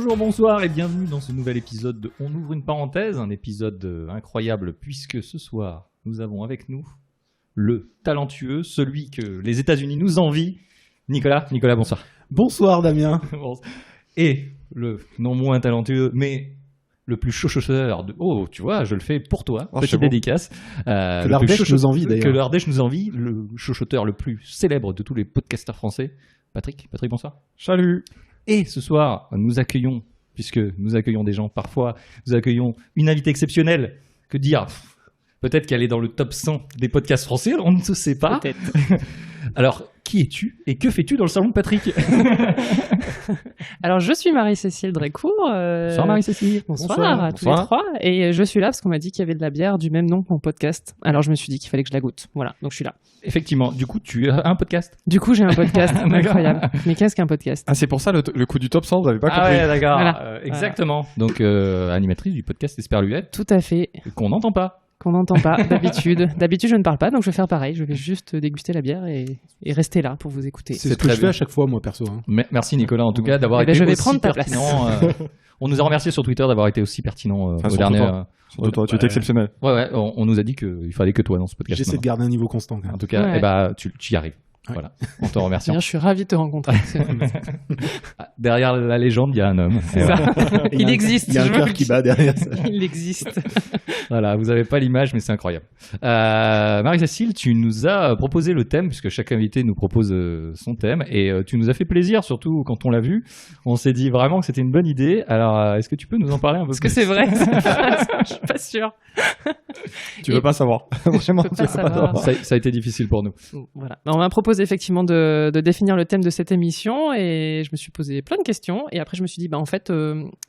Bonjour, bonsoir et bienvenue dans ce nouvel épisode de On ouvre une parenthèse, un épisode incroyable puisque ce soir nous avons avec nous le talentueux, celui que les États-Unis nous envient, Nicolas. Nicolas, bonsoir. Bonsoir Damien. Et le non moins talentueux, mais le plus chochoteur de... Oh, tu vois, je le fais pour toi, petite dédicace. Que l'Ardèche nous envie d'ailleurs. Que l'Ardèche nous envie, le chochoteur le plus célèbre de tous les podcasteurs français. Patrick, bonsoir. Salut. Et ce soir, nous accueillons, puisque nous accueillons des gens parfois, nous accueillons une invitée exceptionnelle. Que dire ? Peut-être qu'elle est dans le top 100 des podcasts français, on ne se sait pas. Peut-être. Alors, qui es-tu et que fais-tu dans le salon de Patrick ? Alors, je suis Marie-Cécile Drécourt. Bonsoir Marie-Cécile. Bonsoir à tous les trois. Et je suis là parce qu'on m'a dit qu'il y avait de la bière du même nom que mon podcast. Alors, je me suis dit qu'il fallait que je la goûte. Voilà, donc je suis là. Effectivement. Du coup, tu as un podcast ? Du coup, j'ai un podcast. Incroyable. Mais qu'est-ce qu'un podcast ? Ah, c'est pour ça le coup du top 100, vous n'avez pas compris. Ah ouais, d'accord. Voilà. Exactement. Donc, animatrice du podcast Esperluette. Tout à fait. Qu'on n'entend pas. Qu'on n'entend pas d'habitude. D'habitude, je ne parle pas, donc je vais faire pareil. Je vais juste déguster la bière et rester là pour vous écouter. C'est ce que je fais à chaque fois, moi, perso. Hein. Merci Nicolas, en tout cas, d'avoir été je vais aussi prendre ta pertinent. On nous a remercié sur Twitter d'avoir été aussi pertinent au dernier. Surtout toi, tu étais exceptionnel. Ouais, on nous a dit qu'il fallait que toi dans ce podcast. J'essaie de garder un niveau constant. Quand même. En tout cas, Ouais. tu y arrives. Ouais. Voilà, on te remercie. Bien, je suis ravi de te rencontrer. Derrière la légende, il y a un homme. C'est ça. Il existe. Il y a un je cœur veux qui le bat derrière ça. dire. Il existe. Voilà, vous n'avez pas l'image, mais c'est incroyable. Marie-Cécile, tu nous as proposé le thème, puisque chaque invité nous propose son thème, et tu nous as fait plaisir, surtout quand on l'a vu. On s'est dit vraiment que c'était une bonne idée. Alors, est-ce que tu peux nous en parler un peu Est-ce plus ? que c'est vrai ? Je suis pas sûre. Tu veux pas savoir. Vraiment, Je peux tu pas veux pas savoir. Ça a été difficile pour nous. Voilà. On m'a proposé effectivement de définir le thème de cette émission et je me suis posé plein de questions et après je me suis dit en fait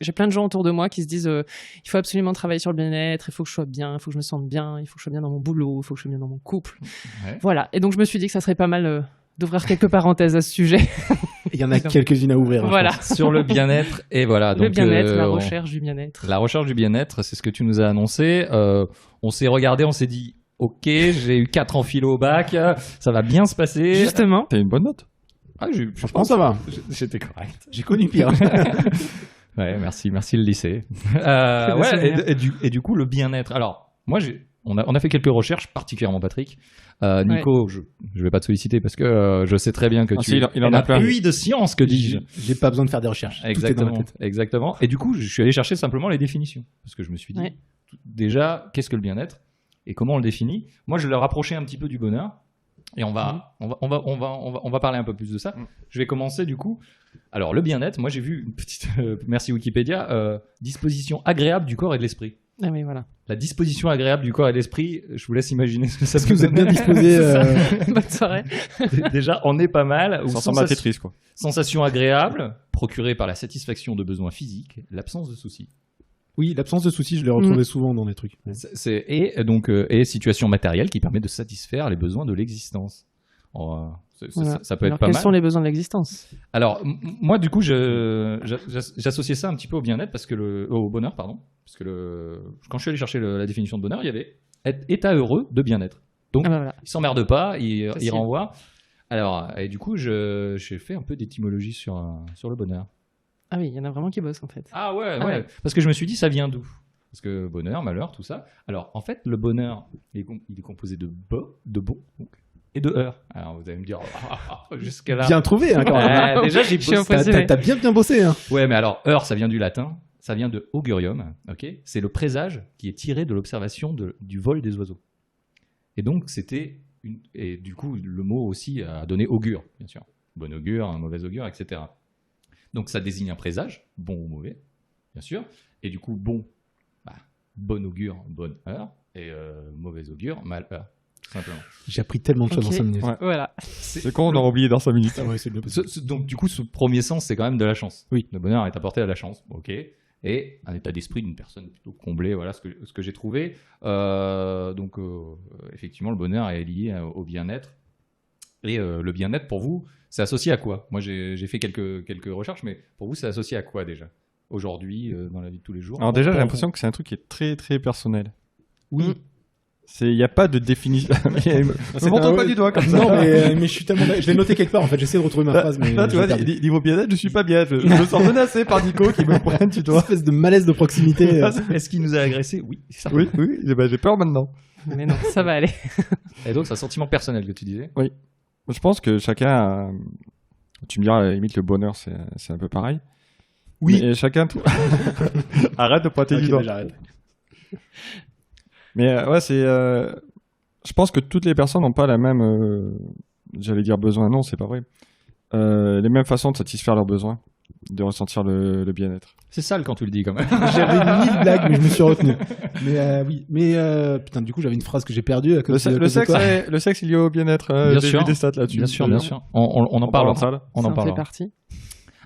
j'ai plein de gens autour de moi qui se disent il faut absolument travailler sur le bien-être, il faut que je sois bien, il faut que je me sente bien, il faut que je sois bien dans mon boulot, il faut que je sois bien dans mon couple. Ouais. Voilà. Et donc je me suis dit que ça serait pas mal d'ouvrir quelques parenthèses à ce sujet. Il y en a quelques-unes à ouvrir. Hein, Voilà. Sur le bien-être, et voilà. Le Donc, bien-être, la recherche du bien-être. La recherche du bien-être, c'est ce que tu nous as annoncé. On s'est regardé, on s'est dit, ok, j'ai eu 4 en philo au bac, ça va bien se passer. Justement. T'as une bonne note. Ah, Je pense que ça va. J'étais correct. J'ai connu pire. Ouais, merci le lycée. Et du coup, le bien-être. Alors, moi, on a fait quelques recherches, particulièrement Patrick. Nico, je vais pas te solliciter parce que je sais très bien que tu il en a plein. puits de science, que dis-je. J'ai pas besoin de faire des recherches. Tout est dans ma tête. Exactement. Et du coup, je suis allé chercher simplement les définitions parce que je me suis dit, déjà, qu'est-ce que le bien-être et comment on le définit ? Moi, je l'ai rapproché un petit peu du bonheur. Et on va parler un peu plus de ça. Je vais commencer du coup. Alors le bien-être, moi j'ai vu une petite, merci Wikipédia, disposition agréable du corps et de l'esprit. Ah oui, voilà. La disposition agréable du corps et de l'esprit, je vous laisse imaginer ce que ça Est-ce que vous êtes bien disposé Bonne soirée. Déjà, on est pas mal. Ça ressemble à Tetris, quoi. Sensation agréable, procurée par la satisfaction de besoins physiques, l'absence de soucis. Oui, l'absence de soucis, je l'ai retrouvé souvent dans des trucs. Et situation matérielle qui permet de satisfaire les besoins de l'existence. Voilà. Ça peut Alors, être pas quels mal. sont les besoins de l'existence ? Alors, moi, du coup, j'associais ça un petit peu au bien-être, au bonheur, pardon. Parce que quand je suis allé chercher la définition de bonheur, il y avait état heureux de bien-être. Donc, Ah bah voilà. il s'emmerde pas, il Facile. renvoie. Alors, et du coup, j'ai fait un peu d'étymologie sur le bonheur. Ah oui, il y en a vraiment qui bossent en fait. Ah ouais. Ouais. Parce que je me suis dit, ça vient d'où ? Parce que bonheur, malheur, tout ça. Alors, en fait, le bonheur, il est composé de bon, donc, et de heure. Alors, vous allez me dire, jusqu'à là. Bien trouvé, hein, quand même. Déjà, j'ai Je suis bossé. impressionné. T'as bien bossé. Hein. Ouais, mais alors, heure, ça vient du latin. Ça vient de augurium. Ok, c'est le présage qui est tiré de l'observation du vol des oiseaux. Et donc, et du coup, le mot aussi a donné augure, bien sûr. Bon augure, un mauvais augure, etc. Donc, ça désigne un présage, bon ou mauvais, bien sûr. Et du coup, bon augure, bonne heure. Et mauvais augure, mal heure, tout simplement. J'ai appris tellement de choses en 5 minutes. Ouais. Voilà. C'est con, on aurait oublié dans 5 minutes. Ah ouais, c'est bien. Donc, du coup, ce premier sens, c'est quand même de la chance. Oui. Le bonheur est apporté à la chance. Ok. Et un état d'esprit d'une personne plutôt comblée, voilà ce que j'ai trouvé. Effectivement, le bonheur est lié au bien-être. Et le bien-être, pour vous, c'est associé à quoi ? Moi, j'ai fait quelques recherches, mais pour vous, c'est associé à quoi déjà ? Aujourd'hui, dans la vie de tous les jours ? Alors déjà, j'ai l'impression que c'est un truc qui est très très personnel. Oui. Il n'y a pas de définition. C'est Ne montre un- pas du doigt comme ça. Non, mais je suis tellement. Je l'ai noté quelque part en fait. J'essaie de retrouver ma phrase, mais. Là, tu j'ai vois, perdu. niveau bien-être, je suis pas bien. Je me sens menacé par Nico qui me pointe, tu Une vois. espèce de malaise de proximité. Est-ce qu'il nous a agressé? Oui. Oui, j'ai peur maintenant. Mais non, ça va aller. Et donc, c'est un sentiment personnel que tu disais. Je pense que chacun a... Tu me diras, à la limite, le bonheur, c'est un peu pareil. Oui. Mais chacun... Arrête de pointer Ok, du doigt. bah, j'arrête. Mais ouais, c'est... Je pense que toutes les personnes n'ont pas la même... J'allais dire besoin, non, c'est pas vrai. Les mêmes façons de satisfaire leurs besoins, de ressentir le bien-être. C'est sale quand tu le dis quand même. J'avais 1000 blagues, mais je me suis retenu. Mais oui. Mais putain, du coup, j'avais une phrase que j'ai perdue à cause Le de sexe, toi. le sexe, il est au bien-être. Bien J'ai sûr. vu des stats là-dessus. Bien sûr, bien sûr. On en On parle. parle de ça, là. On ça en en fait parlera. partie.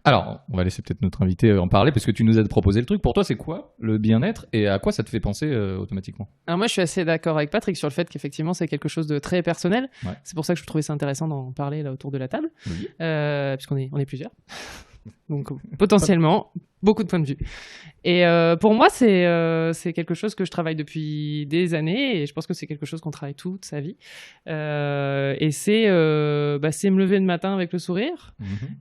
Alors, on va laisser peut-être notre invité en parler parce que tu nous as proposé le truc. Pour toi, c'est quoi le bien-être et à quoi ça te fait penser automatiquement? Alors moi, je suis assez d'accord avec Patrick sur le fait qu'effectivement, c'est quelque chose de très personnel. Ouais. C'est pour ça que je trouvais ça intéressant d'en parler là autour de la table, Oui. puisqu'on est plusieurs. Donc potentiellement, beaucoup de points de vue. Et pour moi, c'est quelque chose que je travaille depuis des années et je pense que c'est quelque chose qu'on travaille toute sa vie. Et c'est me lever le matin avec le sourire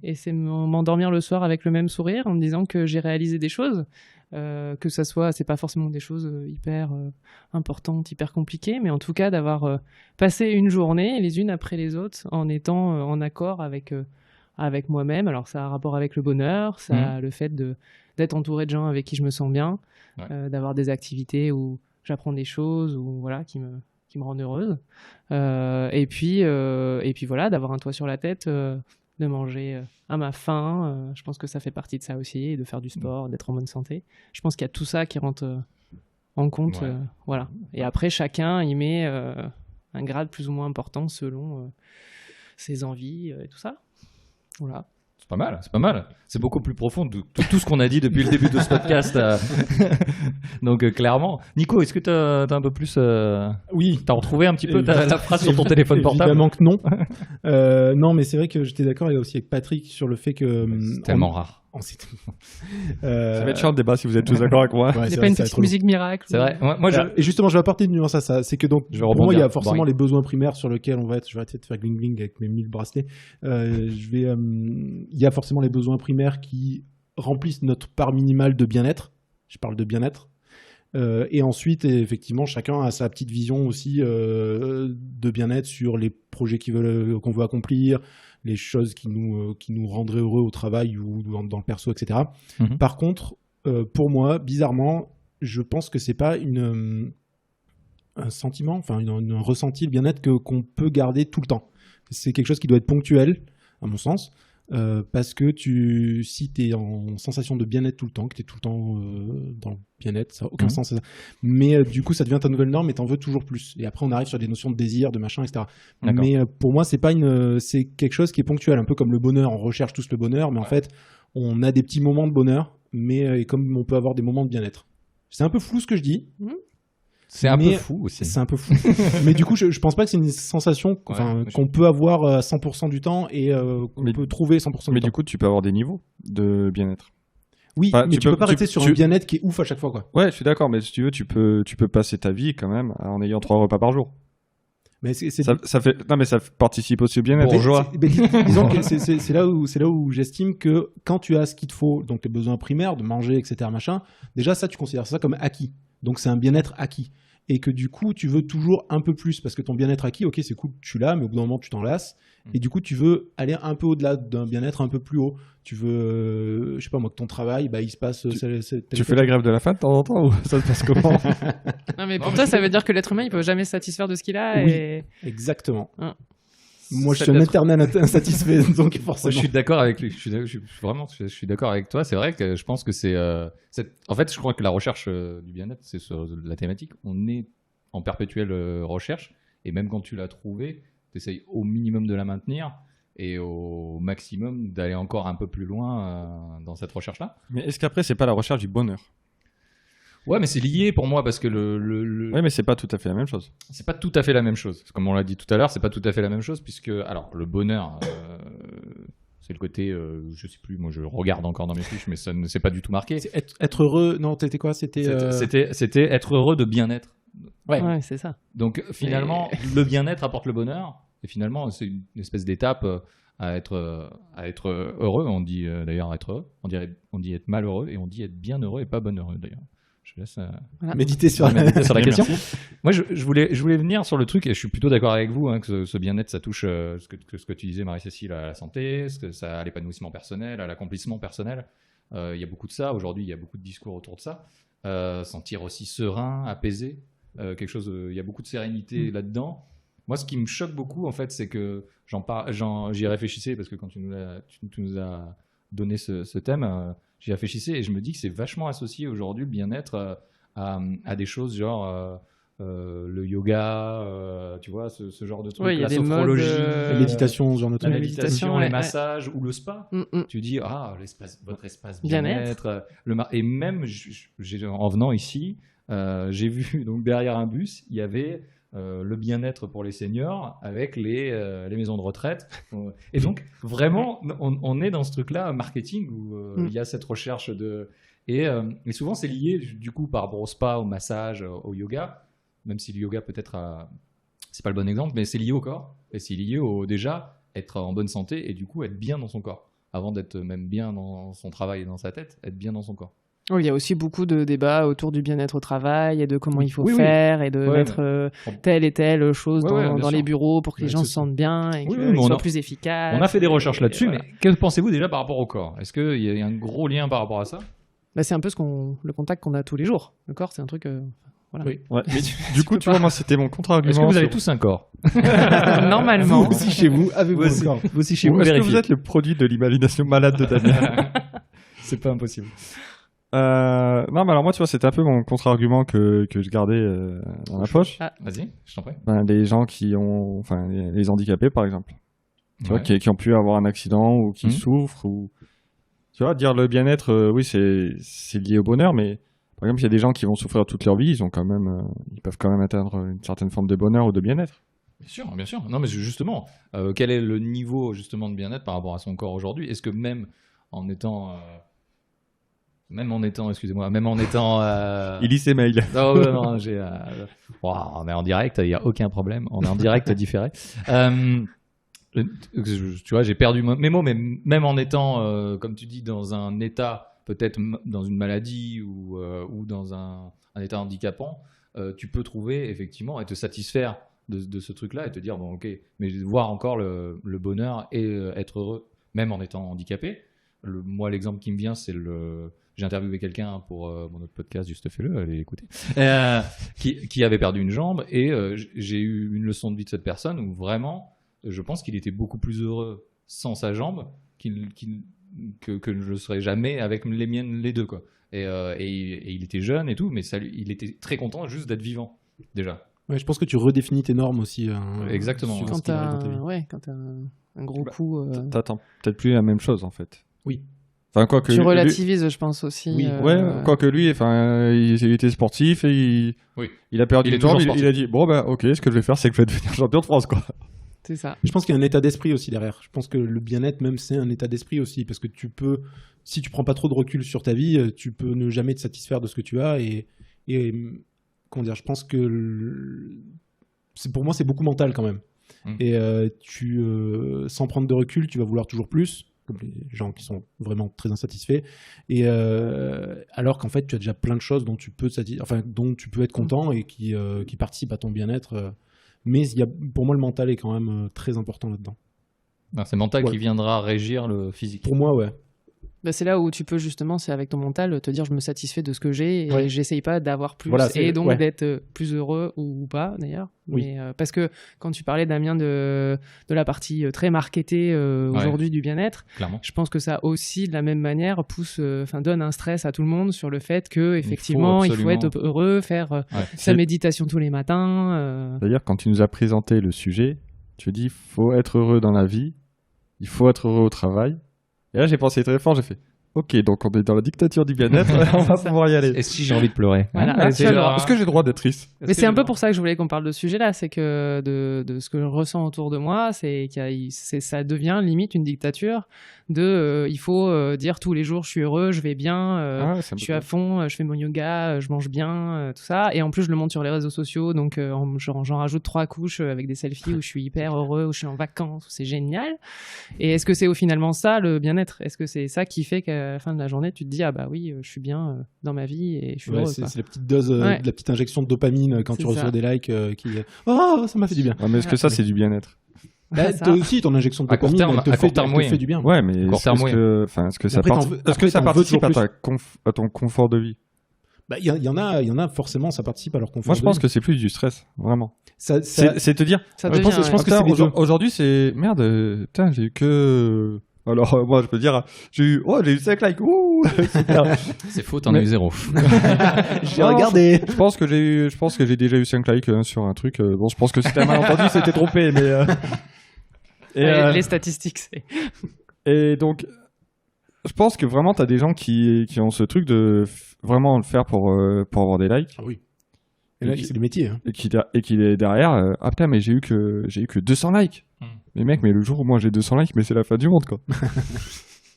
et c'est m'endormir le soir avec le même sourire en me disant que j'ai réalisé des choses. Que ça soit, c'est pas forcément des choses hyper importantes, hyper compliquées, mais en tout cas d'avoir passé une journée les unes après les autres en étant en accord avec moi-même. Alors ça a un rapport avec le bonheur, ça a le fait d'être entouré de gens avec qui je me sens bien, d'avoir des activités où j'apprends des choses ou voilà qui me rendent heureuse. Et puis voilà, d'avoir un toit sur la tête. De manger à ma faim, je pense que ça fait partie de ça aussi, et de faire du sport, d'être en bonne santé. Je pense qu'il y a tout ça qui rentre en compte. Ouais. Voilà. Et après, chacun y met un grade plus ou moins important selon ses envies et tout ça. Voilà. C'est pas mal, c'est pas mal. C'est beaucoup plus profond de tout ce qu'on a dit depuis le début de ce podcast. Donc clairement. Nico, est-ce que t'as un peu plus... Oui. T'as retrouvé un petit peu la phrase sur ton téléphone portable? Évidemment que non. Non, mais c'est vrai que j'étais d'accord aussi avec Patrick sur le fait que. C'est tellement rare. Ensuite. Ça va être chiant le débat si vous êtes tous d'accord avec moi. Ouais, Il n'y c'est a vrai, pas une ça va petite être long. musique miracle. C'est vrai. Moi, Et justement, je vais apporter une nuance à ça. C'est que donc, Je vais pour moi, il y a rebondir. forcément Boring. les besoins primaires sur lesquels on va être. Je vais arrêter de faire gling gling avec mes 1000 bracelets. Il y a forcément les besoins primaires qui remplissent notre part minimale de bien-être. Je parle de bien-être. Et ensuite, effectivement, chacun a sa petite vision aussi de bien-être sur les projets qu'on veut accomplir, les choses qui nous rendraient heureux au travail ou dans le perso, etc. Mhm. Par contre, pour moi, bizarrement, je pense que c'est pas un sentiment, enfin un ressenti, le bien-être qu'on peut garder tout le temps. C'est quelque chose qui doit être ponctuel, à mon sens. Parce que si tu es en sensation de bien-être tout le temps, que tu es tout le temps dans le bien-être, ça n'a aucun sens. Ça. Mais du coup, ça devient ta nouvelle norme et tu en veux toujours plus. Et après, on arrive sur des notions de désir, de machin, etc. D'accord. Mais pour moi, c'est quelque chose qui est ponctuel, un peu comme le bonheur. On recherche tous le bonheur, mais en fait, on a des petits moments de bonheur, mais comme on peut avoir des moments de bien-être. C'est un peu flou ce que je dis. C'est un peu Mais fou aussi. C'est un peu fou. Mais du coup, je pense pas que c'est une sensation qu'on peut avoir à 100% du temps et qu'on peut trouver 100% Mais du du temps. coup, tu peux avoir des niveaux de bien-être. Oui, Enfin, mais tu peux pas tu- rester sur tu- un bien-être qui est ouf à chaque fois, quoi. Ouais, je suis d'accord, mais si tu veux, tu peux passer ta vie quand même en ayant 3 repas par jour. Mais c'est Ça fait, non, mais ça participe aussi au bien-être. disons que c'est là où j'estime que quand tu as ce qu'il te faut, donc tes besoins primaires, de manger, etc., machin, déjà ça, tu considères ça comme acquis. Donc c'est un bien-être acquis. Et que du coup, tu veux toujours un peu plus parce que ton bien-être acquis, ok, c'est cool, tu l'as, mais au bout d'un moment, tu t'en lasses. Et du coup, tu veux aller un peu au-delà d'un bien-être un peu plus haut. Tu veux, je sais pas moi, que ton travail, il se passe. Tu fais la grève de la faim de temps en temps ou ça se passe comment? Non, mais pour toi, ça veut dire que l'être humain, il peut jamais se satisfaire de ce qu'il a. Oui. Et... Exactement. Hein. Moi, je suis un éternel insatisfait, donc Moi, forcément. je suis d'accord avec lui. Je suis d'accord avec toi. C'est vrai que je pense que en fait, je crois que la recherche du bien-être, c'est sur la thématique. On est en perpétuelle recherche. Et même quand tu l'as trouvée, tu essayes au minimum de la maintenir et au maximum d'aller encore un peu plus loin dans cette recherche-là. Mais est-ce qu'après, c'est pas la recherche du bonheur? Ouais, mais c'est lié pour moi parce que Ouais, mais c'est pas tout à fait la même chose. c'est pas tout à fait la même chose. Comme on l'a dit tout à l'heure, c'est pas tout à fait la même chose puisque, alors, le bonheur, c'est le côté, je sais plus, moi je regarde encore dans mes fiches, mais ça ne s'est pas du tout marqué. Être heureux. Non, t'étais quoi? C'était. C'était être heureux de bien-être. Ouais, c'est ça. Donc finalement, le bien-être apporte le bonheur. Et finalement, c'est une espèce d'étape à être heureux. On dit d'ailleurs être heureux. On dit être malheureux et on dit être bien heureux et pas bonheureux d'ailleurs. Je laisse Méditer sur méditer sur la question. Moi, je voulais venir sur le truc et je suis plutôt d'accord avec vous que ce bien-être, ça touche ce que tu disais, Marie-Cécile, à la santé, à l'épanouissement personnel, à l'accomplissement personnel. Il y a beaucoup de ça. Aujourd'hui, il y a beaucoup de discours autour de ça. Sentir aussi serein, apaisé. Il y a beaucoup de sérénité là-dedans. Moi, ce qui me choque beaucoup, en fait, c'est que j'y réfléchissais parce que quand tu nous as donné ce thème, j'y réfléchissais et je me dis que c'est vachement associé aujourd'hui, le bien-être, à des choses genre le yoga, tu vois, ce genre de trucs, Ouais, il y a la des sophrologie, La méditation, ce genre de la truc. méditation, ouais, les massages ou le spa. Tu dis, votre espace bien-être. Et même, en venant ici, j'ai vu, donc derrière un bus, il y avait le bien-être pour les seniors avec les maisons de retraite. Et donc, vraiment, on est dans ce truc-là, marketing, où il y a cette recherche de... Et souvent, c'est lié, du coup, par rapport au spa, au massage, au yoga, même si le yoga, peut-être, c'est pas le bon exemple, mais c'est lié au corps. Et c'est lié au, déjà, être en bonne santé et du coup, être bien dans son corps. Avant d'être même bien dans son travail et dans sa tête, être bien dans son corps. Il y a aussi beaucoup de débats autour du bien-être au travail et de comment il faut Oui, faire et de Ouais, mettre telle et telle chose Ouais, dans bien les sûr. bureaux pour que les gens c'est se sentent bien et Oui, qu'ils mais soient plus efficaces. On a fait des recherches Et là-dessus, voilà. mais que pensez-vous déjà par rapport au corps? Est-ce qu'il y a un gros lien par rapport à ça? Bah, c'est un peu le contact qu'on a tous les jours. Le corps, c'est un truc... voilà. Oui. Ouais, mais du coup, tu vois, moi, c'était mon contre-argument. Est-ce que vous avez sur- tous un corps? Normalement. Vous aussi chez vous, avez-vous Vous aussi. encore Vous aussi chez Ou vous, est-ce que vérifiez. vous êtes le produit de l'imagination malade de Damien? C'est pas impossible. Non, mais alors moi, tu vois, c'était un peu mon contre-argument que je gardais dans la poche. Vas-y, je t'en prie. Ben, les gens qui ont, enfin, les handicapés, par exemple, tu vois, Ouais. qui ont pu avoir un accident ou qui Mhm. souffrent, ou tu vois, dire le bien-être, oui, c'est lié au bonheur, mais par exemple, il y a des gens qui vont souffrir toute leur vie, ils peuvent quand même atteindre une certaine forme de bonheur ou de bien-être. Bien sûr, bien sûr. Non, mais justement, quel est le niveau justement de bien-être par rapport à son corps aujourd'hui? Est-ce que même en étant, excusez-moi, même en étant, Il lit ses mails. non, non, on est en direct, il n'y a aucun problème. On est en direct différé. Tu vois, j'ai perdu mes mots, mais même en étant, comme tu dis, dans un état, peut-être dans une maladie ou dans un état handicapant, tu peux trouver effectivement et te satisfaire de ce truc-là et te dire, bon, ok, mais voir encore le bonheur et être heureux, même en étant handicapé. Moi, l'exemple qui me vient, c'est j'ai interviewé quelqu'un pour mon autre podcast, juste fais-le, allez écouter, qui avait perdu une jambe et j'ai eu une leçon de vie de cette personne où vraiment, je pense qu'il était beaucoup plus heureux sans sa jambe que je ne serais jamais avec les miennes, les deux, quoi. Et il était jeune et tout, mais il était très content juste d'être vivant, déjà. Ouais, je pense que tu redéfinis tes normes aussi. Exactement. suivant Quand ce qui arrive dans ta vie. quand t'as un gros Bah, coup... T'attends peut-être plus la même chose, en fait. Oui. Enfin, quoi que tu lui- relativises, je pense aussi. Oui. Ouais, quoique lui, enfin, il était sportif et Oui. il a perdu Il est une jambe. toujours Il sportif. a dit, bon, bah, ok, ce que je vais faire, c'est que je vais devenir champion de France, quoi. C'est ça. Je pense qu'il y a un état d'esprit aussi derrière. Je pense que le bien-être, même, c'est un état d'esprit aussi. Parce que si tu prends pas trop de recul sur ta vie, tu peux ne jamais te satisfaire de ce que tu as. Et comment dire, je pense que pour moi, c'est beaucoup mental quand même. Et sans prendre de recul, tu vas vouloir toujours plus, comme les gens qui sont vraiment très insatisfaits. Et alors qu'en fait, tu as déjà plein de choses dont tu peux être content et qui participent à ton bien-être. Mais pour moi, le mental est quand même très important là-dedans. Non, c'est mental Ouais. qui viendra régir le physique. Pour moi, ouais. Bah, c'est là où tu peux justement, c'est avec ton mental, te dire je me satisfais de ce que j'ai et Ouais. j'essaye pas d'avoir plus Voilà, et donc ouais. d'être plus heureux ou pas d'ailleurs. Oui. Mais, parce que quand tu parlais, Damien, de la partie très marketée aujourd'hui du bien-être, Clairement. je pense que ça aussi, de la même manière, donne un stress à tout le monde sur le fait que effectivement, il faut absolument. être heureux, faire Ouais. sa C'est- méditation tous les matins. D'ailleurs, quand tu nous as présenté le sujet, tu dis, faut être heureux dans la vie, il faut être heureux au travail. Et là, j'ai pensé très fort, j'ai fait, Ok, donc on est dans la dictature du bien-être, on va pouvoir y aller. Et si j'ai envie de pleurer Voilà. Hein, C'est c'est genre- genre- Est-ce que j'ai le droit d'être triste? Mais c'est un peu pour ça que je voulais qu'on parle de ce sujet-là, c'est que de ce que je ressens autour de moi, c'est ça devient limite une dictature de il faut dire tous les jours je suis heureux, je vais bien, Ouais, c'est un je peu suis à ça. fond, je fais mon yoga, je mange bien, tout ça. Et en plus, je le monte sur les réseaux sociaux, donc j'en rajoute 3 couches avec des selfies où je suis hyper heureux, où je suis en vacances, où c'est génial. Et est-ce que c'est finalement ça le bien-être? Est-ce que c'est ça qui fait qu'à la fin de la journée, tu te dis ah bah oui, je suis bien dans ma vie et je suis Ouais, heureux. c'est Quoi. la petite dose, Ouais. de la petite injection de dopamine quand C'est tu reçois ça. des likes qui. Oh, ça m'a fait du bien. Ouais, mais est-ce que ça, c'est du bien-être? Bah, ça. toi aussi, ton injection de À court dopamine, terme- elle à court terme, te oui. fait du bien. Ouais, mais Court terme, oui. est-ce que ça Après, est-ce que ça t'en veux participe toujours à ton confort de vie? Bah, il y en a forcément, ça participe à leur confort. Moi, je pense de vie. que c'est plus du stress, vraiment. Ça, C'est te dire, Ça Ouais, je devient, pense- je pense ouais. que c'est les deux. aujourd'hui, c'est merde, putain, j'ai eu que. Alors, moi, je peux dire, j'ai eu 5 likes, ouh, super. C'est faux, t'en as eu 0. j'ai Non, regardé. Je pense que j'ai déjà eu 5 likes sur un truc. Bon, je pense que c'était mal entendu, c'était trompé, mais. Et, Ouais, les statistiques, c'est. et donc, je pense que vraiment, t'as des gens qui ont ce truc de vraiment le faire pour avoir des likes. Ah oui. Et là, c'est le métier. Hein. Et qui est derrière, ah putain, mais j'ai eu que 200 likes. Mais mec, mais le jour où moi j'ai 200 likes, mais c'est la fin du monde, quoi.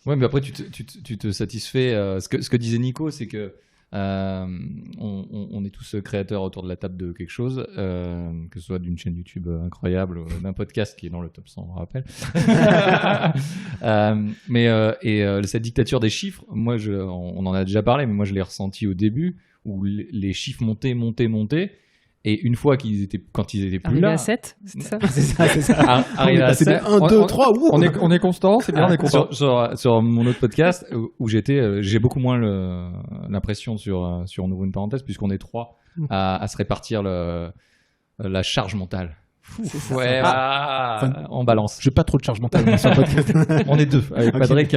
Ouais, mais après, tu te satisfais. Ce que disait Nico, c'est que on est tous créateurs autour de la table de quelque chose, que ce soit d'une chaîne YouTube incroyable, d'un podcast qui est dans le top 100, on rappelle. Cette dictature des chiffres, moi, on en a déjà parlé, mais moi, je l'ai ressenti au début, où les chiffres montaient. Et une fois quand ils étaient plus Arrivé là, à 7, c'était ça? C'est ça, c'est ça. arrivé à C'est 7, 1, 2, 3, On est constant, c'est bien, on est content. sur mon autre podcast où j'ai beaucoup moins l'impression sur on ouvre une parenthèse puisqu'on est 3 à se répartir la charge mentale. Ouais, Enfin, on balance. J'ai pas trop de charge mentale moi, sur le podcast. On est 2 avec Ok. Patrick.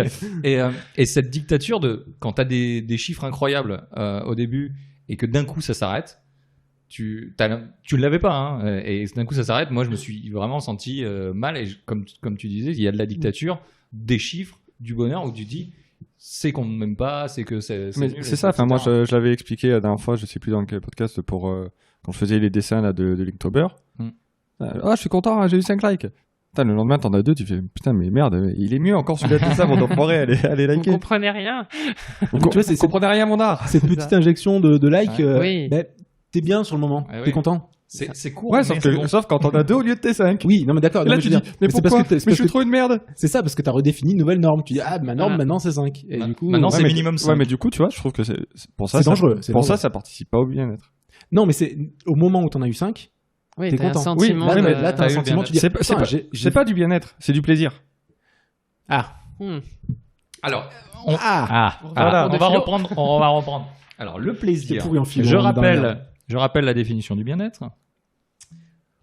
Et cette dictature quand t'as des chiffres incroyables au début et que d'un coup ça s'arrête, tu ne l'avais pas, hein, et d'un coup ça s'arrête. Moi, je me suis vraiment senti mal. Et comme tu disais, il y a de la dictature, des chiffres, du bonheur où tu dis c'est qu'on ne m'aime pas, c'est que c'est Mais nul, c'est ça, enfin, moi etc. je l'avais expliqué la dernière fois, je sais plus dans quel podcast, pour quand je faisais les dessins là, de Linktober. Ah, je suis content, hein, j'ai eu 5 likes. Putain, le lendemain, t'en as 2, tu fais putain, mais merde, il est mieux encore celui-là de ça, mon enfoiré, allez Vous liker. comprenez rien. Tu vois, Vous comprenez rien, mon art. Cette petite injection de like, Oui. bah, t'es bien sur le moment. Ouais, T'es oui. content. C'est court. Ouais, mais sauf c'est bon. quand on a 2 au lieu de tes 5. Oui, non mais d'accord. Et non, là, mais tu je veux dis, dire, mais c'est pourquoi? parce que Mais je suis trop une merde. c'est ça, parce que t'as redéfini une nouvelle norme. Tu dis ah ma norme Voilà. maintenant c'est 5. Et du coup, Maintenant, ouais, c'est mais- minimum 5. Ouais, mais du coup, tu vois, je trouve que pour ça, C'est dangereux, c'est Pour dangereux. ça participe pas au bien-être. Non mais c'est au moment où t'en as eu 5, Oui, t'es t'as un content. sentiment. Oui, là, mais de- là t'as un eu le sentiment, bien-être. tu dis C'est pas- putain, C'est pas du bien-être, c'est du plaisir. Ah Hmm. Alors, ah Voilà. on va reprendre. Alors, le plaisir. C'est pourri en philo, Je on est dans la merde. rappelle la définition du bien-être.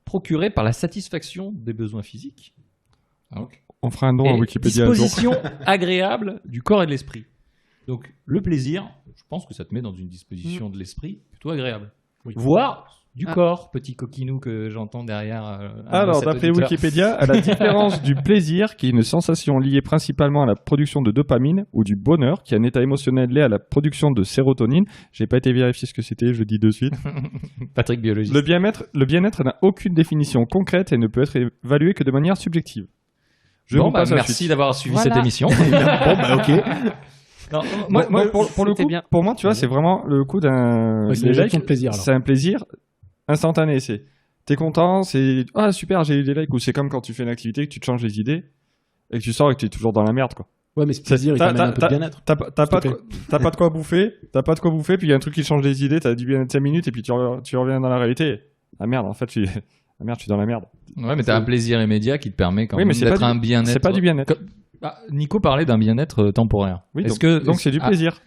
Procuré par la satisfaction des besoins physiques. Donc, On fera un nom à et Wikipédia un jour. disposition agréable du corps et de l'esprit. Donc, le plaisir, je pense que ça te met dans une disposition de l'esprit plutôt agréable. Oui. Voire du Ah. corps, petit coquinou que j'entends derrière. Alors, cet d'après auditeur. Wikipédia, à la différence du plaisir, qui est une sensation liée principalement à la production de dopamine, ou du bonheur, qui est un état émotionnel lié à la production de sérotonine. J'ai pas été vérifier ce que c'était, je le dis de suite. Patrick, biologiste. Le bien-être n'a aucune définition concrète et ne peut être évalué que de manière subjective. Je Bon, vous passe à la merci suite. d'avoir suivi Voilà. cette émission. bon bah ok. Non, Moi, pour le c'était coup, bien. pour moi, tu vois, c'est vraiment le coup d'un. Ouais, c'est une les injection likes, de plaisir, alors. C'est un plaisir instantané. C'est t'es content, c'est ah super, j'ai eu des likes. Ou c'est comme quand tu fais une activité, que tu te changes les idées et que tu sors et que tu es toujours dans la merde, quoi. Ouais mais ce plaisir il T'as- t'amène un t'as- peu de bien-être. T'as pas S'il de te quoi- t'as pas de quoi bouffer, puis il y a un truc qui change les idées, t'as du bien-être 5 minutes et puis tu reviens dans la réalité. Ah merde, en fait, je suis dans la merde. Ouais, mais t'as un plaisir immédiat qui te permet quand Oui, même mais c'est d'être pas un bien-être. C'est pas du bien-être. Ah, Nico parlait d'un bien-être temporaire. Oui, Est-ce donc c'est du plaisir.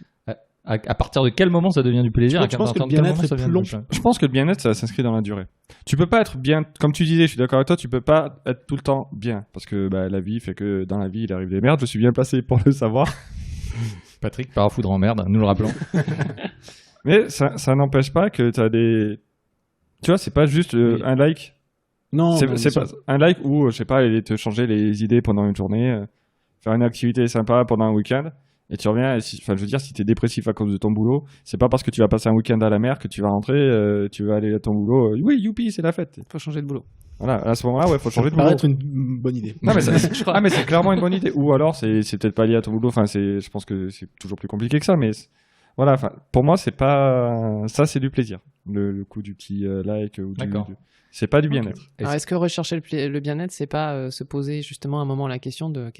À partir de quel moment ça devient du plaisir? Tu penses que À le quel bien-être moment ça est devient plus du long? plaisir? Je pense que le bien-être, ça s'inscrit dans la durée. Tu peux pas être bien, comme tu disais, je suis d'accord avec toi, tu peux pas être tout le temps bien. Parce que bah, la vie fait que dans la vie, il arrive des merdes, je suis bien placé pour le savoir. Patrick, parafoudre en merde, nous le rappelons. Mais ça n'empêche pas que tu as des. Tu vois, c'est pas juste Oui. un like. Non, C'est non, c'est bien pas sûr. un like où, je sais pas, aller te changer les idées pendant une journée, faire une activité sympa pendant un week-end. Et tu reviens, enfin, je veux dire, si t'es dépressif à cause de ton boulot, c'est pas parce que tu vas passer un week-end à la mer que tu vas rentrer, tu vas aller à ton boulot. Oui, youpi, c'est la fête. Faut changer de boulot. Voilà, à ce moment-là, ouais, faut changer de Ça boulot. paraît être une bonne idée. Non, mais mais c'est clairement une bonne idée. Ou alors, c'est peut-être pas lié à ton boulot. Enfin, je pense que c'est toujours plus compliqué que ça, mais voilà. Enfin, pour moi, c'est pas ça, c'est du plaisir. Le coup du petit like ou c'est pas du bien-être. Okay. Alors, est-ce que rechercher le bien-être, c'est pas se poser justement un moment la question de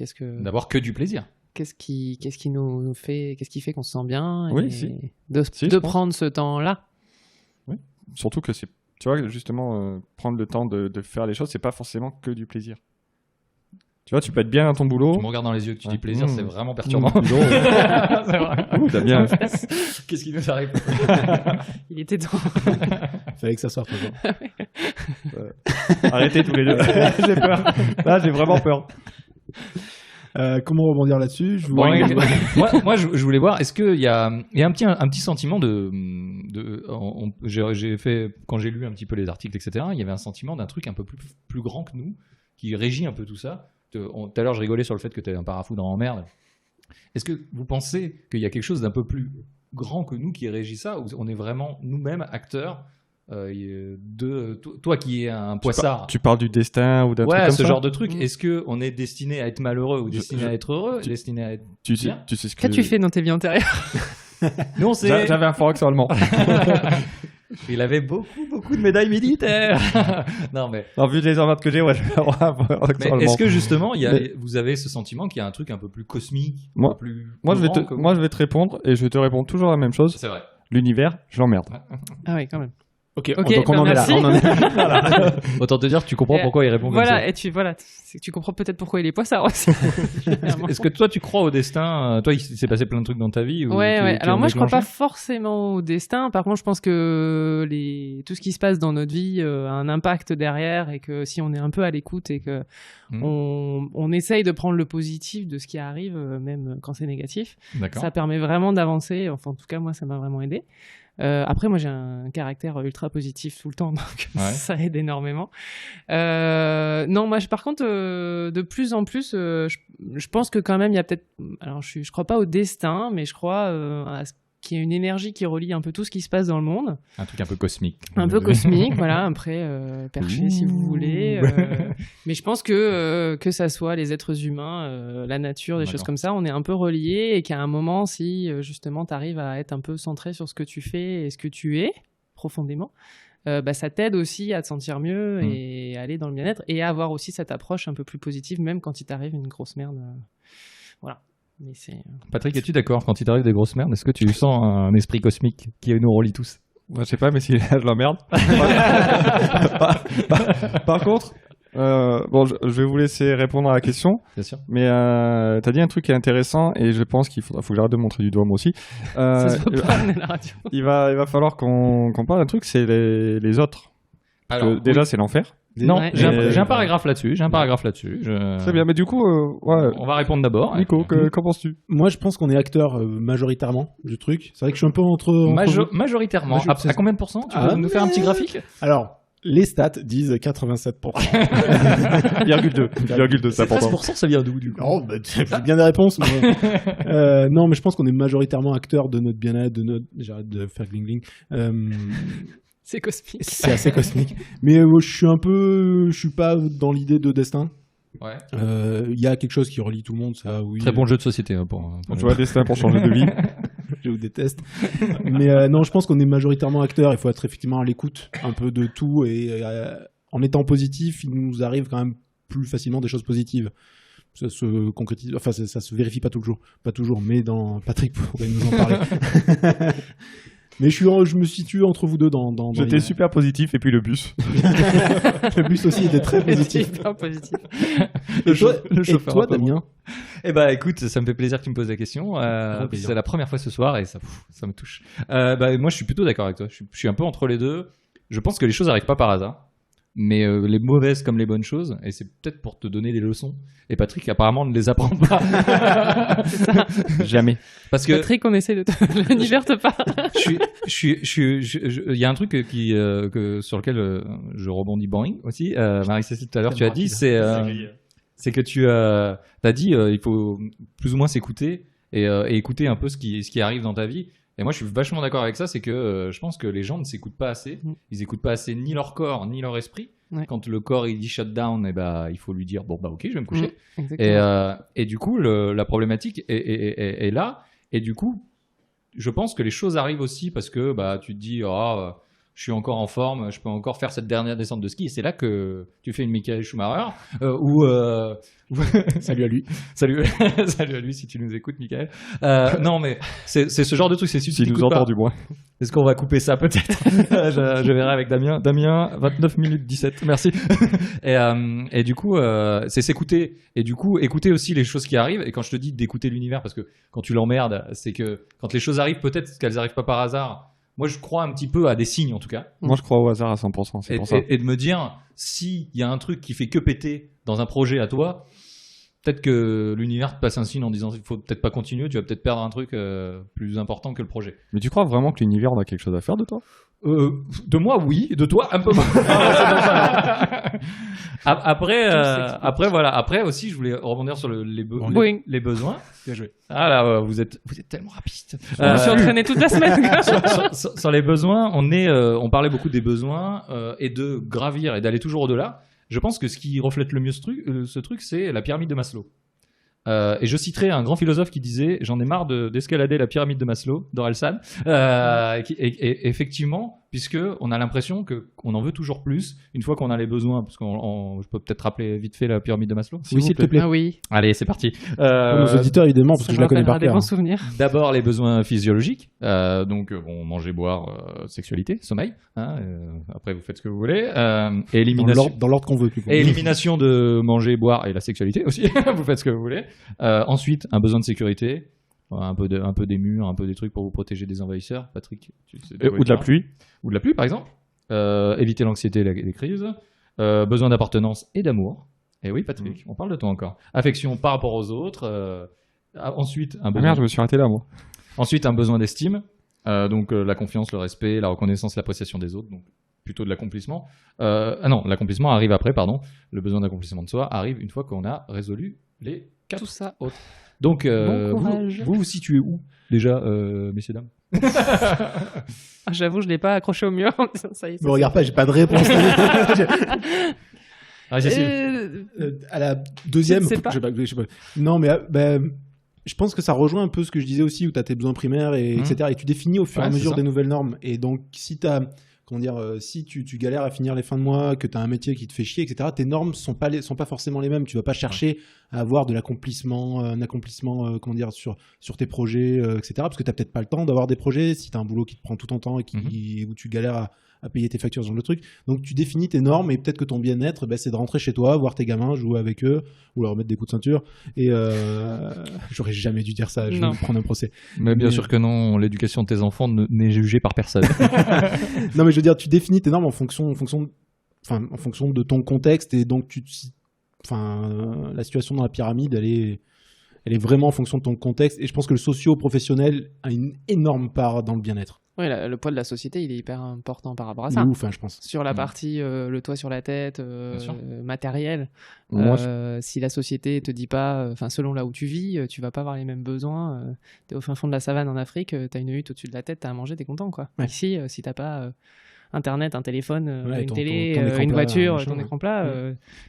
d'avoir que du plaisir. Qu'est-ce qui nous fait, qu'est-ce qui fait qu'on se sent bien, oui, et de prendre ce temps-là. Oui. Surtout que tu vois, justement, prendre le temps de faire les choses, c'est pas forcément que du plaisir. Tu vois, tu peux être bien dans ton boulot. Tu me regardes dans les yeux que tu dis plaisir, c'est vraiment perturbant. C'est vrai. T'as bien. Qu'est-ce qui nous arrive? Il était temps. Fallait que ça sorte. Arrêtez tous les deux. J'ai peur. Là, j'ai vraiment peur. Comment rebondir là-dessus? Moi, je voulais voir, est-ce qu'il y a un petit sentiment j'ai fait, quand j'ai lu un petit peu les articles, etc., il y avait un sentiment d'un truc un peu plus grand que nous, qui régit un peu tout ça. Tout à l'heure, je rigolais sur le fait que tu es un parafoudre en merde. Est-ce que vous pensez qu'il y a quelque chose d'un peu plus grand que nous qui régit ça, ou on est vraiment nous-mêmes acteurs toi qui es un poissard. Tu parles du destin ou d'un truc comme ça. Ouais, ce genre de truc. Est-ce qu'on est destiné à être malheureux ou destiné à être heureux, destiné à être tu sais ce que tu fais dans tes vies antérieures? Non, j'avais un forex allemand. Il avait beaucoup de médailles militaires. Non, mais vu les emmerdes que j'ai, ouais, je vais avoir un forex allemand. Est-ce que justement, vous avez ce sentiment qu'il y a un truc un peu plus cosmique, moi, je vais te répondre et je vais te répondre toujours la même chose. C'est vrai. L'univers, je l'emmerde. Ah oui, quand même. Ok, donc on en est là. Voilà. Autant te dire que tu comprends pourquoi il répond comme ça. Tu comprends peut-être pourquoi il est poissard aussi. Est-ce que toi, tu crois au destin? Toi, il s'est passé plein de trucs dans ta vie? Ouais. Alors moi, je crois pas forcément au destin. Par contre, je pense que tout ce qui se passe dans notre vie a un impact derrière, et que si on est un peu à l'écoute et que on essaye de prendre le positif de ce qui arrive, même quand c'est négatif, ça permet vraiment d'avancer. Enfin, en tout cas, moi, ça m'a vraiment aidé. Après, moi, j'ai un caractère ultra positif tout le temps, donc ça aide énormément. Non, moi, par contre, de plus en plus, je pense que quand même, il y a peut-être... Alors, je crois pas au destin, mais je crois à qu'il y a une énergie qui relie un peu tout ce qui se passe dans le monde. Un truc un peu cosmique. Un peu cosmique, voilà. Après, perché si vous voulez. Mais je pense que ça soit les êtres humains, la nature, des choses comme ça, on est un peu reliés, et qu'à un moment, si justement tu arrives à être un peu centré sur ce que tu fais et ce que tu es profondément, ça t'aide aussi à te sentir mieux et à aller dans le bien-être, et à avoir aussi cette approche un peu plus positive, même quand il t'arrive une grosse merde. Voilà. Mais Patrick, es-tu d'accord? Quand il t'arrive des grosses merdes, est-ce que tu sens un esprit cosmique qui nous relie tous? Moi, je sais pas, mais si je l'emmerde. Par contre, je vais vous laisser répondre à la question. Bien sûr. Mais t'as dit un truc qui est intéressant, et je pense faut que j'arrête de montrer du doigt moi aussi. Ça se voit pas à la radio. Il va falloir qu'on parle d'un truc, c'est les autres. Alors, déjà, c'est l'enfer. Non, j'ai un paragraphe là-dessus. Très bien, mais du coup, on va répondre d'abord. Nico, qu'en penses-tu? Moi, je pense qu'on est acteur majoritairement du truc. C'est vrai que je suis un peu entre majoritairement. À combien de pourcents? Tu peux nous faire un petit graphique? Alors, les stats disent 87%. 2,2, c'est important. 13%, ça vient d'où, du coup? Oh, c'est bien des réponses. Mais... non, mais je pense qu'on est majoritairement acteur de notre bien-être, j'arrête de faire gling-gling. C'est cosmique. C'est assez cosmique. Mais je suis pas dans l'idée de destin. Ouais. Y a quelque chose qui relie tout le monde, ça, oui. Très bon jeu de société. Tu vois, destin pour changer de vie. Je vous déteste. Mais non, je pense qu'on est majoritairement acteurs. Il faut être effectivement à l'écoute un peu de tout. Et en étant positif, il nous arrive quand même plus facilement des choses positives. Ça se concrétise, enfin, ça se vérifie pas toujours. Mais Patrick pourrait nous en parler. Mais je me situe entre vous deux dans J'étais super positif, et puis le bus. Le bus aussi était très positif. Super positif. Le chauffeur. Et toi, Damien? Eh ben, écoute, ça me fait plaisir que tu me poses la question. C'est la première fois ce soir, et ça me touche. Moi, je suis plutôt d'accord avec toi. Je suis un peu entre les deux. Je pense que les choses n'arrivent pas par hasard. Mais les mauvaises comme les bonnes choses, et c'est peut-être pour te donner des leçons. Et Patrick, apparemment, ne les apprend pas. Jamais. Parce que Patrick, on essaie de l'univers te parle. Il y a un truc sur lequel je rebondis boing aussi. Marie-Cécile, tout à l'heure, tu as dit, c'est que tu as dit il faut plus ou moins s'écouter et écouter un peu ce qui arrive dans ta vie. Et moi, je suis vachement d'accord avec ça, c'est que je pense que les gens ne s'écoutent pas assez. Ils écoutent pas assez ni leur corps, ni leur esprit. Ouais. Quand le corps il dit shut down, il faut lui dire bon ok, je vais me coucher. Et du coup, la problématique est là. Et du coup, je pense que les choses arrivent aussi parce que tu te dis je suis encore en forme, je peux encore faire cette dernière descente de ski. Et c'est là que tu fais une Michael Schumacher salut à lui. Salut à lui si tu nous écoutes, Michael. Non, mais c'est ce genre de truc. C'est si nous entend du moins. Est-ce qu'on va couper ça peut-être? je verrai avec Damien. Damien, 29 minutes 17. Merci. Et du coup, c'est s'écouter. Et du coup, écouter aussi les choses qui arrivent. Et quand je te dis d'écouter l'univers, parce que quand tu l'emmerdes, c'est que quand les choses arrivent, peut-être qu'elles n'arrivent pas par hasard. Moi, je crois un petit peu à des signes, en tout cas. Moi, je crois au hasard à 100%. C'est pour ça. Et de me dire, s'il y a un truc qui fait que péter dans un projet à toi, peut-être que l'univers te passe un signe en disant il faut peut-être pas continuer, tu vas peut-être perdre un truc plus important que le projet. Mais tu crois vraiment que l'univers a quelque chose à faire de toi? De moi, oui. De toi, un peu moins. Après, voilà. Après aussi, je voulais rebondir sur les besoins. Bien joué. Ah là, vous êtes tellement rapide. Je me suis entraîné toute la semaine. sur les besoins, on parlait beaucoup des besoins et de gravir et d'aller toujours au-delà. Je pense que ce qui reflète le mieux ce truc, c'est la pyramide de Maslow. Et je citerai un grand philosophe qui disait « J'en ai marre d'escalader la pyramide de Maslow », d'Orelsan. Et effectivement, puisqu'on a l'impression qu'on en veut toujours plus une fois qu'on a les besoins. Parce je peux peut-être rappeler vite fait la pyramide de Maslow. Oui, s'il te plaît. Ah oui. Allez, c'est parti. Pour nos auditeurs, évidemment, parce que je la connais par cœur. Des bons souvenirs. D'abord, les besoins physiologiques. Donc, manger, boire, sexualité, sommeil. Après, vous faites ce que vous voulez. Et élimination. Dans l'ordre qu'on veut. Et élimination de manger, boire et la sexualité aussi. Vous faites ce que vous voulez. Ensuite, un besoin de sécurité. Un peu des murs, un peu des trucs pour vous protéger des envahisseurs. Patrick, ou de la pluie. Ou de la pluie, par exemple. Éviter l'anxiété et les crises. Besoin d'appartenance et d'amour. Et oui, Patrick, on parle de toi encore. Affection par rapport aux autres. Ensuite, un besoin... merde, je me suis arrêté là, moi. Ensuite, un besoin d'estime. Donc, la confiance, le respect, la reconnaissance, l'appréciation des autres. Donc, plutôt de l'accomplissement. Non, l'accomplissement arrive après, pardon. Le besoin d'accomplissement de soi arrive une fois qu'on a résolu les 4 tout ça autres. Donc, vous vous situez où déjà, messieurs, dames? J'avoue, je ne l'ai pas accroché au mur. Ça y est, me regarde pas, j'ai pas de réponse. À la deuxième, je sais pas. Non, mais je pense que ça rejoint un peu ce que je disais aussi, où tu as tes besoins primaires, etc. Et tu définis au fur et à mesure des nouvelles normes. Et donc, si tu as... si tu galères à finir les fins de mois, que tu as un métier qui te fait chier, etc., tes normes sont pas forcément les mêmes. Tu vas pas chercher à avoir de l'accomplissement, un accomplissement sur tes projets, etc., parce que tu n'as peut-être pas le temps d'avoir des projets si tu as un boulot qui te prend tout ton temps et où tu galères à payer tes factures, ce genre de truc. Donc tu définis tes normes et peut-être que ton bien-être, c'est de rentrer chez toi, voir tes gamins, jouer avec eux ou leur mettre des coups de ceinture. Et j'aurais jamais dû dire ça, je vais me prendre un procès. Mais bien sûr que non, l'éducation de tes enfants n'est jugée par personne. Non, mais je veux dire, tu définis tes normes en fonction de ton contexte, et donc la situation dans la pyramide, elle est vraiment en fonction de ton contexte, et je pense que le socio-professionnel a une énorme part dans le bien-être. Oui, le poids de la société, il est hyper important par rapport à ça. Ouf, je pense. Sur la partie le toit sur la tête, matériel. Si la société te dit pas, selon là où tu vis, tu vas pas avoir les mêmes besoins. T'es au fin fond de la savane en Afrique, t'as une hutte au-dessus de la tête, t'as à manger, t'es content, quoi. Ouais. Ici, si t'as pas Internet, un téléphone, une télé, une voiture, ton écran plat,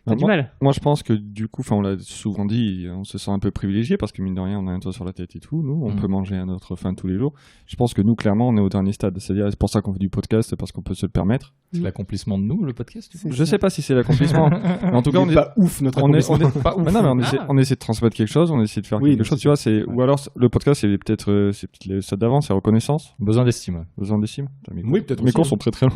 t'as du mal. Moi, je pense que du coup, on l'a souvent dit, on se sent un peu privilégié parce que mine de rien, on a un toit sur la tête et tout. Nous, on peut manger à notre faim tous les jours. Je pense que nous, clairement, on est au dernier stade. C'est-à-dire, c'est pour ça qu'on fait du podcast, parce qu'on peut se le permettre. C'est l'accomplissement de nous, le podcast. Je sais pas si c'est l'accomplissement. Mais en tout cas, on est pas ouf, notre accomplissement. On est pas ouf. Non, mais on essaie de transmettre quelque chose, on essaie de faire quelque chose. Tu vois, ou alors le podcast, c'est peut-être le stade d'avant, c'est reconnaissance. Besoin d'estime. Besoin d'estime. Oui, peut-être. Mes cours sont très très loin.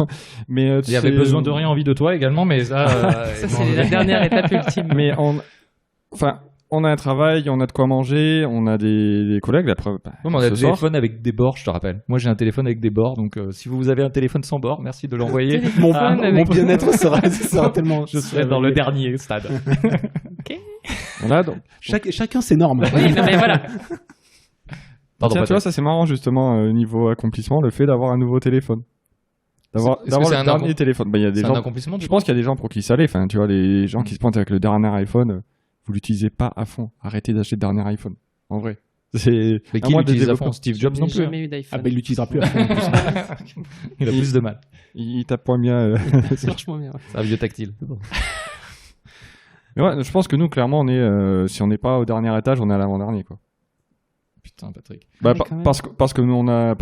Mais il y avait besoin de rien, envie de toi également, mais ça. Ça c'est la dernière étape ultime. Mais on a un travail, on a de quoi manger, on a des collègues. La preuve. On a des téléphones avec des bords, je te rappelle. Moi, j'ai un téléphone avec des bords, donc si vous avez un téléphone sans bord, merci de l'envoyer. Mon bien-être sera tellement. Je serai dans le dernier stade. Ok. Voilà, donc chacun ses normes. Oui, mais voilà. Pardon, tiens, tu vois, ça c'est marrant justement niveau accomplissement, le fait d'avoir un nouveau téléphone. D'avoir le dernier téléphone. Il y a des gens. Je pense qu'il y a des gens pour qui ça l'est. Enfin, tu vois, les gens qui se pointent avec le dernier iPhone, vous l'utilisez pas à fond. Arrêtez d'acheter le dernier iPhone. En vrai, Mais qui l'utilise à fond? Steve Jobs non J'ai plus. jamais eu d'iPhone. Ah bah il l'utilisera plus après. En plus. Il a plus de mal. Il tape moins bien. C'est vachement bien. ouais. C'est un vieux tactile. Mais ouais, je pense que nous, clairement, on est, si on n'est pas au dernier étage, on est à l'avant-dernier, quoi. Putain, Patrick. Bah, Mais quand même. parce que nous, on a un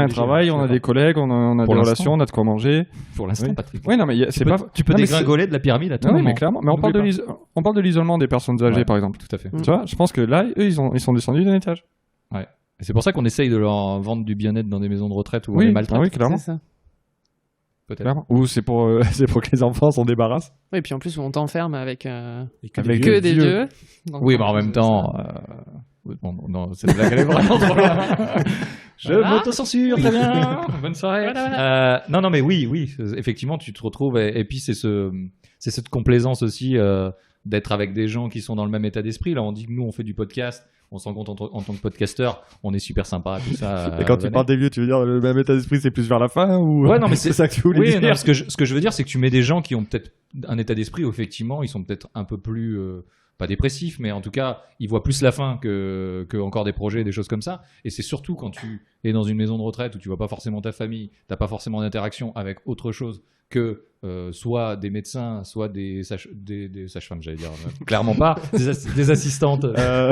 travail, on a des collègues, on a des Pour l'instant. relations, on a de quoi manger. Pour l'instant, Oui. Patrick. Oui, non, mais c'est pas. Tu peux non, mais c'est- dégringoler de la pyramide à tout Ah oui, moment. mais clairement. Mais on parle de l'isolement des personnes âgées, Ouais. par exemple. Tout à fait. Tu vois, je pense que là, eux, ils sont descendus d'un étage. Et c'est pour ça qu'on essaye de leur vendre du bien-être dans des maisons de retraite où on Oui, les maltraite. ah oui, clairement. C'est ça. Peut-être. Clairement. Ou c'est pour que les enfants s'en débarrassent. Oui, et puis en plus, on t'enferme avec Et que Avec des vieux. que des vieux. vieux. Donc, Oui, mais en même temps. Non, cette blague elle est vraiment trop loin. Je Voilà. m'auto-censure, très bien. Bonne soirée. Voilà. Non, mais oui, effectivement, tu te retrouves. Et puis, c'est cette complaisance aussi d'être avec des gens qui sont dans le même état d'esprit. Là, on dit que nous, on fait du podcast. On se rend compte en tant que podcasteur, on est super sympa, tout ça. Et quand tu venez. parles des vieux, tu veux dire le même état d'esprit, c'est plus vers la fin ou Ouais, non, mais c'est ça que tu voulais Oui, dire. non, ce que je veux dire, c'est que tu mets des gens qui ont peut-être un état d'esprit où effectivement, ils sont peut-être un peu plus pas dépressifs, mais en tout cas, ils voient plus la fin que encore des projets, des choses comme ça. Et c'est surtout quand tu es dans une maison de retraite où tu vois pas forcément ta famille, t'as pas forcément d'interaction avec autre chose que soit des médecins, soit des sages-femmes, j'allais dire, clairement pas, des assistantes,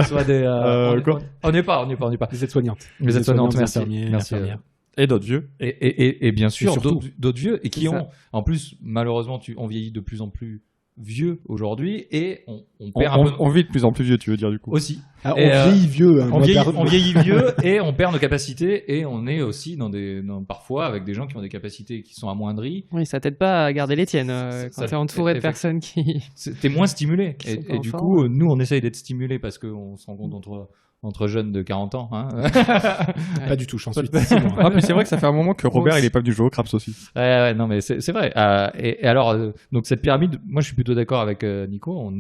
soit des. Quoi on n'y est pas. Les aides-soignantes. Les aides-soignantes, merci. infirmiers, Merci. infirmières. Et d'autres vieux. Et bien sûr, surtout. d'autres vieux, et qui C'est ont, ça. en plus, malheureusement, on vieillit de plus en plus vieux aujourd'hui, et on perd un peu On vit de plus en plus vieux, tu veux dire, du coup. aussi. Ah, on Et, vieillit vieux. hein. On Moi, vieillit vieux, et on perd nos capacités, et on est aussi parfois avec des gens qui ont des capacités qui sont amoindries. Oui, ça t'aide pas à garder les tiennes quand Ça- t'es entouré de effectivement. personnes qui. T'es moins stimulé. Qui sont pas Et en du forme. coup, nous, on essaye d'être stimulé parce qu'on se rend compte entre jeunes de 40 ans. Hein. Pas du tout, j'en suis. C'est bon. Ah, puis c'est vrai que ça fait un moment que Robert, aussi. il est pas venu jouer au craps aussi. Ouais, non, mais c'est vrai. Et alors, donc cette pyramide, moi je suis plutôt d'accord avec Nico,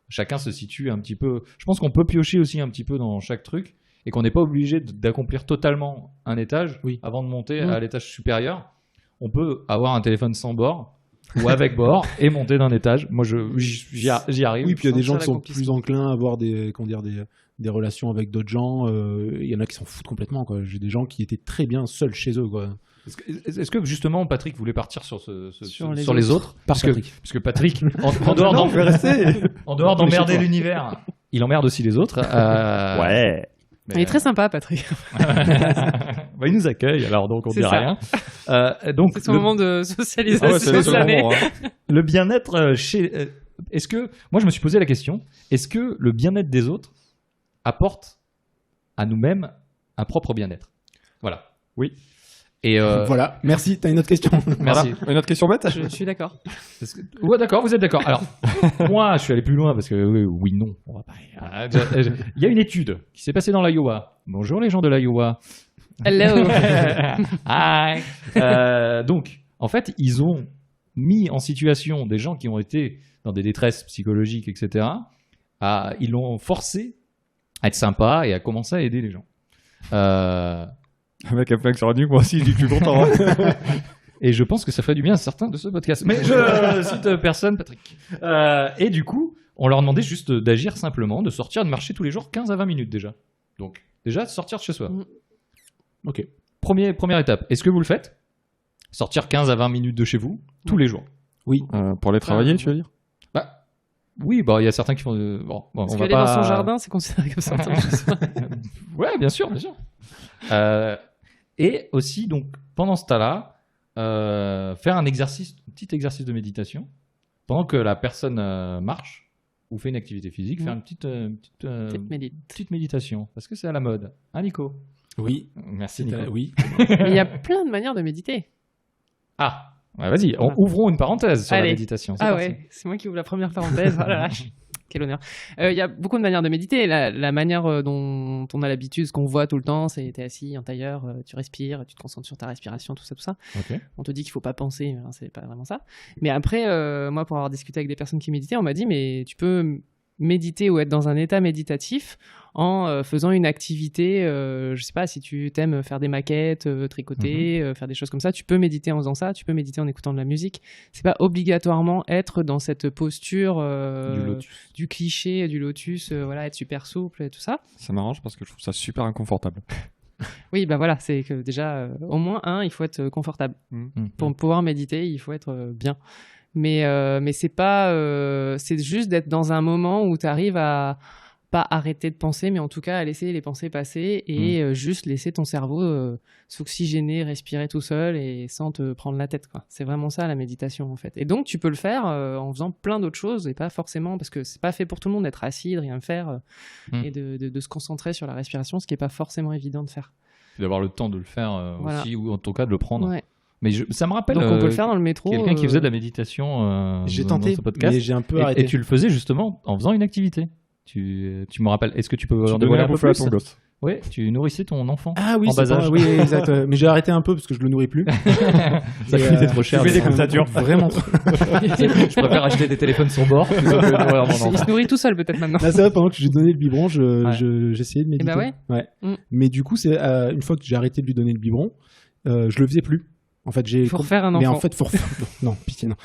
chacun se situe un petit peu. Je pense qu'on peut piocher aussi un petit peu dans chaque truc et qu'on n'est pas obligé d'accomplir totalement un étage Oui. avant de monter Mm. à l'étage supérieur. On peut avoir un téléphone sans bord ou avec bord et monter d'un étage. Moi, j'y arrive. Oui, puis il y a des Ça, gens ça qui sont l'accomplissement. plus enclins à avoir des relations avec d'autres gens. Il y en a qui s'en foutent complètement. Quoi. J'ai des gens qui étaient très bien seuls chez eux. Quoi. Est-ce que justement Patrick voulait partir sur Sur les autres Parce Parce que Patrick, en dehors Non, on peut rester. en dehors Mais chez d'emmerder toi. l'univers, il emmerde aussi les autres. Ouais. Mais- Il est très sympa, Patrick. Bah, il nous accueille, alors donc on C'est dit ça. rien. Donc C'est son moment de socialisation Ah ouais, c'est de le l'année. moment. Hein. le bien-être chez. Est-ce que moi je me suis posé la question, est-ce que le bien-être des autres apporte à nous-mêmes un propre bien-être? Voilà. Oui. Et Voilà, merci. T'as une autre question? merci. Voilà. Une autre question bête Je suis d'accord. Ouais, d'accord, vous êtes d'accord. Alors, moi, je suis allé plus loin parce que oui, non. On va pas- Il y a une étude qui s'est passée dans l'Iowa. Bonjour les gens de l'Iowa. Hello. Hi. Donc, en fait, ils ont mis en situation des gens qui ont été dans des détresses psychologiques, etc. Ils l'ont forcé à être sympa et à commencer à aider les gens. Le mec a fait sur la nuque, moi aussi, je suis content. Hein. Et je pense que ça ferait du bien à certains de ce podcast. Mais je cite personne, Patrick. Et du coup, on leur demandait juste d'agir simplement, de sortir, de marcher tous les jours 15 à 20 minutes déjà. Donc, déjà, sortir de chez soi. Mm. Ok. Première étape. Est-ce que vous le faites? Sortir 15 à 20 minutes de chez vous, tous les jours. Pour aller travailler, tu veux dire Bah, oui, bah, il y a certains qui font. Bon, Parce on va qu'aller pas. dans son jardin, c'est considéré comme sortir de chez soi. Ouais, bien sûr, bien sûr. Et aussi, donc, pendant ce temps-là, faire un petit exercice de méditation pendant que la personne marche ou fait une activité physique, faire une Petite médite. petite méditation, parce que c'est à la mode. Hein, Nico? Oui. Merci, Nico. Oui. Mais il y a plein de manières de méditer. Ah, ouais, vas-y, ouvrons une parenthèse sur la Allez. méditation. C'est Ah parti. ouais, c'est moi qui ouvre la première parenthèse. Oh la vache. Quel honneur. Il y a beaucoup de manières de méditer. La manière dont on a l'habitude, ce qu'on voit tout le temps, c'est t'es assis en tailleur, tu respires, tu te concentres sur ta respiration, tout ça. Ok. On te dit qu'il faut pas penser, mais c'est pas vraiment ça. Mais après, moi, pour avoir discuté avec des personnes qui méditaient, on m'a dit, mais tu peux méditer ou être dans un état méditatif en faisant une activité. Je sais pas, si tu t'aimes faire des maquettes, tricoter, faire des choses comme ça, tu peux méditer en faisant ça, tu peux méditer en écoutant de la musique. C'est pas obligatoirement être dans cette posture du cliché du lotus, voilà, être super souple et tout ça. Ça m'arrange parce que je trouve ça super inconfortable. Oui, bah voilà, c'est que déjà, au moins, il faut être confortable. Pour pouvoir méditer, il faut être bien. Mais c'est pas, c'est juste d'être dans un moment où tu arrives à pas arrêter de penser, mais en tout cas à laisser les pensées passer et juste laisser ton cerveau s'oxygéner, respirer tout seul et sans te prendre la tête, quoi. C'est vraiment ça la méditation en fait. Et donc tu peux le faire en faisant plein d'autres choses et pas forcément, parce que c'est pas fait pour tout le monde d'être assis, de rien faire et de se concentrer sur la respiration, ce qui est pas forcément évident de faire. D'avoir le temps de le faire Voilà. aussi, ou en tout cas de le prendre. Ouais. Mais ça me rappelle Donc on peut le faire dans le métro. quelqu'un qui faisait de la méditation J'ai dans tenté, ce podcast. mais j'ai un peu arrêté. Et tu le faisais justement en faisant une activité. Tu me rappelles, est-ce que tu peux en Tu dévoiler donnais un à peu bouffer à plus? ton gosse. Oui, tu nourrissais ton enfant Ah oui, en c'est bas pas- âge. oui, exact. Mais j'ai arrêté un peu parce que je le nourris plus. Ça Et, coûtait trop cher. tu fais des mais- courses Vraiment trop. Je préfère acheter des téléphones sans bord plutôt que de nourrir mon Il enfant. se nourrit tout seul peut-être maintenant. Là, c'est vrai, pendant que je lui donnais le biberon, j'essayais de méditer. bah ouais. Mais du coup, c'est une fois que j'ai arrêté de lui donner le biberon, je le faisais plus. En fait, j'ai. Il faut refaire un enfant. Mais en fait, faut refaire. Non, pitié, non.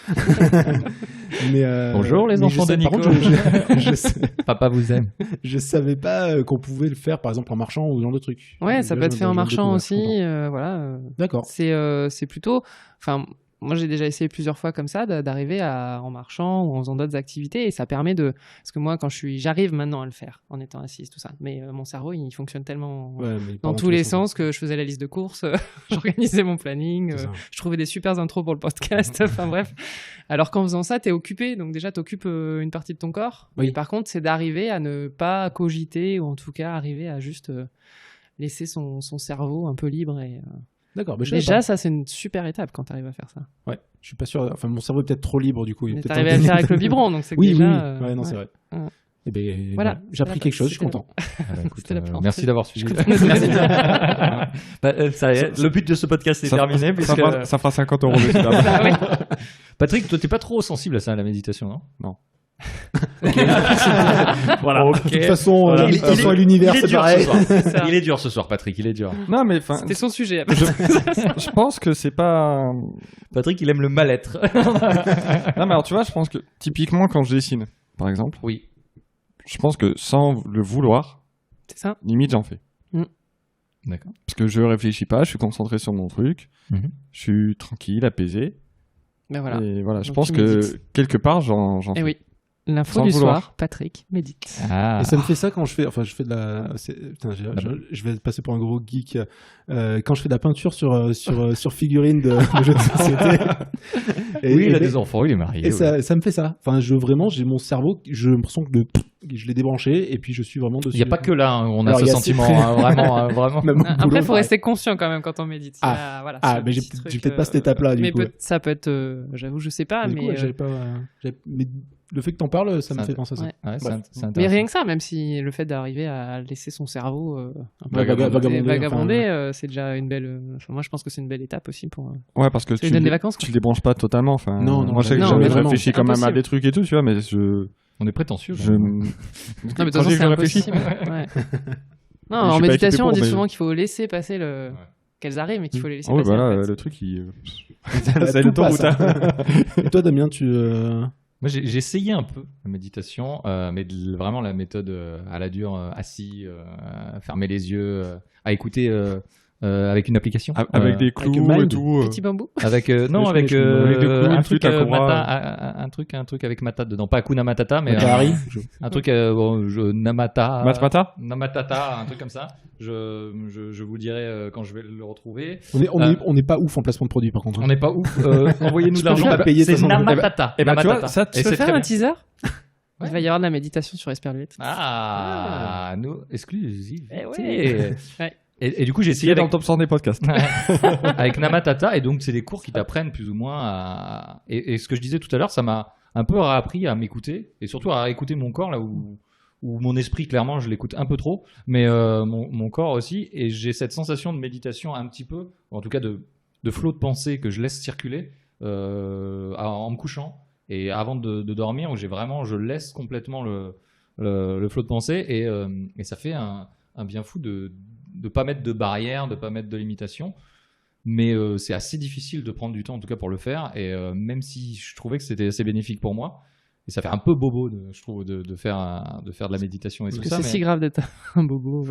Bonjour, les mais enfants de par Nico. contre, Papa vous aime. je savais pas qu'on pouvait le faire, par exemple, en marchant ou ce genre de truc. Ouais, ça Là, peut être je fait en viens de marchant découvrir, aussi. je suis content. Voilà. D'accord. C'est plutôt. Enfin, moi j'ai déjà essayé plusieurs fois comme ça d'arriver en marchant ou en faisant d'autres activités et ça permet de. Parce que moi, j'arrive maintenant à le faire en étant assise, tout ça. Mais mon cerveau, il fonctionne tellement Ouais, mais dans tous les sens que je faisais la liste de courses, j'organisais mon planning, C'est ça. je trouvais des super intros pour le podcast. Enfin bref. Alors qu'en faisant ça, t'es occupé, donc déjà t'occupes une partie de ton corps. Oui. Mais par contre, c'est d'arriver à ne pas cogiter ou en tout cas arriver à juste laisser son cerveau un peu libre et D'accord. Mais je savais déjà pas. ça c'est une super étape quand t'arrives à faire ça. Ouais. Je suis pas sûr. Enfin, mon cerveau est peut-être trop libre du coup. Il est Mais peut-être t'arrives un à le peu- faire avec le biberon, donc c'est que Oui, déjà. oui, oui. Ouais, non, c'est vrai. Ouais. Eh ben, Voilà. j'ai appris quelque chose. Je suis C'était content. Ah bah, écoute, C'était la plante. merci d'avoir suivi. Merci. Ça y est, le but de ce podcast est Ça- terminé. Ça puisque- fera, ça fera 50 euros. monsieur. Ah ouais. Patrick, toi, t'es pas trop sensible à ça, à la méditation, non? Non. Voilà. De toute façon, Voilà. de toute façon, à l'univers, il est c'est dur pareil. ce soir. C'est ça. Il est dur ce soir, Patrick, il est dur. Non, mais enfin, C'était son sujet. je pense que c'est pas. Patrick, il aime le mal-être. Non, mais alors tu vois, je pense que typiquement quand je dessine, par exemple, Oui. je pense que sans le vouloir, C'est ça. limite j'en fais. D'accord. Parce que je réfléchis pas, je suis concentré sur mon truc, Mhm. je suis tranquille, apaisé. Ben voilà. Et voilà, je Donc pense tu que médites. quelque part j'en Et fais. oui. L'info Sans du vouloir. soir, Patrick médite. Ah. Et ça me fait ça quand je fais. Enfin, je fais de la. Putain, je vais passer pour un gros geek. Quand je fais de la peinture sur figurines de jeux de société. Oui, il a des enfants, il est marié. Et ça me fait ça. Enfin, vraiment, j'ai mon cerveau. Je me sens que je l'ai débranché et puis je suis vraiment dessus. Il n'y a pas que là, hein, on a Alors, ce il y a sentiment, ces- vraiment. Vraiment. Même au Après, boulot, il faut pareil. rester conscient quand même quand on médite. Il y a- voilà, Ah, c'est un mais j'ai petit peut-être- truc, j'ai peut-être pas cette étape-là, du mais coup. ça peut être, j'avoue, je sais pas, Du coup, mais, ouais, j'avais pas. Mais le fait que t'en parles, ça me Ça- fait penser à ça. ouais. Ouais, c'est Bref. c'est mais intéressant. rien que ça, même si le fait d'arriver à laisser son cerveau un peu Vagabonder, vagabonder, c'est déjà une belle. Enfin, moi, je pense que c'est une belle étape aussi pour. Ouais, parce que Ça lui donne des vacances, tu quoi. le débranches pas totalement. Enfin, Non, non, moi je sais que non, j'avais mais vraiment, réfléchi c'est quand même à impossible. des trucs et tout, tu vois, mais On est prétentieux. je... là. Non, mais de toute Quand façon, je c'est réfléchis. impossible. Ouais. Non, Je en suis pas méditation, on équipé dit pour, souvent qu'il faut laisser passer le. Ouais. Qu'elles arrivent, mais qu'il faut les laisser Ah oui, passer. voilà, en fait. le truc, il... Ça c'est tout l'autoroute. passe, hein. Et toi, Damien, tu. Moi, j'ai essayé un peu la méditation, mais vraiment la méthode à la dure, assis, fermer les yeux, à écouter avec une application. Avec des clous Mind. et tout. Petit bambou. Avec non, Je avec connais, avec des clous, un une truc flûte, un cobra. un truc avec Matata dedans, pas Hakuna Matata, mais Harry. un truc Namata. Matmata Namatata, un truc comme ça. Je vous dirai quand je vais le retrouver. On n'est pas ouf en placement de produit, par contre. On n'est pas ouf. Envoyez-nous de Je peux l'argent. pas payer, de C'est toute façon. Namatata. Eh ben, tu vois, Namatata. ça, Et tu Tu peux c'est faire très un bien. teaser Ouais. Il va y avoir de la méditation sur Esperluette. Ah, nous, exclusivité. Eh ouais. Ouais. Et du coup, j'ai Il essayé est dans avec, le top 100 des podcasts. avec Namatata, et donc c'est des cours qui t'apprennent plus ou moins à... Et ce que je disais tout à l'heure, ça m'a un peu appris à m'écouter, et surtout à écouter mon corps, là où mon esprit, clairement, je l'écoute un peu trop, mais mon corps aussi, et j'ai cette sensation de méditation un petit peu, ou en tout cas de flot de pensée que je laisse circuler en me couchant, et avant de dormir, où je laisse complètement le flot de pensée, et ça fait un bien fou de pas mettre de barrières, de pas mettre de limitations. Mais c'est assez difficile de prendre du temps, en tout cas pour le faire. Et même si je trouvais que c'était assez bénéfique pour moi, et ça fait un peu bobo, je trouve, de faire de la méditation et tout ça. C'est si grave d'être un bobo.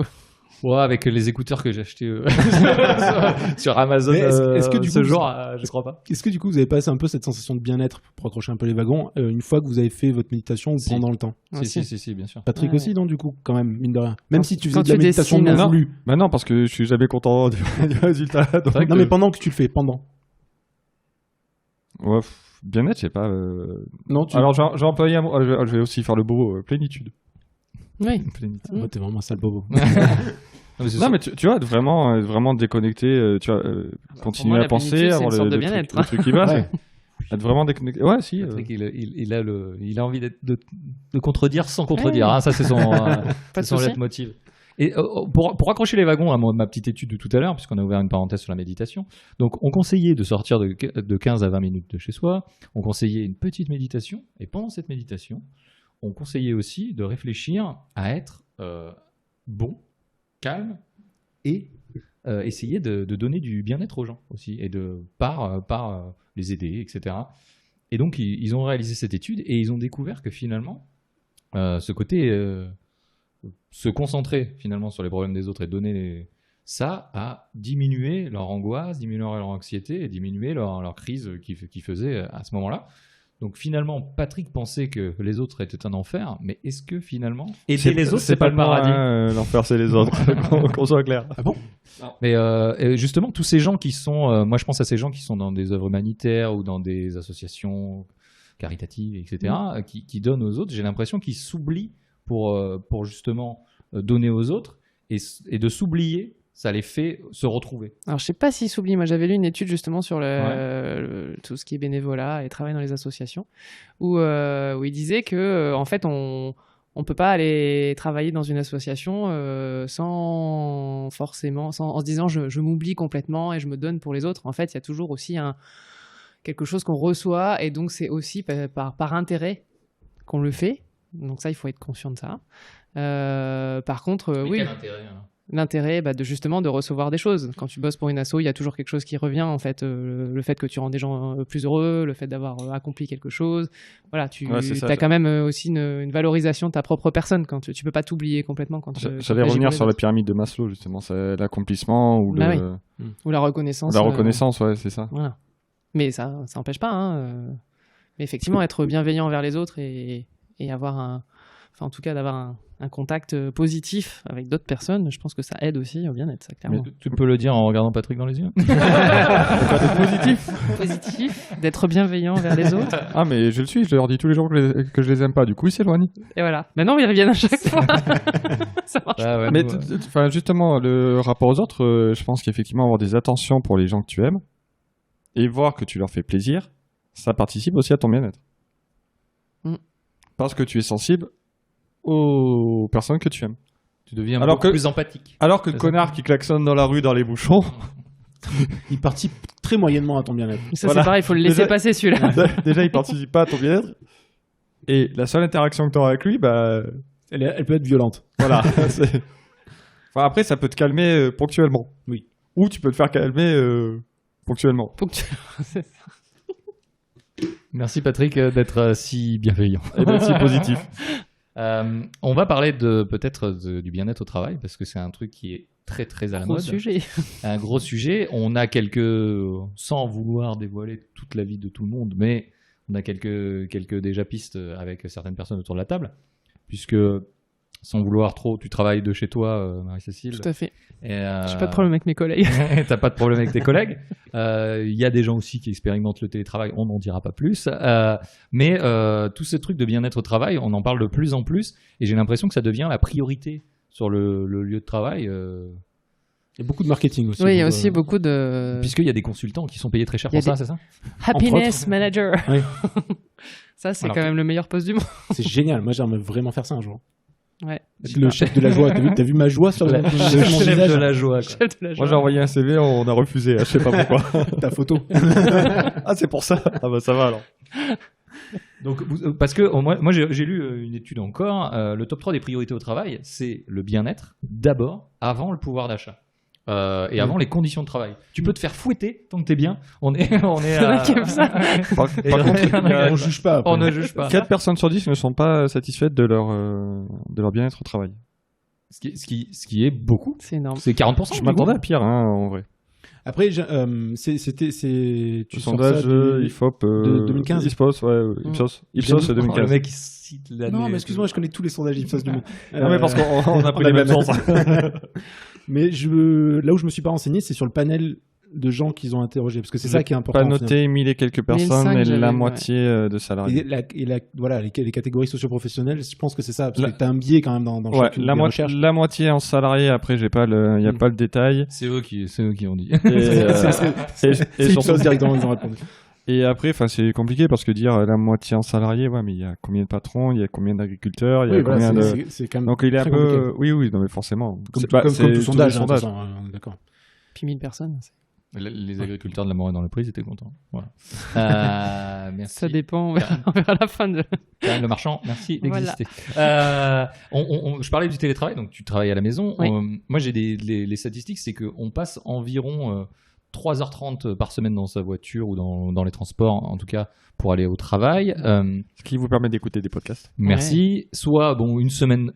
Ouais, avec les écouteurs que j'ai achetés sur Amazon est-ce que du ce coup, jour, je crois pas. Est-ce que du coup vous avez pas un peu cette sensation de bien-être pour accrocher un peu les wagons une fois que vous avez fait votre méditation ou pendant le temps? Si, bien sûr. Patrick Ouais. aussi, non, du coup, quand même, mine de rien. Même si tu faisais quand de la tu méditation dessines, non non. voulue. Bah non, parce que je suis jamais content du résultat. donc, Non, mais pendant que tu le fais, pendant. ouais, bien-être, je sais pas. Non, tu. Alors, j'ai employé un mot. Je vais aussi faire le beau plénitude. Oui. Plénitude. Moi, t'es vraiment un sale bobo. Non, mais tu vois, vraiment déconnecté, tu vois, continuer moi, à la penser, plénitude, c'est avoir une sorte de le bien-être. truc qui va. Ouais. Être vraiment déconnecté. Ouais, si. Patrick, il a envie de contredire sans contredire. Ouais. Hein, ça, c'est son, Pas c'est de son souci. leitmotiv. Et pour accrocher les wagons à ma petite étude de tout à l'heure, puisqu'on a ouvert une parenthèse sur la méditation, donc on conseillait de sortir de 15 à 20 minutes de chez soi, on conseillait une petite méditation, et pendant cette méditation, on conseillait aussi de réfléchir à être bon, calme, et essayer de donner du bien-être aux gens aussi, et par les aider, etc. Et donc ils ont réalisé cette étude, et ils ont découvert que finalement, ce côté... se concentrer finalement sur les problèmes des autres et donner ça a diminué leur angoisse, diminué leur anxiété et diminué leur crise qu'ils faisaient à ce moment-là. Donc finalement, Patrick pensait que les autres étaient un enfer, mais est-ce que finalement aider les autres, c'est pas le paradis? L'enfer, c'est les autres, qu'on soit clair. Ah bon? Mais justement, tous ces gens qui sont, moi je pense à ces gens qui sont dans des œuvres humanitaires ou dans des associations caritatives, etc., qui donnent aux autres, j'ai l'impression qu'ils s'oublient pour justement donner aux autres, et de s'oublier, ça les fait se retrouver. Alors, je sais pas s'il s'oublie. Moi, j'avais lu une étude justement sur tout ce qui est bénévolat et travail dans les associations, où il disait que, en fait, on peut pas aller travailler dans une association en se disant je m'oublie complètement et je me donne pour les autres. En fait, il y a toujours aussi quelque chose qu'on reçoit, et donc c'est aussi par intérêt qu'on le fait. Donc ça, il faut être conscient de ça. Par contre, oui. Quel intérêt, hein? L'intérêt justement de recevoir des choses. Quand tu bosses pour une asso, il y a toujours quelque chose qui revient, en fait. Le fait que tu rends des gens plus heureux, le fait d'avoir accompli quelque chose. Voilà, tu as quand même aussi une valorisation de ta propre personne. Quand tu peux pas t'oublier complètement. J'allais revenir sur la pyramide de Maslow, justement. C'est l'accomplissement ou ou la reconnaissance. La reconnaissance, ouais, c'est ça. Voilà. Mais ça n'empêche pas. Hein, mais effectivement, être bienveillant envers les autres et avoir en tout cas d'avoir un contact positif avec d'autres personnes, je pense que ça aide aussi au bien-être, ça, clairement. Mais tu peux le dire en regardant Patrick dans les yeux. Positif, d'être bienveillant envers les autres. Ah, mais je le suis, je leur dis tous les jours que je les aime pas, du coup ils s'éloignent. Et voilà. Maintenant ils reviennent à chaque fois. Ça marche. Ouais, mais justement, le rapport aux autres, je pense qu'effectivement avoir des attentions pour les gens que tu aimes et voir que tu leur fais plaisir, ça participe aussi à ton bien-être. Parce que tu es sensible aux personnes que tu aimes. Tu deviens beaucoup plus empathique. Alors que le connard qui klaxonne dans la rue, dans les bouchons, il participe très moyennement à ton bien-être. Ça, c'est pareil, il faut le laisser passer celui-là. Déjà, il participe pas à ton bien-être. Et la seule interaction que tu auras avec lui, elle peut être violente. Voilà. Enfin, après, ça peut te calmer ponctuellement. Oui. Ou tu peux te faire calmer ponctuellement. C'est ça. Merci Patrick d'être si bienveillant. Et d'être si positif. On va parler peut-être du bien-être au travail, parce que c'est un truc qui est très très à la mode. Un gros sujet. On a sans vouloir dévoiler toute la vie de tout le monde, mais on a quelques déjà pistes avec certaines personnes autour de la table, puisque sans vouloir trop, tu travailles de chez toi, Marie-Cécile. Tout à fait. J'ai pas de problème avec mes collègues. T'as pas de problème avec tes collègues. Il y a des gens aussi qui expérimentent le télétravail, on n'en dira pas plus. Mais tous ces trucs de bien-être au travail, on en parle de plus en plus, et j'ai l'impression que ça devient la priorité sur le lieu de travail. Il y a beaucoup de marketing aussi. Oui, il y a aussi beaucoup de... Puisqu'il y a des consultants qui sont payés très cher pour ça, c'est ça? Happiness Manager. Oui. Ça, c'est quand même le meilleur poste du monde. C'est génial. Moi, j'aimerais vraiment faire ça un jour. Ouais. Le chef de la joie. T'as vu ma joie sur le chef de la joie. Moi, j'ai envoyé un CV, on a refusé. Je sais pas pourquoi. Ta photo. Ah, c'est pour ça. Ah bah ça va alors. Donc, parce que moi j'ai lu une étude encore, le top 3 des priorités au travail, c'est le bien-être d'abord, avant le pouvoir d'achat. Et avant les conditions de travail. Tu peux te faire fouetter tant que t'es bien. On est comme ça. Par contre, On juge pas. on ne juge pas. 4 personnes sur 10 ne sont pas satisfaites de leur bien-être au travail. Ce qui est beaucoup. C'est énorme. C'est 40%. Je m'attendais à pire, en vrai. Après, c'était Le tu sors sondage ça du- IFOP de 2015. Ipsos, ouais, Ipsos Le 2015. mec il cite l'année. Non, mais excuse-moi, je connais tous les sondages Ipsos du monde. Non, mais parce qu'on a pris on a les mêmes la même. sources. Mais là où je me suis pas renseigné, c'est sur le panel de gens qu'ils ont interrogés, parce que c'est ça qui est important. Pas noté 1000 et quelques personnes, 1005, mais j'avais, la ouais. moitié de salariés. Voilà, les catégories socioprofessionnelles, je pense que c'est ça, parce La- que tu as un biais quand même dans Ouais, chacune la, des mo- recherches. la moitié en salarié, après, il n'y a pas le détail. C'est eux qui ont dit. C'est Ipsos directement, ils ont répondu. Et après, c'est compliqué parce que dire la moitié en salarié, ouais, mais il y a combien de patrons, il y a combien d'agriculteurs, il y a Oui, voilà, combien de. c'est quand même Donc il est un très peu. compliqué. Oui, non, mais forcément. Comme C'est tout sondage, les hein, de toute sondages. façon, on est d'accord. Puis 1000 personnes. Les agriculteurs de la Morée dans le prix, ils étaient contents. Voilà. Merci. Ça dépend. On verra à la fin de. Karine Le Marchand, merci Voilà. d'exister. Je parlais du télétravail, donc tu travailles à la maison. Oui. Moi, j'ai les statistiques, c'est qu'on passe environ 3h30 par semaine dans sa voiture ou dans les transports, en tout cas, pour aller au travail. Ce qui vous permet d'écouter des podcasts. Merci. Soit une semaine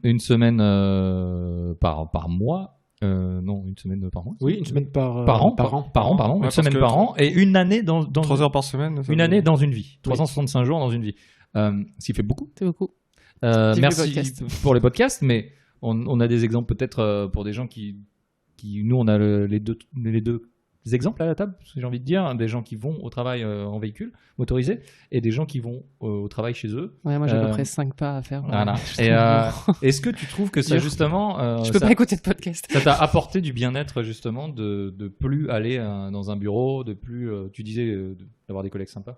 par mois. Non, une semaine par mois. Oui, une semaine par Par an, Ouais, une parce semaine que par an, et une année dans 3 heures par semaine. ça une veut- année dans une vie. 365 jours dans une vie. Ce qui fait beaucoup. C'est beaucoup. Vive Merci les podcasts. pour les podcasts, mais on a des exemples peut-être pour des gens qui nous on a les deux exemples à la table, j'ai envie de dire, des gens qui vont au travail en véhicule motorisé et des gens qui vont au travail chez eux. Ouais, moi j'ai à peu près 5 pas à faire. Voilà. Je Et trouve- est-ce que tu trouves que ça Dur. justement, je peux ça pas écouter de podcast. t'a apporté du bien-être justement de plus aller dans un bureau, de plus, tu disais, d'avoir des collègues sympas.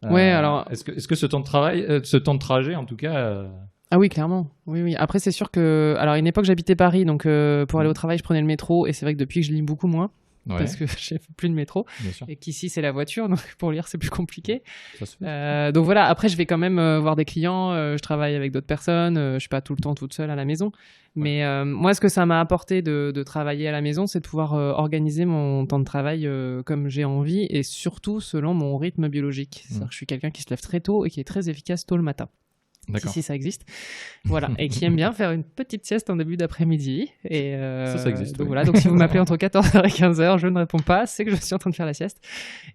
Ouais, alors- Est-ce que ce temps de travail, ce temps de trajet en tout cas. Ah oui, clairement. Oui, oui. Après, c'est sûr que. Alors, à une époque, j'habitais Paris, donc pour aller au travail, je prenais le métro, et c'est vrai que depuis que je lis beaucoup moins, Ouais, parce que j'ai plus de métro, bien sûr. et qu'ici c'est la voiture, donc pour lire c'est plus compliqué. Ça se fait. Donc voilà, après je vais quand même voir des clients, je travaille avec d'autres personnes, je suis pas tout le temps toute seule à la maison. Mais moi, ce que ça m'a apporté de travailler à la maison, c'est de pouvoir organiser mon temps de travail comme j'ai envie, et surtout selon mon rythme biologique. C'est-à-dire que je suis quelqu'un qui se lève très tôt et qui est très efficace tôt le matin. D'accord. Si ça existe. Voilà. Et qui aime bien faire une petite sieste en début d'après-midi. Et Ça existe, Donc oui. voilà. Donc si vous m'appelez entre 14h et 15h, je ne réponds pas. C'est que je suis en train de faire la sieste.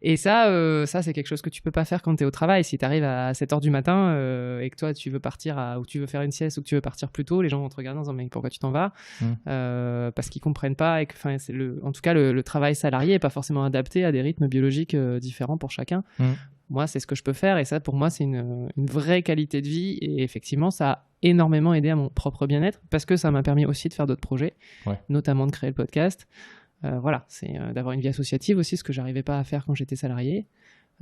Et ça c'est quelque chose que tu peux pas faire quand tu es au travail. Si tu arrives à 7h du matin et que toi, tu veux partir ou tu veux faire une sieste ou que tu veux partir plus tôt, les gens vont te regarder en disant, mais pourquoi tu t'en vas? Parce qu'ils comprennent pas. Et que, en tout cas, le travail salarié est pas forcément adapté à des rythmes biologiques différents pour chacun. Moi, c'est ce que je peux faire et ça, pour moi, c'est une vraie qualité de vie et effectivement, ça a énormément aidé à mon propre bien-être parce que ça m'a permis aussi de faire d'autres projets, notamment de créer le podcast. Voilà, c'est d'avoir une vie associative aussi, ce que j'arrivais pas à faire quand j'étais salarié.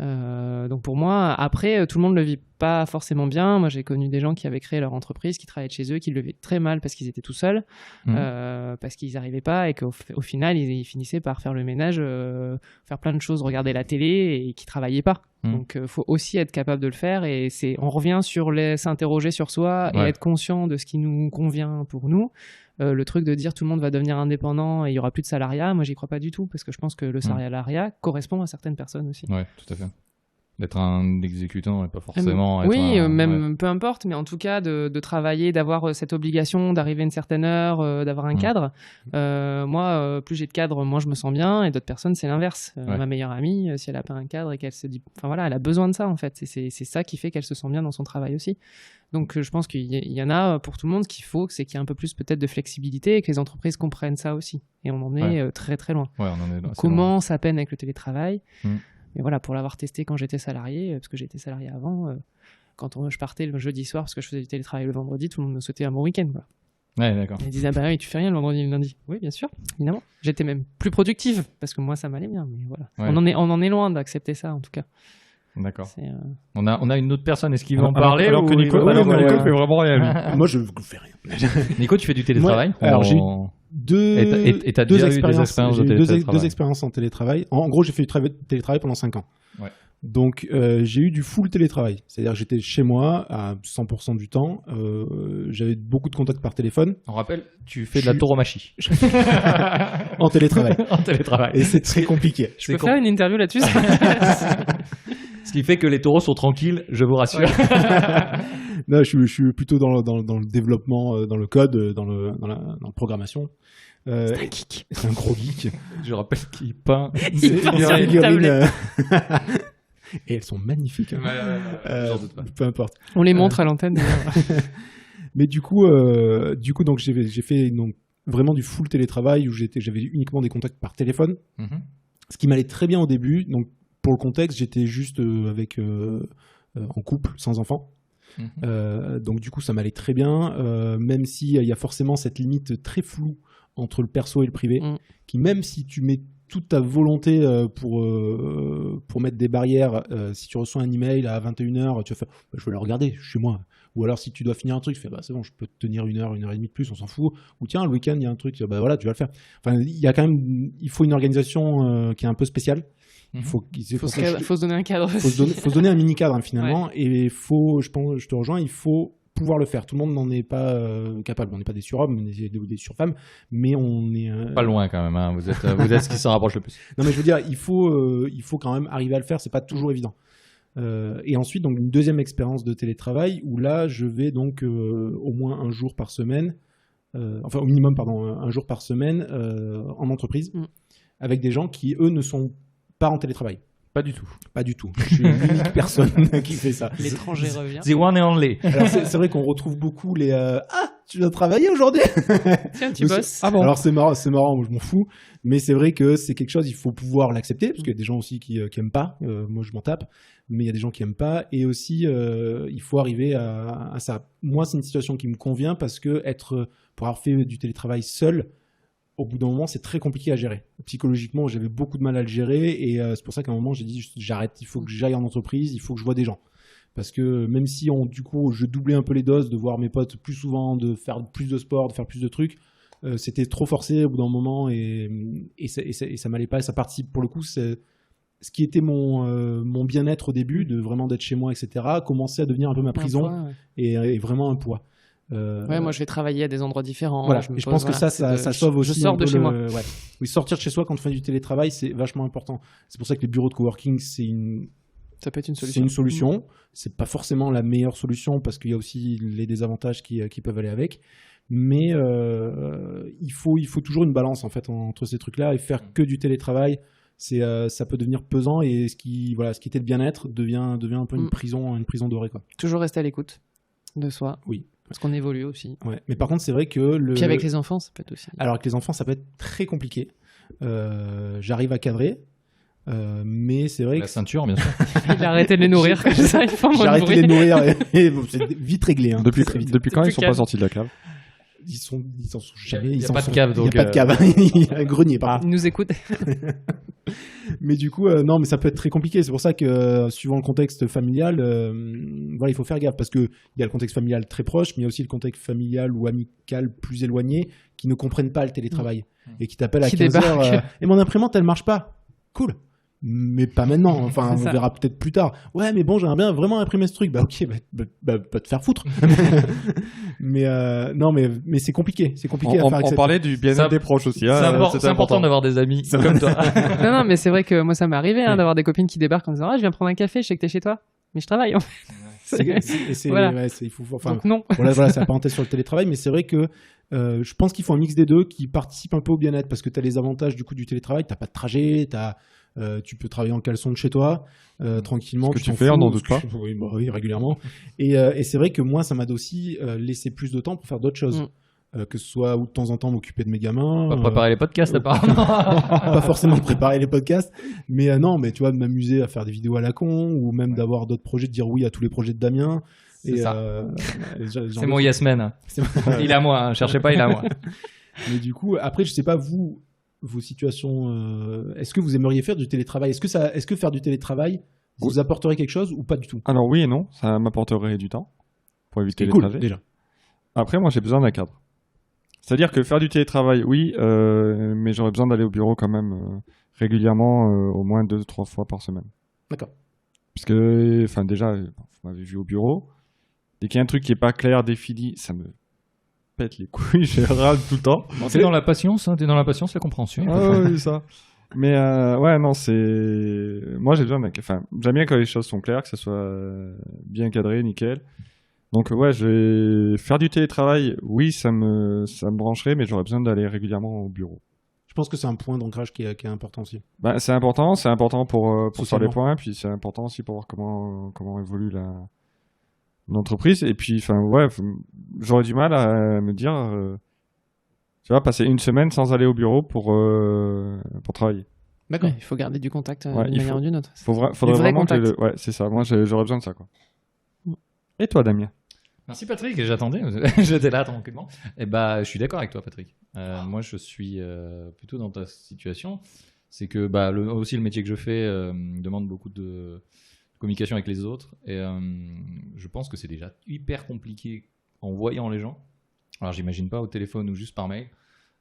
Donc pour moi, après, tout le monde le vit pas forcément bien. Moi, j'ai connu des gens qui avaient créé leur entreprise, qui travaillaient de chez eux, qui le vivaient très mal parce qu'ils étaient tout seuls, parce qu'ils n'arrivaient pas et qu'au final, ils finissaient par faire le ménage, faire plein de choses, regarder la télé et qui travaillaient pas. Donc, faut aussi être capable de le faire et on revient sur s'interroger sur soi et être conscient de ce qui nous convient pour nous. Le truc de dire tout le monde va devenir indépendant et il y aura plus de salariat, moi j'y crois pas du tout parce que je pense que le salariat correspond à certaines personnes aussi. Ouais, tout à fait. D'être un exécutant et pas forcément oui, même peu importe, mais en tout cas de travailler, d'avoir cette obligation d'arriver à une certaine heure, d'avoir un cadre. Moi, plus j'ai de cadre, moins je me sens bien, et d'autres personnes c'est l'inverse. Ma meilleure amie, si elle a pas un cadre et qu'elle se dit, enfin voilà, elle a besoin de ça en fait. C'est ça qui fait qu'elle se sent bien dans son travail aussi. Donc je pense qu'il y en a pour tout le monde. Ce qu'il faut, c'est qu'il y ait un peu plus peut-être de flexibilité et que les entreprises comprennent ça aussi. Et on en est très très loin. Ouais, on en est là. On commence à peine avec le télétravail. Mais voilà, pour l'avoir testé quand j'étais salarié, parce que j'étais salarié avant, quand je partais le jeudi soir parce que je faisais du télétravail le vendredi, tout le monde me souhaitait un bon week-end. Voilà. Ouais, d'accord. Ils disaient, ah bah oui, tu fais rien le vendredi et le lundi. Oui, bien sûr, évidemment. J'étais même plus productive parce que moi, ça m'allait bien. Mais voilà. Ouais. On en est loin d'accepter ça, en tout cas. D'accord. C'est, On a une autre personne. Est-ce qu'il veut en parler alors que ou Nico, fait vraiment rien. Lui. Moi, je ne fais rien. Nico, tu fais du télétravail? Moi, alors, j'ai eu Et t'as deux déjà eu des expériences j'ai eu de télétravail. deux expériences en télétravail. En gros, j'ai fait du télétravail pendant 5 ans. Ouais. Donc, j'ai eu du full télétravail. C'est-à-dire que j'étais chez moi à 100% du temps. J'avais beaucoup de contacts par téléphone. On rappelle, tu fais de la tauromachie. En télétravail. En télétravail. Et c'est très compliqué. Je peux faire une interview là-dessus. Ce qui fait que les taureaux sont tranquilles, je vous rassure. Non, je suis plutôt dans le développement, dans le code, dans la programmation. C'est un geek. C'est un gros geek. Je rappelle qu'il peint. C'est peint des sur une figurines. Et elles sont magnifiques. Hein. J'en doute pas. Peu importe. On les montre à l'antenne. Mais du coup, donc j'ai fait donc vraiment du full télétravail où j'avais uniquement des contacts par téléphone, ce qui m'allait très bien au début. Donc pour le contexte, j'étais juste en couple, sans enfant. Donc du coup, ça m'allait très bien, même s'il y a forcément cette limite très floue entre le perso et le privé, qui même si tu mets toute ta volonté pour mettre des barrières, si tu reçois un email à 21h, tu vas faire je vais le regarder chez moi. Ou alors si tu dois finir un truc, tu fais c'est bon, je peux te tenir 1 heure, 1h30 de plus, on s'en fout. Ou tiens, le week-end, il y a un truc, voilà, tu vas le faire. Enfin, il faut une organisation qui est un peu spéciale. Il faut se donner un cadre. Faut se donner un mini cadre finalement, et je te rejoins, il faut pouvoir le faire. Tout le monde n'en est pas capable. On n'est pas des surhommes, on est des surfemmes, mais on est pas loin quand même. Hein. Vous êtes ce qui s'en rapproche le plus. Non, mais je veux dire, il faut quand même arriver à le faire. C'est pas toujours évident. Et ensuite, donc une deuxième expérience de télétravail où là, je vais donc au moins un jour par semaine, enfin au minimum, pardon, un jour par semaine en entreprise, avec des gens qui eux ne sont pas en télétravail. Pas du tout. Pas du tout. Je suis l'unique personne qui fait ça. L'étranger revient. The one and only. Alors c'est vrai qu'on retrouve beaucoup les tu dois travailler aujourd'hui. Tiens, tu bosses. Ah bon. Alors c'est marrant, moi je m'en fous, mais c'est vrai que c'est quelque chose, il faut pouvoir l'accepter parce qu'il y a des gens aussi qui aiment pas. Moi je m'en tape, mais il y a des gens qui aiment pas, et aussi il faut arriver à ça. Moi c'est une situation qui me convient parce que pour avoir fait du télétravail seul, au bout d'un moment, c'est très compliqué à gérer. Psychologiquement, j'avais beaucoup de mal à le gérer, et c'est pour ça qu'à un moment, j'ai dit j'arrête, il faut que j'aille en entreprise, il faut que je vois des gens. Parce que même si du coup, je doublais un peu les doses, de voir mes potes plus souvent, de faire plus de sport, de faire plus de trucs, c'était trop forcé au bout d'un moment, et ça m'allait pas. Et ça participe, pour le coup, ce qui était mon bien-être au début, de vraiment d'être chez moi, etc., commençait à devenir un peu ma prison, et vraiment un poids. Moi je vais travailler à des endroits différents. Voilà. Je pense que ça sauve aussi. Je sors de chez moi. Oui, sortir de chez soi quand on fait du télétravail, c'est vachement important. C'est pour ça que les bureaux de coworking, ça peut être une solution. C'est une solution. C'est pas forcément la meilleure solution parce qu'il y a aussi les désavantages qui peuvent aller avec. Mais il faut toujours une balance en fait entre ces trucs-là, et faire que du télétravail, ça peut devenir pesant, et ce qui était le bien-être devient un peu une prison dorée, quoi. Toujours rester à l'écoute de soi. Oui. Parce qu'on évolue aussi. Ouais. Mais par contre, c'est vrai que Puis avec les enfants, ça peut être aussi. Alors avec les enfants, ça peut être très compliqué. J'arrive à cadrer, mais c'est vrai la ceinture, bien sûr. Il a arrêté de les nourrir. J'ai arrêté de les nourrir, et bon, c'est vite réglé. Hein, depuis quand ils sont pas sortis de la cave? Ils sont jamais. Il n'y a pas de cave, donc. Il n'y a pas de cave. Il y a un grenier, par contre. Ils nous écoutent. Mais du coup, non, mais ça peut être très compliqué. C'est pour ça que, suivant le contexte familial, il faut faire gaffe, parce qu'il y a le contexte familial très proche, mais il y a aussi le contexte familial ou amical plus éloigné qui ne comprennent pas le télétravail et qui t'appellent à 15h. Et mon imprimante, elle marche pas. Cool. Mais pas maintenant. Enfin, on verra peut-être plus tard. Ouais, mais bon, j'aimerais bien vraiment imprimer ce truc. Bah ok, bah te faire foutre. Mais non, mais c'est compliqué. C'est compliqué à faire. On parlait du bien-être des proches aussi. C'est important d'avoir des amis comme toi. Non, mais c'est vrai que moi, ça m'est arrivé d'avoir des copines qui débarquent en disant je viens prendre un café, je sais que t'es chez toi, mais je travaille en fait. Voilà. Donc non. Voilà, c'est la parenthèse sur le télétravail, mais c'est vrai que je pense qu'il faut un mix des deux qui participe un peu au bien-être, parce que tu as les avantages du coup du télétravail, t'as pas de trajet, tu peux travailler en caleçon de chez toi tranquillement. Ce que tu fais, on n'en doute pas. Oui, régulièrement. Et c'est vrai que moi, ça m'a aussi laissé plus de temps pour faire d'autres choses. Que ce soit ou de temps en temps m'occuper de mes gamins. Pas préparer les podcasts, apparemment. Pas forcément préparer les podcasts. Mais non, mais tu vois, de m'amuser à faire des vidéos à la con, ou même d'avoir d'autres projets, de dire oui à tous les projets de Damien. C'est ça. C'est mon yes man. Il est à moi, hein. Cherchez pas, il est à moi. Mais du coup, après, je sais pas, vos situations, est-ce que vous aimeriez faire du télétravail? Est-ce que faire du télétravail vous apporterait quelque chose ou pas du tout? Alors oui et non, ça m'apporterait du temps pour éviter les trajets. Déjà. Après, moi, j'ai besoin d'un cadre. C'est-à-dire que faire du télétravail, oui, mais j'aurais besoin d'aller au bureau quand même régulièrement, au moins 2-3 fois par semaine. D'accord. Parce que, enfin, déjà, vous m'avez vu au bureau. Dès qu'il y a un truc qui est pas clair, défini, ça me pète les couilles, je râle tout le temps. Bon, t'es dans la patience, hein, t'es dans la patience, la compréhension. Ah oui, ça. Mais ouais, non, c'est... Moi, j'ai besoin enfin, j'aime bien quand les choses sont claires, que ça soit bien cadré, nickel. Donc ouais, je vais faire du télétravail. Oui, ça me brancherait, mais j'aurais besoin d'aller régulièrement au bureau. Je pense que c'est un point d'ancrage qui est important aussi. Bah, c'est important pour faire Socialement. les points, puis c'est important aussi pour voir comment évolue l'entreprise. Et puis, enfin, ouais, j'aurais du mal à me dire, tu vois, passer une semaine sans aller au bureau pour travailler. D'accord. Ouais, il faut garder du contact Ouais, d'une manière ou d'une autre. Faudrait vrais vraiment que contacts. ouais, c'est ça. Moi, j'aurais besoin de ça, quoi. Et toi, Damien? Merci Patrick, j'attendais, j'étais là tranquillement. Et bah, je suis d'accord avec toi Patrick. Moi, je suis plutôt dans ta situation. C'est que bah, aussi le métier que je fais demande beaucoup de communication avec les autres. Et je pense que c'est déjà hyper compliqué en voyant les gens. Alors, j'imagine pas au téléphone ou juste par mail.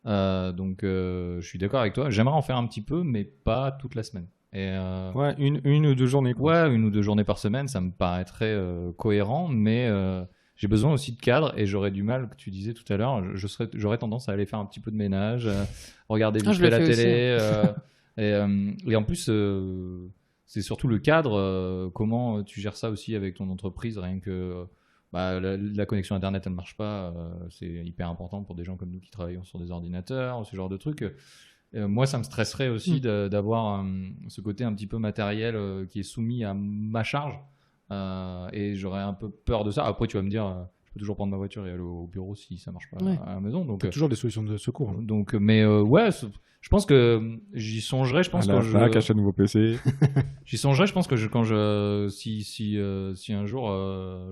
Donc, je suis d'accord avec toi. J'aimerais en faire un petit peu, mais pas toute la semaine. Et Ouais, une ou deux journées, quoi. ouais, 1 ou 2 journées par semaine, ça me paraîtrait cohérent, mais j'ai besoin aussi de cadre et j'aurais du mal, que tu disais tout à l'heure, j'aurais tendance à aller faire un petit peu de ménage, regarder vite je le fait la fais télé. Et en plus, c'est surtout le cadre, comment tu gères ça aussi avec ton entreprise, rien que bah, la connexion Internet, elle ne marche pas, c'est hyper important pour des gens comme nous qui travaillons sur des ordinateurs, ce genre de trucs. Moi, ça me stresserait aussi d'avoir ce côté un petit peu matériel qui est soumis à ma charge. Et j'aurais un peu peur de ça. Après, tu vas me dire, je peux toujours prendre ma voiture et aller au bureau si ça marche pas Ouais. à la maison. Donc, T'as toujours des solutions de secours. Hein. donc mais ouais, je pense que j'y songerai. Je pense que Cache un nouveau PC. j'y songerai. Je pense que si un jour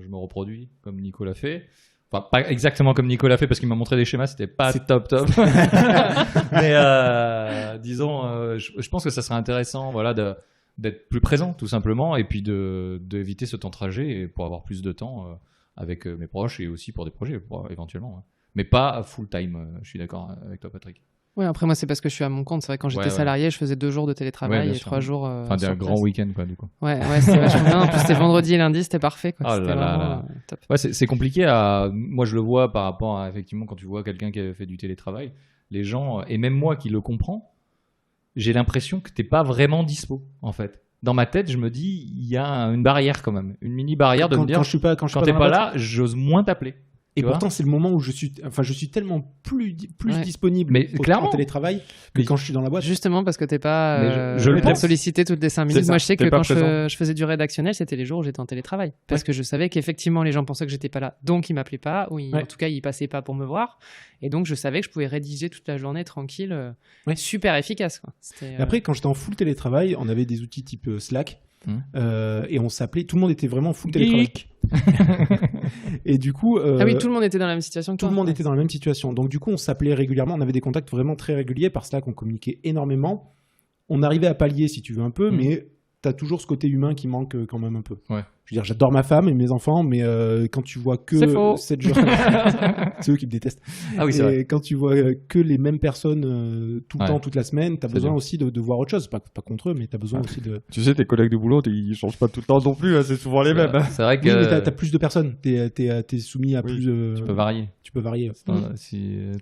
je me reproduis comme Nicolas fait. Enfin, pas exactement comme Nicolas fait parce qu'il m'a montré des schémas, c'était pas top. Mais disons, je pense que ça serait intéressant, voilà, d'être plus présent tout simplement, et puis d'éviter ce temps de trajet et pour avoir plus de temps avec mes proches et aussi pour des projets, éventuellement. Hein. Mais pas full time. Je suis d'accord avec toi, Patrick. Ouais, après moi c'est parce que je suis à mon compte. C'est vrai quand j'étais Ouais. salarié, je faisais 2 jours de Ouais, télétravail bien et sûr. 3 jours. Enfin, sur un grand place. week-end, quoi, du coup. Ouais, c'était vachement bien. En plus c'était vendredi et lundi, c'était parfait. Quoi. Oh C'était là là vraiment, là. top. Ouais, c'est compliqué moi, je le vois par rapport à, effectivement, quand tu vois quelqu'un qui avait fait du télétravail, les gens, et même moi qui le comprends, j'ai l'impression que t'es pas vraiment dispo, en fait. Dans ma tête, je me dis, il y a une barrière quand même, une mini barrière de me dire, Quand je suis pas, quand dans t'es la pas boîte. là, j'ose moins t'appeler. Et Tu vois pourtant, c'est le moment où je suis tellement plus Ouais. disponible Mais clairement. en télétravail que Mais- quand je suis dans la boîte. Justement parce que t'es pas Mais je le pense. sollicité toutes les 5 minutes. C'est ça, Moi je sais que t'es pas quand présent. je faisais du rédactionnel, c'était les jours où j'étais en télétravail. Parce que je savais qu'effectivement les gens pensaient que j'étais pas là, donc ils m'appelaient pas, ou Ouais. en tout cas ils passaient pas pour me voir. Et donc je savais que je pouvais rédiger toute la journée tranquille, Ouais. super efficace. Quoi. C'était, Et après, quand j'étais en full télétravail, on avait des outils type Slack. Hum. Et on s'appelait, tout le monde était vraiment en full télétravail. Et du coup, Ah oui, tout le monde était dans la même situation que tout toi. le monde était dans la même situation. Donc du coup, on s'appelait régulièrement, on avait des contacts vraiment très réguliers. Par Slack, on communiquait énormément. On arrivait à pallier, si tu veux, un peu, mais t'as toujours ce côté humain qui manque quand même un peu. Ouais. Je veux dire, j'adore ma femme et mes enfants, mais quand tu vois que C'est faux. 7 jours... c'est eux qui me détestent. Ah oui, c'est Et vrai. quand tu vois que les mêmes personnes tout le Ouais. temps, toute la semaine, t'as C'est besoin dur. aussi de voir autre chose. Pas contre eux, mais t'as besoin aussi de... Tu sais, tes collègues de boulot, ils changent pas tout le temps non plus, hein, c'est souvent les mêmes. hein. C'est vrai que Oui, mais t'as plus de personnes. T'es soumis à Oui, plus... tu peux varier. Tu peux varier.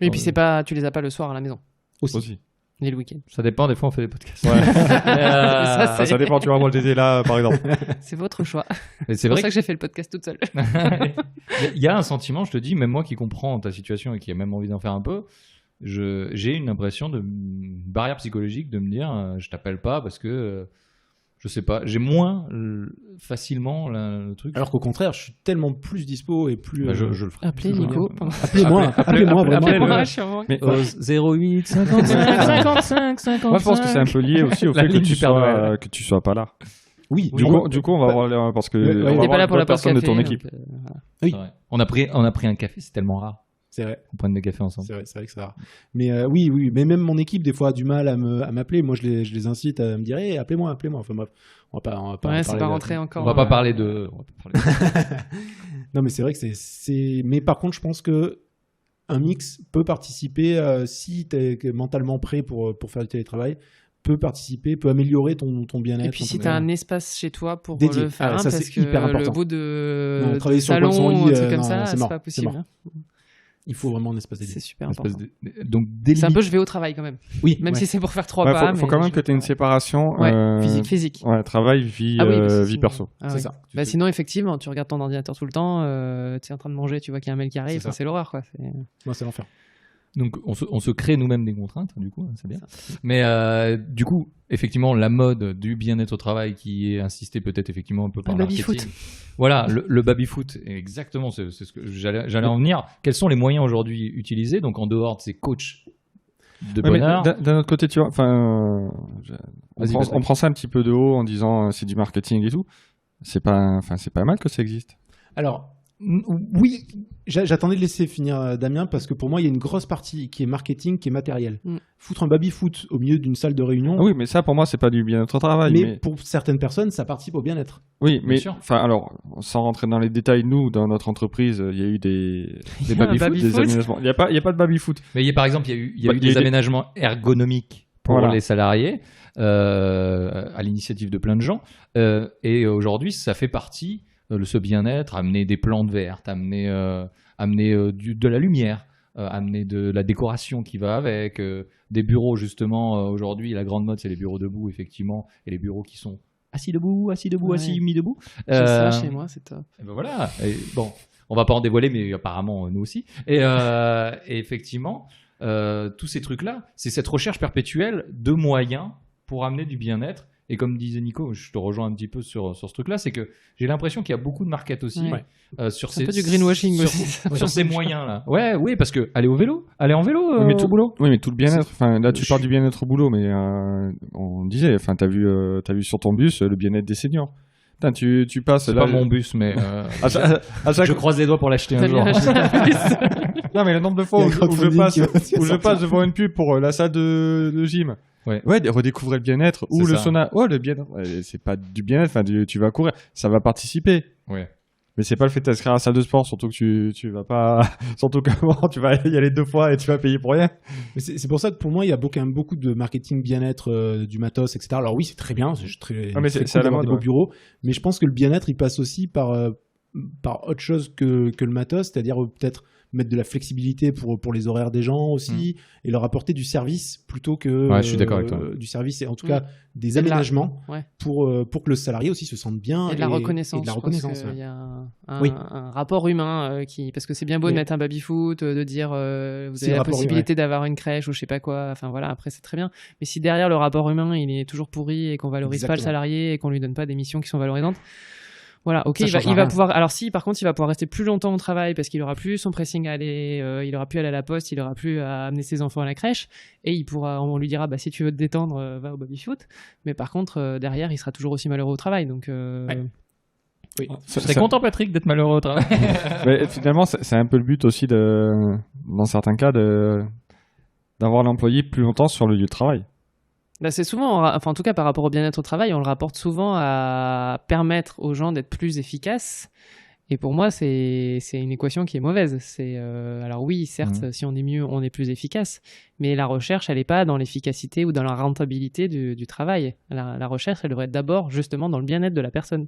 Et puis c'est pas, tu les as pas le soir à la maison, Aussi. ni le week-end. Ça dépend, des fois on fait des podcasts. Ouais. Ça, c'est- Ça dépend, tu vois, moi j'étais là, par exemple. C'est votre choix. Mais C'est c'est pour vrai ça que j'ai fait le podcast toute seule. Il y a un sentiment, je te dis, même moi qui comprends ta situation et qui a même envie d'en faire un peu, j'ai une impression de barrière psychologique de me dire je t'appelle pas parce que je sais pas, j'ai moins facilement le truc. Alors qu'au contraire, je suis tellement plus dispo et plus... Bah, je le ferai. Appelez Toujours Nico. bien. Appelez-moi vraiment. appelez-le. Je suis en- Mais 08 55 55 55. moi, je pense que c'est un peu lié aussi au La fait que ligne du Père Noël. tu sois pas là. Oui, Du coup, on va voir parce que Ouais, on ouais, va il T'es voir pas là pour la d'autres pause personnes de café. ton équipe. donc, voilà. Oui. C'est vrai. On a pris un café, c'est tellement rare c'est vrai. qu'on prenne des cafés ensemble. C'est vrai que c'est rare. Mais oui, mais même mon équipe, des fois, a du mal à m'appeler. Moi, je les incite à me dire hey, appelez-moi. Enfin bref, on va pas Ouais, parler c'est de- pas rentré encore. On va pas parler de. Non, mais c'est vrai que c'est. Mais par contre, je pense que un mix peut participer si tu es mentalement prêt pour faire du télétravail, peut participer, peut améliorer ton bien-être. Et puis si tu as un espace chez toi pour dédié. le faire, Ça, parce c'est que hyper important. le bout de travailler sur le salon, coin de son lit, un truc comme non, ça, c'est c'est mort, pas c'est possible. mort. Hein. Il faut vraiment un espace dédié. C'est super Espèce important. donc C'est un peu je vais au travail quand même. Oui, Même ouais. si c'est pour faire 3 Ouais, pas. faut quand même que tu aies une séparation Physique. Ouais, travail, vie, Ah oui, vie sinon- perso. Ah C'est oui. ça. Bah, sinon, effectivement, tu regardes ton ordinateur tout le temps, tu es en train de manger, tu vois qu'il y a un mail qui arrive, C'est ça. c'est l'horreur, quoi. Moi, c'est l'enfer. Donc on se crée nous-mêmes des contraintes, du coup, c'est bien. Mais du coup, effectivement, la mode du bien-être au travail qui est insistée peut-être effectivement un peu par Le le baby-foot. marketing. Voilà, le baby-foot, exactement, c'est ce que j'allais en venir. Quels sont les moyens aujourd'hui utilisés, donc en dehors de ces coachs de Ouais, mais bonheur? d'un autre côté, tu vois, Vas-y, Patrick. on prend ça un petit peu de haut en disant c'est du marketing et tout. C'est pas mal que ça existe. Alors, oui, j'attendais de laisser finir Damien parce que pour moi, il y a une grosse partie qui est marketing, qui est matériel. Foutre un baby-foot au milieu d'une salle de réunion, Ah oui, mais ça pour moi, c'est pas du bien-être au travail. mais pour certaines personnes, ça participe au bien-être. Oui, mais sûr. enfin alors, sans rentrer dans les détails, nous dans notre entreprise, il y a eu des Il y a un baby-foot, baby-foot. des aménagements. Il y a pas de baby-foot. Mais par exemple, il y a eu Il y a des eu des- aménagements ergonomiques pour Voilà. les salariés, à l'initiative de plein de gens. Et aujourd'hui, ça fait partie de ce bien-être, amener des plantes vertes, amener de la lumière, amener de la décoration qui va avec, des bureaux justement. Aujourd'hui, la grande mode, c'est les bureaux debout, effectivement, et les bureaux qui sont assis debout, Ouais. assis, mis debout. J'ai ça chez moi, c'est top. Et ben voilà. Et bon, on va pas en dévoiler, mais apparemment nous aussi. Et effectivement, tous ces trucs-là, c'est cette recherche perpétuelle de moyens pour amener du bien-être. Et comme disait Nico, je te rejoins un petit peu sur ce truc-là, c'est que j'ai l'impression qu'il y a beaucoup de market aussi Ouais. sur C'est un peu du greenwashing sur, aussi. sur ces moyens-là. Oui, parce que aller en vélo Oui, mais au boulot. Oui, mais tout le bien-être. Enfin, là, tu Je parles suis- du bien-être au boulot, mais on disait, enfin, t'as vu sur ton bus le bien-être des seniors. Putain, tu passes C'est là. pas mon bus, mais à chaque je croise les doigts pour l'acheter un T'as jour. bien acheté un bus. Non, mais le nombre de fois Il y a un où je crowdfunding passe, qui va où je sortir. passe devant une pub pour la salle de gym. Ouais. Redécouvrir le bien-être ou C'est le ça. sauna. Ouais, le bien-être. Ouais, c'est pas du bien-être. Enfin, tu vas courir. Ça va participer. Ouais. Mais c'est pas le fait de t'inscrire à la salle de sport, surtout que tu vas pas, surtout que bon, tu vas y aller 2 fois et tu vas payer pour rien. Mais c'est pour ça que pour moi, il y a quand même beaucoup de marketing bien-être, du matos, etc. Alors oui, c'est très bien, c'est très, mais très c'est cool à la d'avoir mode, des beaux ouais. bureaux, mais je pense que le bien-être, il passe aussi par autre chose que le matos, c'est-à-dire peut-être mettre de la flexibilité pour les horaires des gens aussi, et leur apporter du service plutôt que Ouais, je suis d'accord avec toi. du service, et en tout cas des Et de la- aménagements Ouais. pour que le salarié aussi se sente bien Et de la reconnaissance. et de la je pense reconnaissance, qu'il ouais. y a Oui. un rapport humain parce que c'est bien beau de Oui. mettre un baby-foot, de dire vous C'est avez le la rapport possibilité d'avoir une crèche ou je sais pas quoi. Enfin voilà, après c'est très bien. Mais si derrière le rapport humain il est toujours pourri et qu'on valorise pas le Exactement. salarié et qu'on lui donne pas des missions qui sont valorisantes. Voilà, ok, Ça il va changera rien. pouvoir. Alors si, par contre, il va pouvoir rester plus longtemps au travail parce qu'il aura plus son pressing à aller, il aura plus à aller à la poste, il aura plus à amener ses enfants à la crèche et on lui dira bah si tu veux te détendre, va au baby-foot. Mais par contre, derrière, il sera toujours aussi malheureux au travail. Donc Oui. Je serais content, Patrick, d'être malheureux au travail. Mais finalement, c'est un peu le but aussi dans certains cas d'avoir l'employé plus longtemps sur le lieu de travail. bah, c'est souvent, enfin en tout cas par rapport au bien-être au travail, on le rapporte souvent à permettre aux gens d'être plus efficaces. Et pour moi, c'est une équation qui est mauvaise. Alors oui, certes, si on est mieux, on est plus efficace. Mais la recherche, elle n'est pas dans l'efficacité ou dans la rentabilité du travail. La recherche, elle devrait être d'abord justement dans le bien-être de la personne.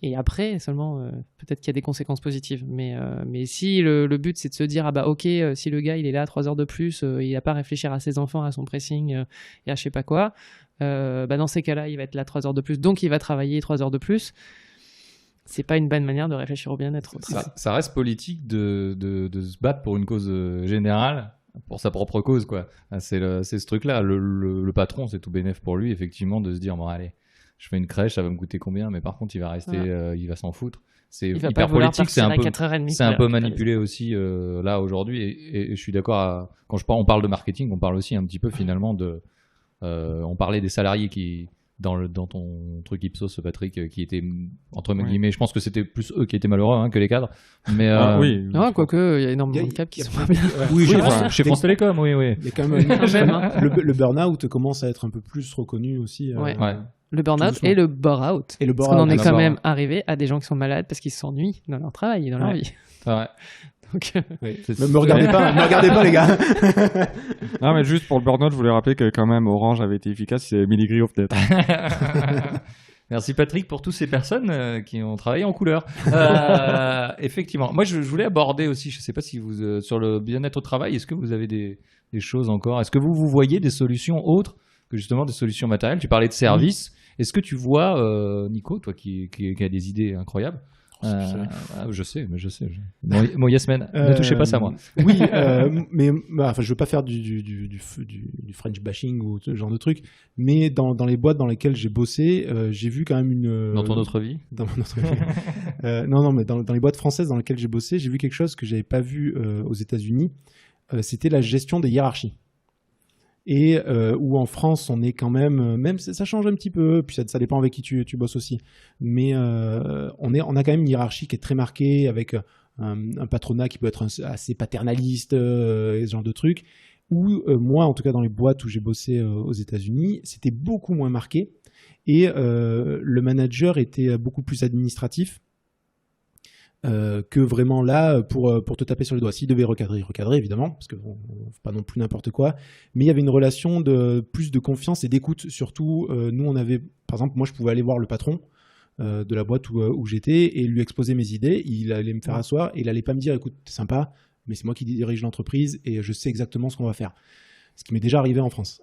Et après, seulement, peut-être qu'il y a des conséquences positives. Mais si le but, c'est de se dire, ah bah ok, si le gars, il est là 3 heures de plus, il n'a pas à réfléchir à ses enfants, à son pressing et à je sais pas quoi, bah dans ces cas-là, il va être là 3 heures de plus, donc il va travailler 3 heures de plus. C'est pas une bonne manière de réfléchir au bien-être. Ça reste politique de se battre pour une cause générale, pour sa propre cause, quoi. C'est ce truc-là. Le patron, c'est tout bénef pour lui, effectivement, de se dire, bon, allez, je fais une crèche, ça va me coûter combien, mais par contre, il va rester, il va s'en foutre. C'est Il va hyper pas vouloir politique, c'est partir un à peu, 4h30. c'est un peu manipulé aussi là aujourd'hui. Et je suis d'accord. Quand on parle de marketing, on parle aussi un petit peu finalement on parlait des salariés qui dans ton truc Ipsos, Patrick, qui étaient entre guillemets, je pense que c'était plus eux qui étaient malheureux que les cadres. Mais Oui. Non, quoique, il y a énormément de caps qui sont pas bien. oui, chez Ouais. chez France Télécom, oui. Il y a quand même le burn-out commence à être un peu plus reconnu aussi. Ouais. Ouais. Le burn-out doucement. et le bore-out. Et le Parce qu'on en bore-out, est quand d'accord. même arrivé à des gens qui sont malades parce qu'ils s'ennuient dans leur travail et dans leur Ouais. vie. Ouais. Donc, Oui. Me regardez pas, les gars. Non, mais juste pour le burn-out, je voulais rappeler que quand même Orange avait été efficace, c'est Milligri au peut-être. Merci Patrick pour toutes ces personnes qui ont travaillé en couleur. Effectivement. Moi, je voulais aborder aussi, je ne sais pas si vous, sur le bien-être au travail, est-ce que vous avez des choses encore? Est-ce que vous voyez des solutions autres que justement des solutions matérielles? Tu parlais de services. Est-ce que tu vois, Nico, toi qui a des idées incroyables, je sais. Bon, Yasmine, ne touchez pas ça, moi. Oui, mais je veux pas faire du French bashing ou ce genre de truc, mais dans les boîtes dans lesquelles j'ai bossé, j'ai vu quand même une... Dans ton autre vie? Dans mon autre vie. Non, mais dans les boîtes françaises dans lesquelles j'ai bossé, j'ai vu quelque chose que j'avais pas vu aux États-Unis. C'était la gestion des hiérarchies. Et où en France, on est quand même ça change un petit peu, puis ça dépend avec qui tu bosses aussi. Mais on a quand même une hiérarchie qui est très marquée, avec un patronat qui peut être assez paternaliste, et ce genre de trucs. Où moi, en tout cas dans les boîtes où j'ai bossé aux États-Unis, c'était beaucoup moins marqué. Et le manager était beaucoup plus administratif. Que vraiment là pour te taper sur les doigts. S'il devait recadrer évidemment, parce que on fait pas non plus n'importe quoi, mais il y avait une relation de plus de confiance et d'écoute. Surtout, nous on avait, par exemple, moi je pouvais aller voir le patron de la boîte où j'étais et lui exposer mes idées. Il allait me faire asseoir et il allait pas me dire écoute, t'es sympa, mais c'est moi qui dirige l'entreprise et je sais exactement ce qu'on va faire. Ce qui m'est déjà arrivé en France.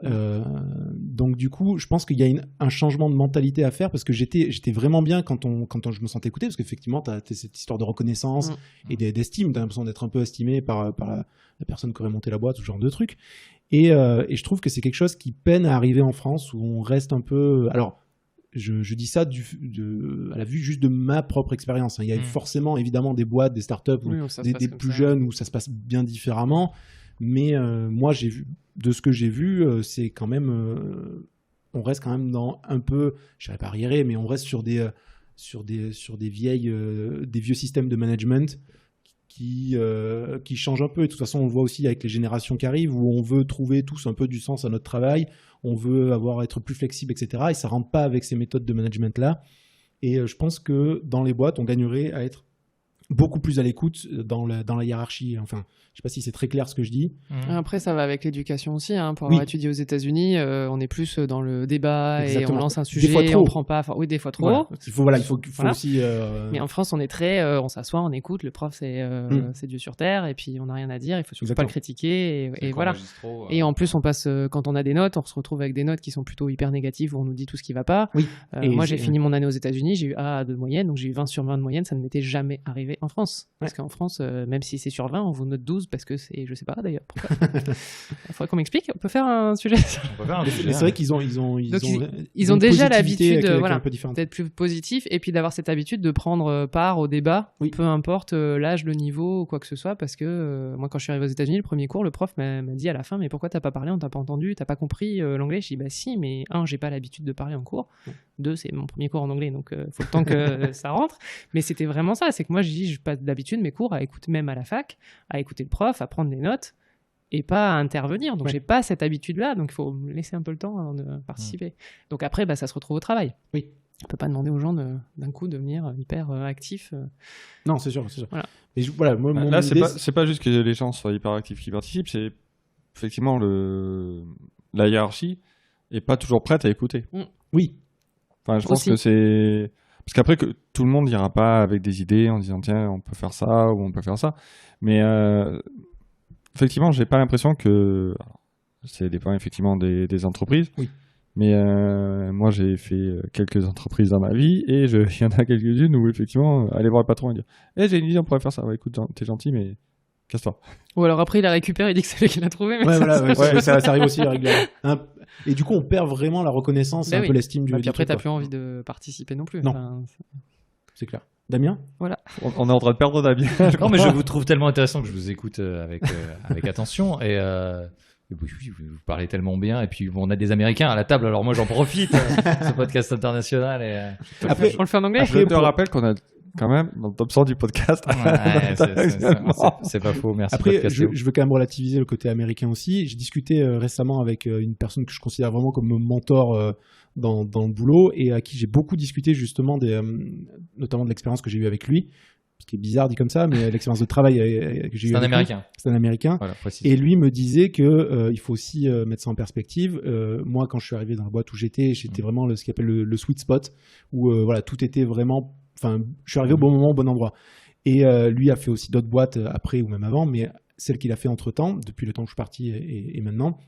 Donc du coup, je pense qu'il y a un changement de mentalité à faire parce que j'étais vraiment bien quand je me sentais écouté, parce qu'effectivement, tu as cette histoire de reconnaissance et d'estime. Tu as l'impression d'être un peu estimé par la personne qui aurait monté la boîte, ce genre de truc. Et je trouve que c'est quelque chose qui peine à arriver en France, où on reste un peu... Alors, je dis ça à la vue juste de ma propre expérience. Il y a forcément, évidemment, des boîtes, des startups, des plus jeunes où ça se passe bien différemment. Mais moi, de ce que j'ai vu, c'est quand même, on reste quand même dans un peu, je ne dirais pas arriéré, mais on reste sur des vieux systèmes de management qui changent un peu. Et de toute façon, on le voit aussi avec les générations qui arrivent, où on veut trouver tous un peu du sens à notre travail, on veut être plus flexible, etc. Et ça ne rentre pas avec ces méthodes de management-là. Et je pense que dans les boîtes, on gagnerait à être beaucoup plus à l'écoute dans la hiérarchie. Enfin, je sais pas si c'est très clair ce que je dis. Après, ça va avec l'éducation aussi. Pour avoir étudié aux États-Unis, on est plus dans le débat. Exactement. Et on lance un sujet. Des fois trop. On prend pas. Oui, des fois trop. Voilà. Il faut aussi. Mais en France, on est très. On s'assoit, on écoute. Le prof, c'est Dieu sur terre, et puis on n'a rien à dire. Il faut surtout pas le critiquer. Et voilà. Et en plus, on passe quand on a des notes, on se retrouve avec des notes qui sont plutôt hyper négatives où on nous dit tout ce qui va pas. Oui. Moi, j'ai fini mon année aux États-Unis, j'ai eu A de moyenne, donc j'ai eu 20 sur 20 de moyenne. Ça ne m'était jamais arrivé en France. Parce qu'en France, même si c'est sur 20, on vous note 12 parce que c'est, je sais pas d'ailleurs pourquoi. Il faudrait qu'on m'explique. On peut faire un sujet. C'est vrai qu'ils ont déjà l'habitude d'être plus positif et puis d'avoir cette habitude de prendre part au débat, peu importe l'âge, le niveau ou quoi que ce soit. Parce que moi, quand je suis arrivé aux États-Unis, le premier cours, le prof m'a dit à la fin, mais pourquoi t'as pas parlé, on t'a pas entendu, t'as pas compris l'anglais? Je dis bah si, mais j'ai pas l'habitude de parler en cours. 2, c'est mon premier cours en anglais, donc faut le temps que ça rentre. Mais c'était vraiment ça, c'est que moi je passe d'habitude mes cours à écouter, même à la fac, à écouter le prof, à prendre des notes et pas à intervenir. Donc j'ai pas cette habitude-là, donc il faut me laisser un peu le temps avant de participer. Donc après, ça se retrouve au travail. Oui. On peut pas demander aux gens d'un coup de devenir hyper actifs. Non, c'est sûr. Voilà. Mais moi, là, c'est pas juste que les gens soient hyper actifs qui participent, c'est effectivement la hiérarchie est pas toujours prête à écouter. Oui. Enfin, je pense que c'est... Parce qu'après, que tout le monde n'ira pas avec des idées en disant tiens, on peut faire ça ou on peut faire ça. Mais effectivement, j'ai pas l'impression que... Ça dépend effectivement des entreprises. Oui. Mais moi, j'ai fait quelques entreprises dans ma vie et il y en a quelques-unes où effectivement, aller voir le patron et dire j'ai une idée, on pourrait faire ça. Écoute, t'es gentil, mais casse-toi. Ou alors après, il la récupère et dit que c'est lui qui l'a trouvé. Mais ça arrive aussi régulièrement. Et du coup, on perd vraiment la reconnaissance et un peu l'estime du. Et puis après, t'as plus envie de participer non plus. Non. C'est clair. Damien ? Voilà. On est en train de perdre Damien. Non, mais je vous trouve tellement intéressant que je vous écoute avec attention. Et vous parlez tellement bien. Et puis, on a des Américains à la table, alors moi, j'en profite. Ce podcast international. Après, on le fait en anglais. Je te rappelle qu'on a quand même dans le top 100 du podcast. C'est pas faux, merci. Après, je veux quand même relativiser le côté américain aussi. J'ai discuté récemment avec une personne que je considère vraiment comme mon mentor dans le boulot et à qui j'ai beaucoup discuté justement notamment de l'expérience que j'ai eue avec lui. ce qui est bizarre dit comme ça, mais l'expérience de travail que j'ai eu. C'est un avec lui, Américain. c'est un Américain. Voilà, précis. Et lui me disait que il faut aussi mettre ça en perspective. Moi, quand je suis arrivé dans la boîte où j'étais vraiment ce qu'il appelle le sweet spot, où voilà, tout était vraiment. Enfin, je suis arrivé au bon moment, au bon endroit. Et lui a fait aussi d'autres boîtes après ou même avant, mais celle qu'il a fait entre-temps, depuis le temps que je suis parti et maintenant,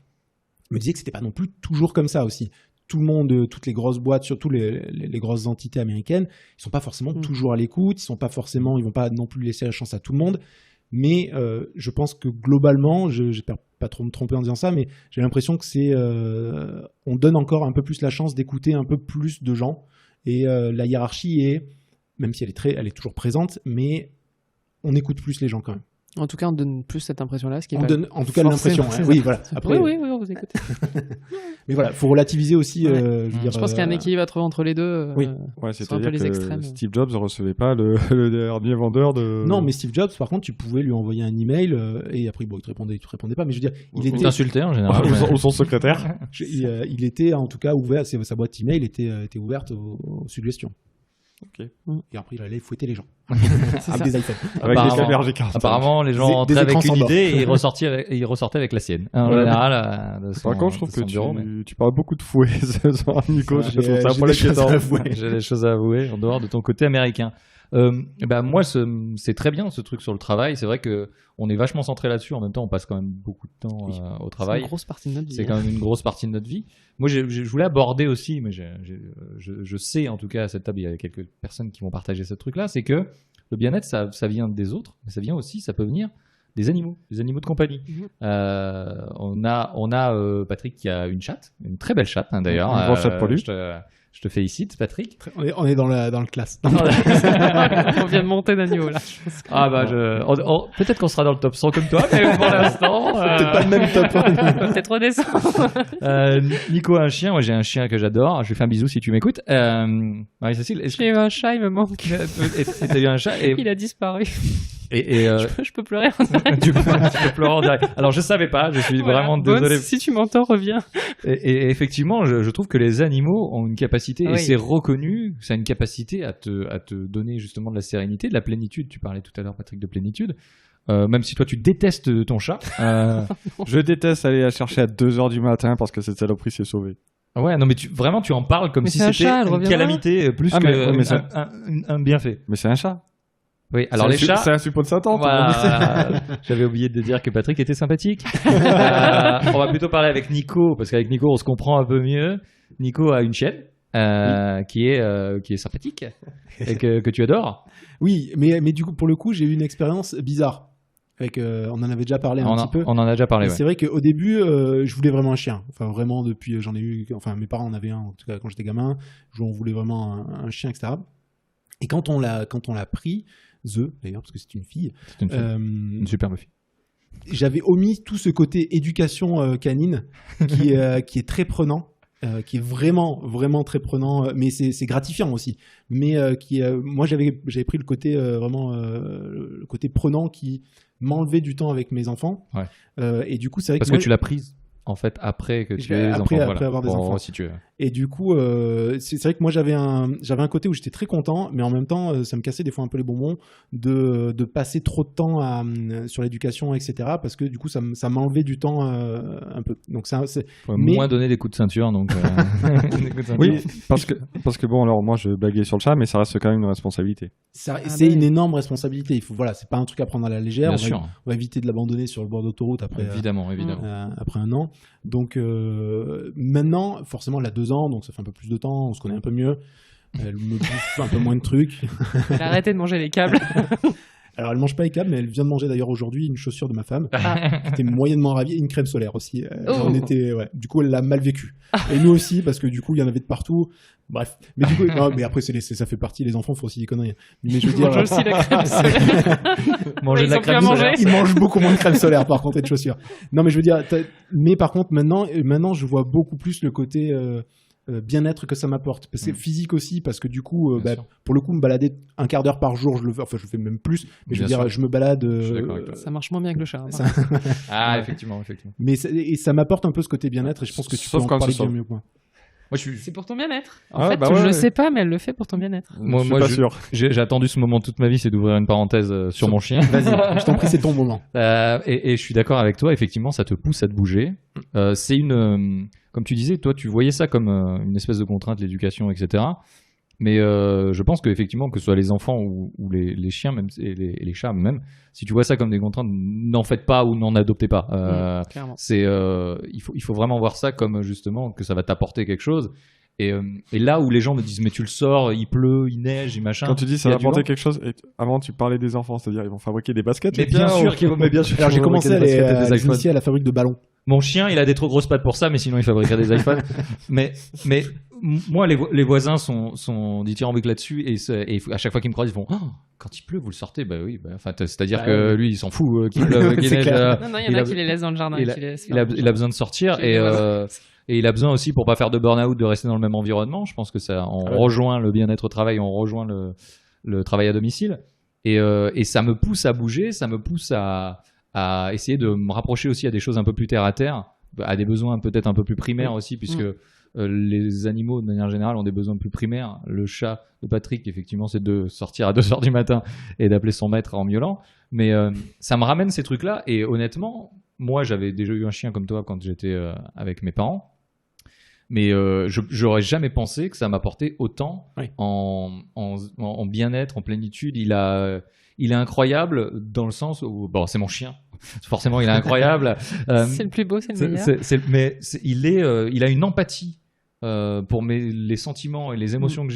me disait que c'était pas non plus toujours comme ça aussi. Tout le monde, toutes les grosses boîtes, surtout les grosses entités américaines, ils sont pas forcément toujours à l'écoute, ils vont pas non plus laisser la chance à tout le monde. Mais je pense que globalement, j'espère pas trop me tromper en disant ça, mais j'ai l'impression que on donne encore un peu plus la chance d'écouter un peu plus de gens. Et la hiérarchie même si elle est toujours présente, mais on écoute plus les gens quand même. En tout cas, on donne plus cette impression-là. Ce qui est On pas donne en tout cas l'impression. forcément- Oui, voilà. Après, Oui, on vous écoute. mais voilà, faut relativiser aussi. Ouais. Je pense qu'il y a un équilibre à trouver entre les deux. Oui. Ouais, c'est un peu c'est-à-dire les que extrêmes. Steve Jobs ne recevait pas le dernier vendeur de. Non, mais Steve Jobs, par contre, tu pouvais lui envoyer un email et après, il te répondait pas. Mais je veux dire, il était, T'insultais en général. Ou son secrétaire. il était en tout cas ouvert. Sa boîte email était ouverte aux suggestions. Ok. Et après, il allait fouetter les gens C'est avec ça. des iPhones. Avec des Apparemment. caméras G40. Apparemment, les gens Des entraient avec écrans une sans bord. idée et ils ressortaient avec la sienne. En Ouais. général, de son- Par contre, je trouve de que son bureau, mais- tu parles beaucoup de fouet, Nico. Je J'ai trouve ça un peu des choses inquiétant. à avouer. J'ai des choses à avouer en dehors de ton côté américain. Moi, c'est très bien ce truc sur le travail. C'est vrai que on est vachement centré là-dessus. En même temps, on passe quand même beaucoup de temps au C'est travail. une grosse partie de notre vie. C'est quand même une grosse partie de notre vie. Moi, je voulais aborder aussi, mais je sais en tout cas à cette table, il y a quelques personnes qui vont partager ce truc-là, c'est que le bien-être, ça vient des autres, mais ça vient aussi, ça peut venir des animaux de compagnie. Mhm. On a Patrick qui a une chatte, une très belle chatte d'ailleurs. Une grosse chatte poilue. Je te félicite, Patrick. On est dans le classe. On vient de monter d'un niveau là. Ah bah, peut-être qu'on sera dans le top 100 comme toi, mais pour l'instant. Peut-être pas le même top. Peut-être redescendre. Nico a un chien, moi j'ai un chien que j'adore. Je lui fais un bisou si tu m'écoutes. Marie-Cécile, est-ce J'ai eu un chat, il me manque. que t'as eu un chat Il a disparu. Je peux pleurer. tu peux pleurer en direct. Alors je savais pas, je suis Voilà. vraiment Bones, désolé. si tu m'entends, reviens. Et effectivement, je trouve que les animaux ont une capacité, et Oui. c'est reconnu, ça a une capacité à te donner justement de la sérénité, de la plénitude. Tu parlais tout à l'heure, Patrick, de plénitude. Même si toi tu détestes ton chat. Je déteste aller la chercher à 2h du matin parce que cette saloperie s'est sauvée. Ouais, non mais vraiment tu en parles comme Mais si c'est un c'était chat, elle une reviendra. calamité plus Ah, que mais c'est- un bienfait. Mais c'est un chat. Oui, alors les chats. C'est un suppôt de Satan. tout le monde le sait. Voilà. J'avais oublié de dire que Patrick était sympathique. On va plutôt parler avec Nico, parce qu'avec Nico, on se comprend un peu mieux. Nico a une chienne qui est sympathique et que tu adores. Oui, mais du coup, pour le coup, j'ai eu une expérience bizarre. On en avait déjà parlé un petit peu. On en a déjà parlé. Et Ouais. c'est vrai qu'au début, je voulais vraiment un chien. Enfin, vraiment, depuis, j'en ai eu. Enfin, mes parents en avaient un, en tout cas, quand j'étais gamin. On voulait vraiment un chien, etc. Et quand on l'a pris, d'ailleurs, parce que c'est une fille, C'est une superbe fille. j'avais omis tout ce côté éducation canine qui est très prenant. Qui est vraiment vraiment très prenant, mais c'est gratifiant aussi. Mais moi j'avais pris le côté le côté prenant qui m'enlevait du temps avec mes enfants. Ouais. Et du coup c'est vrai Parce que que tu l'as prise en fait après que tu aies les après enfants. Voilà. avoir des Bon, enfants. si tu veux. Et du coup, c'est vrai que moi j'avais un côté où j'étais très content, mais en même temps, ça me cassait des fois un peu les bonbons de passer trop de temps sur l'éducation, etc. Parce que du coup, ça m'enlevait du temps un peu. Donc c'est Faut Mais- moins donner des coups de ceinture, donc. Des coups de ceinture. Oui, parce que bon, alors moi je blaguais sur le chat, mais ça reste quand même une responsabilité. c'est une énorme responsabilité. C'est pas un truc à prendre à la légère. Bien On va- sûr. on va éviter de l'abandonner sur le bord d'autoroute après. Évidemment. Après un an. Donc maintenant, forcément, elle a 2 ans, donc ça fait un peu plus de temps, on se connaît un peu mieux. Elle me bouffe un peu moins de trucs. Elle a arrêté de manger les câbles. Alors, elle mange pas les câbles, mais elle vient de manger d'ailleurs aujourd'hui une chaussure de ma femme, Ah. qui était moyennement ravie, et une crème solaire aussi. Oh. Du coup, elle l'a mal vécu. Et nous aussi, parce que du coup, il y en avait de partout. Bref. Mais du coup, non, mais après, ça fait partie, les enfants font aussi des conneries. Mais je veux dire. Mange aussi la crème solaire. Manger Ils de la ont plus crème à manger. solaire. Ils mangent beaucoup moins de crème solaire par contre et de chaussures. Non mais je veux dire, mais par contre maintenant je vois beaucoup plus le côté bien-être que ça m'apporte. C'est physique aussi parce que du coup, Bien sûr. pour le coup, me balader un quart d'heure par jour, je le fais même plus. Mais je veux Bien dire, sûr. je me balade. Je suis d'accord avec toi. Ça marche moins bien que le chat. hein. Ça- Ah, effectivement. Mais ça m'apporte un peu ce côté bien-être et je pense que tu peux Sauf en quand parler ce soit- bien mieux que moi. Moi, je suis. C'est pour ton bien-être. En Ah, fait, bah je ouais. le sais pas, mais elle le fait pour ton bien-être. Moi, je suis pas je- sûr. J'ai attendu ce moment toute ma vie, c'est d'ouvrir une parenthèse sur mon chien. Vas-y, je t'en prie, c'est ton moment. Et je suis d'accord avec toi, effectivement, ça te pousse à te bouger. C'est comme tu disais, toi, tu voyais ça comme une espèce de contrainte, l'éducation, etc. Mais je pense qu'effectivement, que ce soit les enfants ou les chiens, même, et les chats même, si tu vois ça comme des contraintes, n'en faites pas ou n'en adoptez pas. Clairement. Il faut vraiment voir ça comme justement que ça va t'apporter quelque chose. Et là où les gens me disent mais tu le sors, il pleut, il neige, il machin. Quand tu dis ça il y va a du apporter vent. quelque chose, avant tu parlais des enfants, c'est-à-dire ils vont fabriquer des baskets. Mais les bien tiens, sûr ou- qu'ils vont, mais bien sûr. Alors qu'ils j'ai vont commencé fabriquer des baskets et à des iPhones. initier à la fabrique de ballons. Mon chien, il a des trop grosses pattes pour ça, mais sinon il fabriquerait des iPhones. mais moi, les voisins sont dithyrambiques là-dessus et à chaque fois qu'ils me croisent, ils font quand il pleut, vous le sortez. Bah oui, enfin, c'est-à-dire Bah que lui, il s'en fout qu'il pleuve, qu'il C'est neige. clair. Non, il y en a qui les laissent dans le jardin. il a- qui les laissent Il a faire. besoin de sortir Et voilà. et il a besoin aussi pour pas faire de burn-out de rester dans le même environnement. Je pense que ça, on rejoint le bien-être au travail, on rejoint le travail à domicile et ça me pousse à bouger, ça me pousse à essayer de me rapprocher aussi à des choses un peu plus terre à terre, à des besoins peut-être un peu plus primaires aussi, puisque les animaux de manière générale ont des besoins plus primaires. Le chat de Patrick, effectivement, c'est de sortir à 2h du matin et d'appeler son maître en miaulant. Mais ça me ramène ces trucs-là et honnêtement, moi j'avais déjà eu un chien comme toi quand j'étais avec mes parents. Mais j'aurais jamais pensé que ça m'apportait autant Oui. en bien-être, en plénitude. Il est incroyable dans le sens où bon, c'est mon chien, forcément il est incroyable. C'est le plus beau, c'est le meilleur. Il a une empathie pour les sentiments et les émotions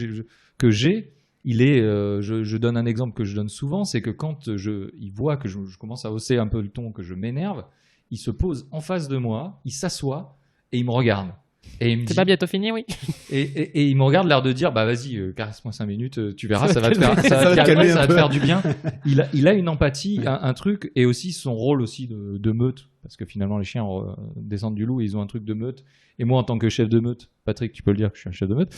que j'ai. Je donne un exemple que je donne souvent, c'est que quand il voit que je commence à hausser un peu le ton, que je m'énerve, il se pose en face de moi, il s'assoit et il me regarde. Et il me C'est dit, pas bientôt fini, oui. et il me regarde l'air de dire bah vas-y caresse-moi 5 minutes, tu verras, ça va te calmer. faire, ça va te Ça va te calmer, calmer ça un va te peu. faire du bien. Il a une empathie, un truc, et aussi son rôle aussi de meute, parce que finalement les chiens descendent du loup et ils ont un truc de meute. Et moi en tant que chef de meute, Patrick, tu peux le dire que je suis un chef de meute.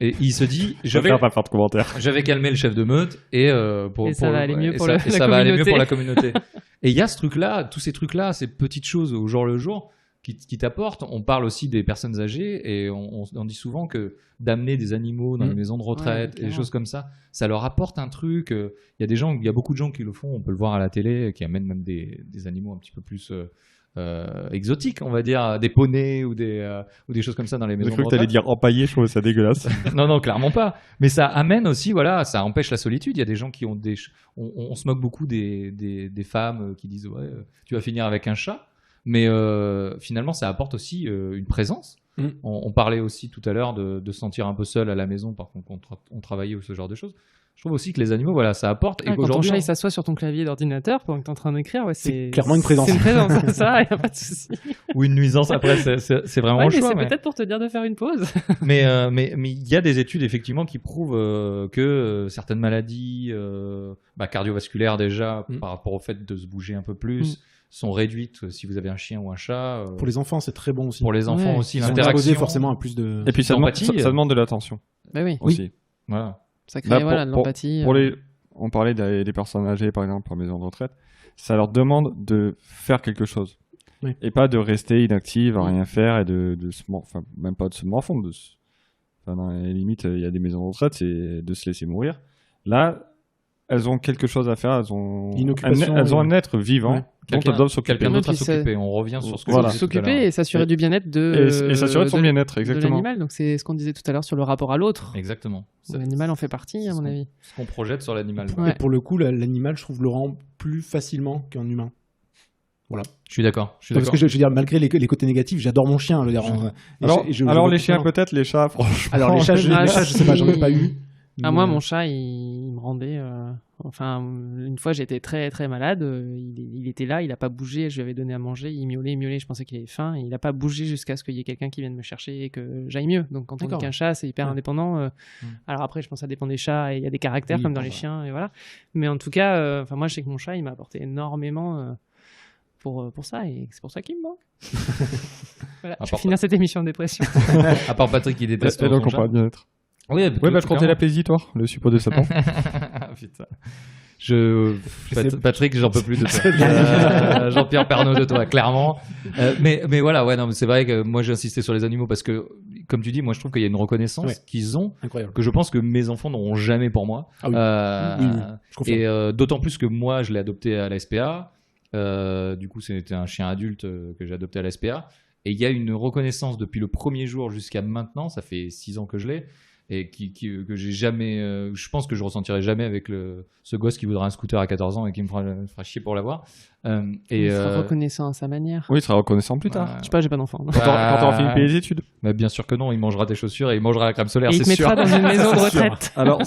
Et il se dit Je vais pas faire de commentaires. j'avais calmé le chef de meute et ça va aller mieux pour et la ça va aller mieux communauté. pour la communauté. Et il y a ce truc-là, tous ces trucs-là, ces petites choses au jour le jour qui t'apportent. On parle aussi des personnes âgées et on dit souvent que d'amener des animaux dans les maisons de retraite et des clairement. choses comme ça leur apporte un truc. Il y a beaucoup de gens qui le font, on peut le voir à la télé, qui amènent même des animaux un petit peu plus exotiques, on va dire, des poneys ou des choses comme ça dans les Je maisons de crois que t'allais retraite. dire empaillé, je trouve ça dégueulasse. Non, clairement pas. Mais ça amène aussi, voilà, ça empêche la solitude. Il y a des gens qui ont on se moque beaucoup des femmes qui disent ouais, tu vas finir avec un chat. Mais finalement, ça apporte aussi une présence. On parlait aussi tout à l'heure de se sentir un peu seul à la maison, par contre, on travaillait ou ce genre de choses. Je trouve aussi que les animaux, voilà, ça apporte. Et Quand ton qu'aujourd'hui, chat il s'assoit sur ton clavier d'ordinateur pendant que t'es en train d'écrire, ouais, C'est clairement une présence. C'est une présence, ça, y a pas de souci. ou une nuisance après, c'est vraiment Ouais, le mais choix. c'est Mais peut-être pour te dire de faire une pause. mais il y a des études effectivement qui prouvent que certaines maladies cardiovasculaires déjà, par rapport au fait de se bouger un peu plus, sont réduites si vous avez un chien ou un chat. Pour les enfants, c'est très bon aussi. Pour les enfants Ouais. aussi, Ils sont l'interaction. exposés forcément à plus de. Et puis ça demande, L'empathie, ça demande de l'attention Bah oui, aussi. Voilà. ça crée Bah, pour- voilà, de l'empathie. On parlait des personnes âgées, par exemple, en maison de retraite. Ça leur demande de faire quelque chose. Oui. Et pas de rester inactive, à rien faire et même pas de se morfondre. Dans les limites, il y a des maisons de retraite, c'est de se laisser mourir. Là, elles ont quelque chose à faire, elles ont Une occupation, elles ont oui. un être vivant Ouais. dont elles doivent s'occuper. Quelqu'un d'autre à puis ça- s'occuper. On revient sur ce que Voilà. je disais tout à l'heure. S'occuper et s'assurer du bien-être Et s'assurer de son bien-être, de exactement. l'animal. Donc c'est ce qu'on disait tout à l'heure sur le rapport à l'autre. Exactement. L'animal en fait partie, à mon avis. Ce qu'on projette sur l'animal. Ouais. Et pour le coup, l'animal, je trouve, le rend plus facilement qu'un humain. Voilà. Je suis d'accord. Parce que je veux dire, malgré les côtés négatifs, j'adore mon chien. Je veux dire, Alors les chiens, peut-être, les chats, franchement. Alors les chats, je sais pas, j'en ai pas eu. Ah, Mais, moi, mon chat, il me rendait. Enfin, une fois, j'étais très très malade. Il était là, il a pas bougé. Je lui avais donné à manger. Il miaulait. Je pensais qu'il avait faim. Et il a pas bougé jusqu'à ce qu'il y ait quelqu'un qui vienne me chercher et que j'aille mieux. Donc, quand on dit D'accord. qu'un chat, c'est hyper Ouais. indépendant. Alors après, je pense que ça dépend des chats et il y a des caractères Oui, comme dans bon, les voilà. chiens et voilà. Mais en tout cas, enfin moi, je sais que mon chat, il m'a apporté énormément. Pour ça, et c'est pour ça qu'il me manque. Voilà, je vais part- finir cette émission en dépression. À part Patrick qui déteste Et donc son on chat. parle bien-être. Oui, Ouais, je comptais l'aplésitoire, le suppôt de Satan. Putain. C'est- Patrick, j'en peux plus de toi. Jean-Pierre Pernaut de toi, clairement. Mais voilà, ouais, non, mais c'est vrai que moi j'ai insisté sur les animaux parce que comme tu dis, moi je trouve qu'il y a une reconnaissance qu'ils ont, incroyable, que je pense que mes enfants n'auront jamais pour moi. Ah oui. Oui, je confirme. Et d'autant plus que moi je l'ai adopté à la SPA. Du coup, c'était un chien adulte que j'ai adopté à la SPA. Et il y a une reconnaissance depuis le premier jour jusqu'à maintenant, ça fait 6 ans que je l'ai, et que j'ai jamais. Je pense que je ressentirai jamais avec ce gosse qui voudra un scooter à 14 ans et qui me fera chier pour l'avoir. Il sera reconnaissant à sa manière. Oui, il sera reconnaissant plus tard. Je sais pas, j'ai pas d'enfant. Quand t'auras fini de payer les études. Bah, bien sûr que non, il mangera tes chaussures et il mangera la crème solaire, et c'est sûr. Il te mettra dans une maison de retraite. Alors,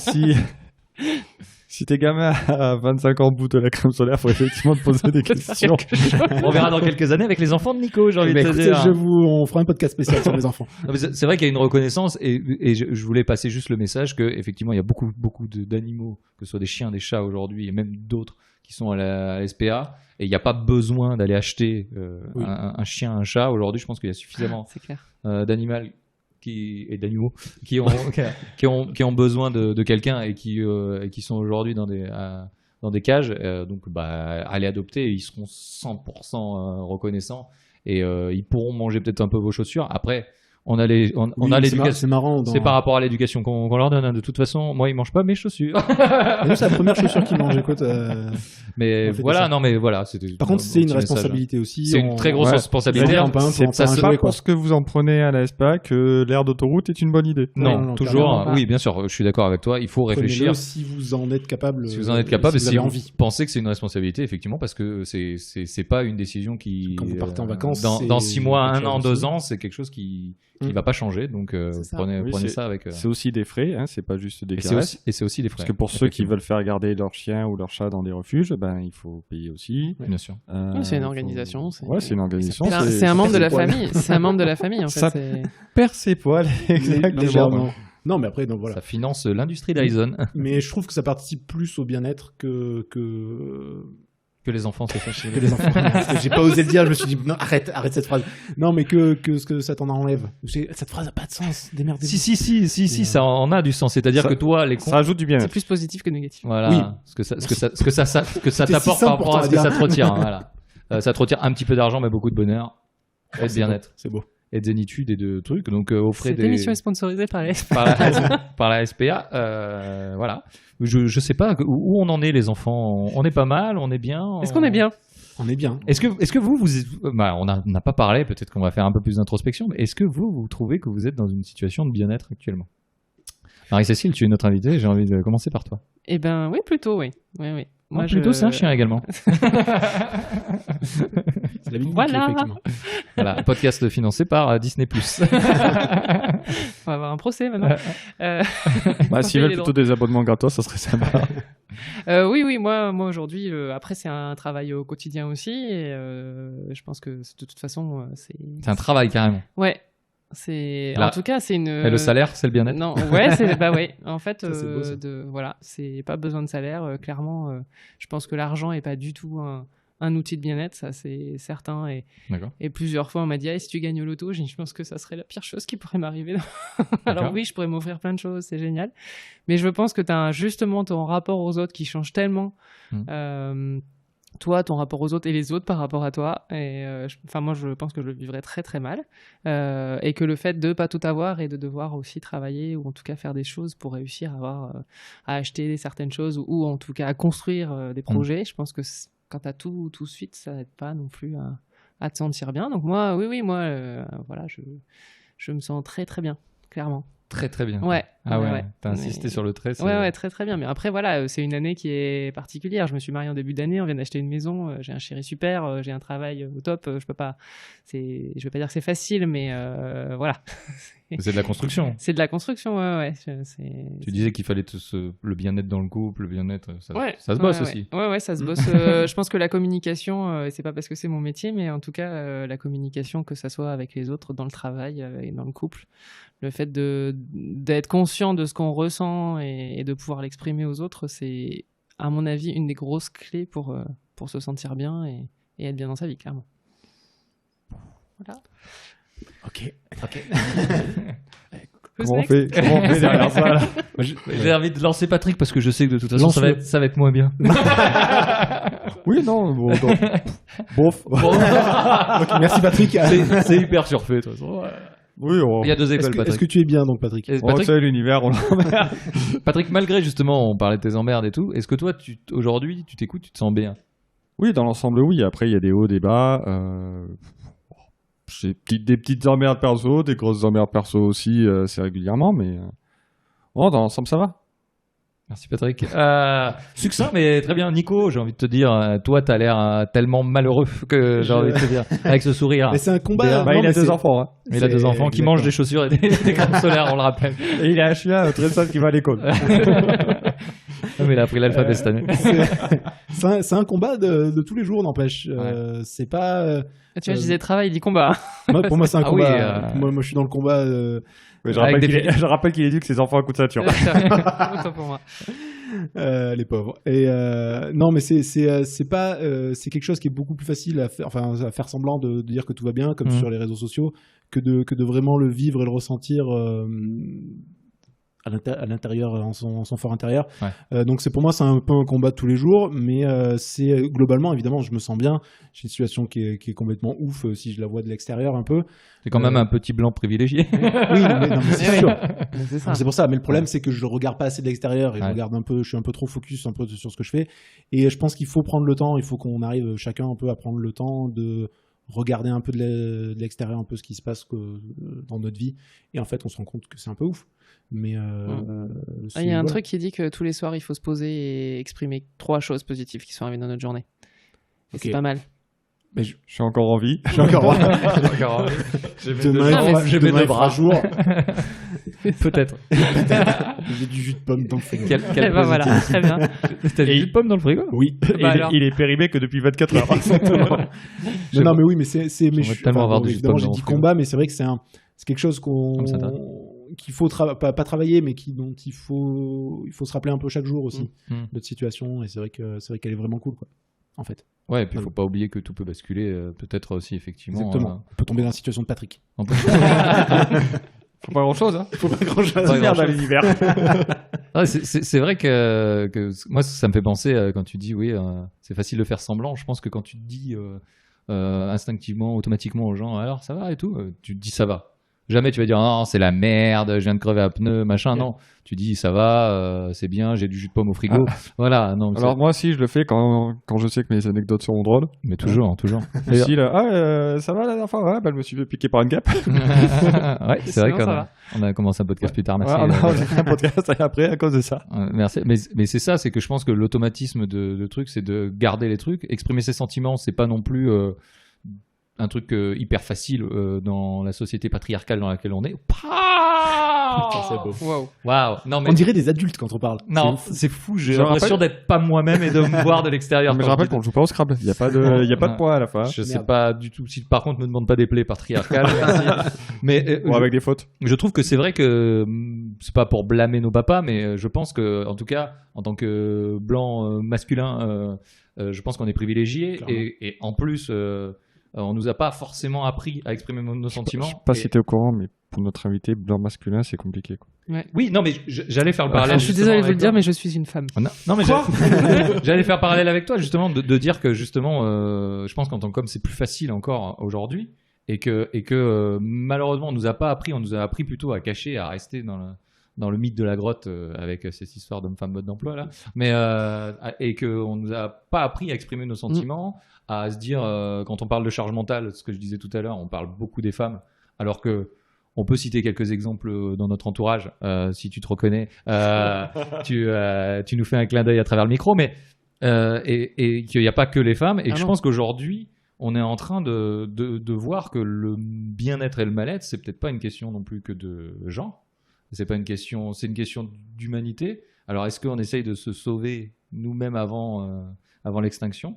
si t'es gamin à 25 ans au bout de la crème solaire, faut effectivement te poser des questions. On verra dans quelques années avec les enfants de Nico, j'ai envie de te dire. On fera un podcast spécial sur les enfants. Non, mais c'est vrai qu'il y a une reconnaissance et je voulais passer juste le message que effectivement il y a beaucoup d'animaux, que ce soit des chiens, des chats aujourd'hui et même d'autres qui sont à la SPA, et il n'y a pas besoin d'aller acheter un chien, un chat. Aujourd'hui, je pense qu'il y a suffisamment d'animaux qui ont besoin de quelqu'un et qui sont aujourd'hui dans des cages. Donc, allez adopter, ils seront 100% reconnaissants et ils pourront manger peut-être un peu vos chaussures. Après, on a l'éducation. C'est marrant. C'est par rapport à l'éducation qu'on leur donne. Hein. De toute façon, moi, ils mangent pas mes chaussures. Et nous, c'est la première chaussure qu'ils mangent. Écoute, mais voilà, non, mais voilà. Par contre, c'est une responsabilité aussi. C'est une très grosse responsabilité. C'est pas pour ce que vous en prenez à la SPA que l'aire d'autoroute est une bonne idée. Non, toujours. Oui, bien sûr. Je suis d'accord avec toi. Il faut réfléchir. Si vous en êtes capable. Si vous en êtes capable, si vous avez envie. Pensez que c'est une responsabilité, effectivement, parce que c'est pas une décision qui. Quand vous partez en vacances. Dans 6 mois, 1 an, 2 ans, c'est quelque chose qui va pas changer, donc prenez ça avec. C'est aussi des frais, hein, c'est pas juste des caresses. Et c'est aussi des frais. Parce que pour ceux qui veulent faire garder leur chien ou leur chat dans des refuges, il faut payer aussi. Bien sûr. C'est une organisation. C'est une organisation. C'est un membre de la famille. C'est un membre de la famille en fait. Ça perd ses poils, exactement. Non, mais après, voilà. Ça finance l'industrie Dyson. Mais je trouve que ça participe plus au bien-être que les enfants se fâchent. Que les enfants. J'ai pas osé le dire, je me suis dit, non, arrête cette phrase. Non, mais que ce que ça t'en enlève. Cette phrase a pas de sens, démerdez-vous. Si, ça en a du sens. C'est-à-dire que toi, ça ajoute du bien. C'est plus positif que négatif. Voilà. Oui. Ce que ça t'apporte par rapport à ce que ça te retire. Voilà. Ça te retire un petit peu d'argent, mais beaucoup de bonheur et de bien-être. C'est beau. Et de zénitude et de trucs. Donc, offrez Cette émission est sponsorisée par la SPA. par la SPA. Voilà. Je sais pas où on en est, les enfants. On est pas mal, on est bien. Est-ce qu'on est bien? On est bien. Est-ce que vous on n'a pas parlé, peut-être qu'on va faire un peu plus d'introspection, mais est-ce que vous trouvez que vous êtes dans une situation de bien-être actuellement? Marie-Cécile, tu es notre invitée, j'ai envie de commencer par toi. Eh ben oui, plutôt, oui. Moi, plutôt, c'est un chien également. C'est la voilà. Voilà, podcast financé par Disney+. On va avoir un procès maintenant. S'ils veulent plutôt des abonnements gratos, ça serait sympa. Oui, moi aujourd'hui, après c'est un travail au quotidien aussi, et je pense que de toute façon, c'est un travail carrément. Ouais. En tout cas, c'est une. Et le salaire, c'est le bien-être. Non, ouais, ouais. En fait, ça, c'est pas besoin de salaire. Clairement, je pense que l'argent est pas du tout un outil de bien-être, ça c'est certain. Et plusieurs fois, on m'a dit, si tu gagnes au loto, je pense que ça serait la pire chose qui pourrait m'arriver. Alors oui, je pourrais m'offrir plein de choses, c'est génial. Mais je pense que tu as justement ton rapport aux autres qui change tellement. Toi, ton rapport aux autres et les autres par rapport à toi. Et moi, je pense que je le vivrais très très mal. Et que le fait de pas tout avoir et de devoir aussi travailler ou en tout cas faire des choses pour réussir à acheter certaines choses ou en tout cas à construire des projets, je pense que quand tu as tout de suite, ça n'aide pas non plus à te sentir bien. Donc moi, je me sens très très bien, clairement. Très très bien. Ouais. Ah ouais. T'as insisté sur le très. Ouais, très très bien. Mais après voilà, c'est une année qui est particulière. Je me suis marié en début d'année, on vient d'acheter une maison, j'ai un chéri super, j'ai un travail au top. Je vais pas dire que c'est facile, mais voilà. C'est de la construction. C'est de la construction, ouais. Tu disais qu'il fallait le bien-être dans le couple, le bien-être, ça se bosse aussi. Ouais, ça se bosse. Je pense que la communication, et c'est pas parce que c'est mon métier, mais en tout cas, la communication, que ça soit avec les autres, dans le travail et dans le couple, le fait d'être conscient de ce qu'on ressent et de pouvoir l'exprimer aux autres, c'est, à mon avis, une des grosses clés pour se sentir bien et être bien dans sa vie, clairement. Voilà. Ok. Comment on fait derrière ça là? J'ai envie de lancer Patrick parce que je sais que de toute façon ça va être moins bien. Oui, non, bof. Okay, merci Patrick. C'est hyper surfait de toute façon. Oui, Il y a deux Est-ce écoles, que, Patrick. est-ce que tu es bien donc, Patrick? Et on Patrick, sait l'univers, on l'emmerde. Patrick, malgré justement, on parlait de tes emmerdes et tout, est-ce que toi, aujourd'hui, tu t'écoutes, tu te sens bien? Oui, dans l'ensemble, oui. Après, il y a des hauts, des bas. J'ai des petites emmerdes perso, des grosses emmerdes perso aussi, c'est régulièrement, mais dans l'ensemble, ça va. Merci Patrick. Succinct, mais très bien. Nico, j'ai envie de te dire, toi, t'as l'air tellement malheureux que j'ai envie de te dire, avec ce sourire. Mais c'est un combat. Bah, non, il a mais deux c'est- enfants. Hein. Il a deux enfants qui mangent des chaussures et des crèmes solaires, on le rappelle. Et il a un chien très sale qui va à l'école. Mais il a appris l'alphabet cette année. C'est un combat de tous les jours, n'empêche. C'est pas. Tu vois, je disais travail, il dit combat. Pour moi, c'est un Ah combat. oui, moi, je suis dans le combat. Mais je Avec rappelle des je rappelle qu'il éduque ses enfants à coups de ceinture. Autant pour moi. Les pauvres. Et non, mais c'est pas c'est quelque chose qui est beaucoup plus facile à faire, enfin à faire semblant de dire que tout va bien, comme sur les réseaux sociaux, que de vraiment le vivre et le ressentir à l'intérieur, en son fort intérieur. Ouais. Donc pour moi c'est un peu un combat de tous les jours, mais c'est globalement évidemment je me sens bien. J'ai une situation qui est complètement ouf si je la vois de l'extérieur un peu. C'est quand même un petit blanc privilégié. Oui, non, mais c'est sûr. C'est ça. C'est pour ça, mais le problème c'est que je regarde pas assez de l'extérieur et Ouais. je suis un peu trop focus un peu sur ce que je fais, et je pense qu'il faut prendre le temps, il faut qu'on arrive chacun un peu à prendre le temps de regarder un peu de l'extérieur, un peu ce qui se passe dans notre vie, et en fait on se rend compte que c'est un peu ouf. Mais Il y a un truc qui dit que tous les soirs il faut se poser et exprimer 3 choses positives qui sont arrivées dans notre journée. Et Ok. c'est pas mal. Mais Je suis encore en vie. j'ai encore Demain, j'ai mes demain deux il fera bras. jour. Peut-être. J'ai du jus de pomme dans le frigo. Quel Et ben voilà, très bien. T'as du jus de pomme dans le frigo? Oui. Bah alors. Il est périmé que depuis 24 heures. Non, mais oui, mais mais J'aimerais tellement avoir du jus de évidemment pomme j'ai dans dit mon frigo. combat, mais c'est vrai que c'est quelque chose Comme ça, qu'il faut pas travailler, mais dont il faut se rappeler un peu chaque jour aussi, notre situation, et c'est vrai qu'elle est vraiment cool, quoi, en fait. Ouais, et puis il faut pas oublier que tout peut basculer, peut-être aussi effectivement. Exactement. On peut tomber dans la situation de Patrick. On peut- Faut pas grand chose, hein. Faut pas grand-chose. Pas Merde grand-chose. à l'univers. Ah, c'est vrai que moi ça me fait penser quand tu dis oui, c'est facile de faire semblant. Je pense que quand tu te dis instinctivement, automatiquement aux gens alors ça va et tout, tu te dis ça va. Jamais tu vas dire non c'est la merde, je viens de crever un pneu machin. Ouais. Non, tu dis ça va, c'est bien, j'ai du jus de pomme au frigo. Voilà, non. Alors moi aussi, je le fais quand je sais que mes anecdotes seront drôles. Mais toujours. Si là, ça va la dernière fois, ouais, bah, je me suis fait piquer par une guêpe. Ouais, c'est vrai Sinon, qu'on ça a, va. on a commencé un podcast plus tard. Merci. Ouais, on a fait un podcast après à cause de ça. Merci. Mais c'est ça, c'est que je pense que l'automatisme de trucs, c'est de garder les trucs. Exprimer ses sentiments, c'est pas non plus un truc hyper facile dans la société patriarcale dans laquelle on est. C'est beau. Waouh. Waouh. Non, mais On dirait des adultes quand on parle. non, C'est ouf. c'est fou. J'ai Je l'impression d'être pas moi-même et de me voir de l'extérieur. Mais je quand rappelle dis- qu'on joue pas au Scrabble. Il y a pas de poids à la fin. Je sais Merde. pas du tout. Si par contre me demande pas des plaies patriarcales, merci. Mais Ou avec des fautes. je trouve que c'est vrai que c'est pas pour blâmer nos papas, mais je pense que, en tout cas, en tant que blanc masculin, je pense qu'on est privilégié Clairement. et en plus, on nous a pas forcément appris à exprimer nos sentiments. Je sais pas Et- si t'es au courant, mais pour notre invité blanc masculin, c'est compliqué, quoi. Oui, non, mais j'allais faire le parallèle. Je suis justement désolé de vous le avec dire, toi. mais je suis une femme. Non, mais j'allais faire parallèle avec toi, justement, de dire que, justement, je pense qu'en tant qu'homme, c'est plus facile encore aujourd'hui. Et que malheureusement, on nous a pas appris, on nous a appris plutôt à cacher, à rester dans le mythe de la grotte avec cette histoire d'homme-femme mode d'emploi, là. Mais, et qu'on nous a pas appris à exprimer nos sentiments, à se dire, quand on parle de charge mentale, ce que je disais tout à l'heure, on parle beaucoup des femmes, alors que on peut citer quelques exemples dans notre entourage, si tu te reconnais. Tu nous fais un clin d'œil à travers le micro, mais et qu'il n'y a pas que les femmes. Et que je non. pense qu'aujourd'hui, on est en train de voir que le bien-être et le mal-être, c'est peut-être pas une question non plus que de genre. C'est une question d'humanité. Alors, est-ce qu'on essaye de se sauver nous-mêmes avant l'extinction,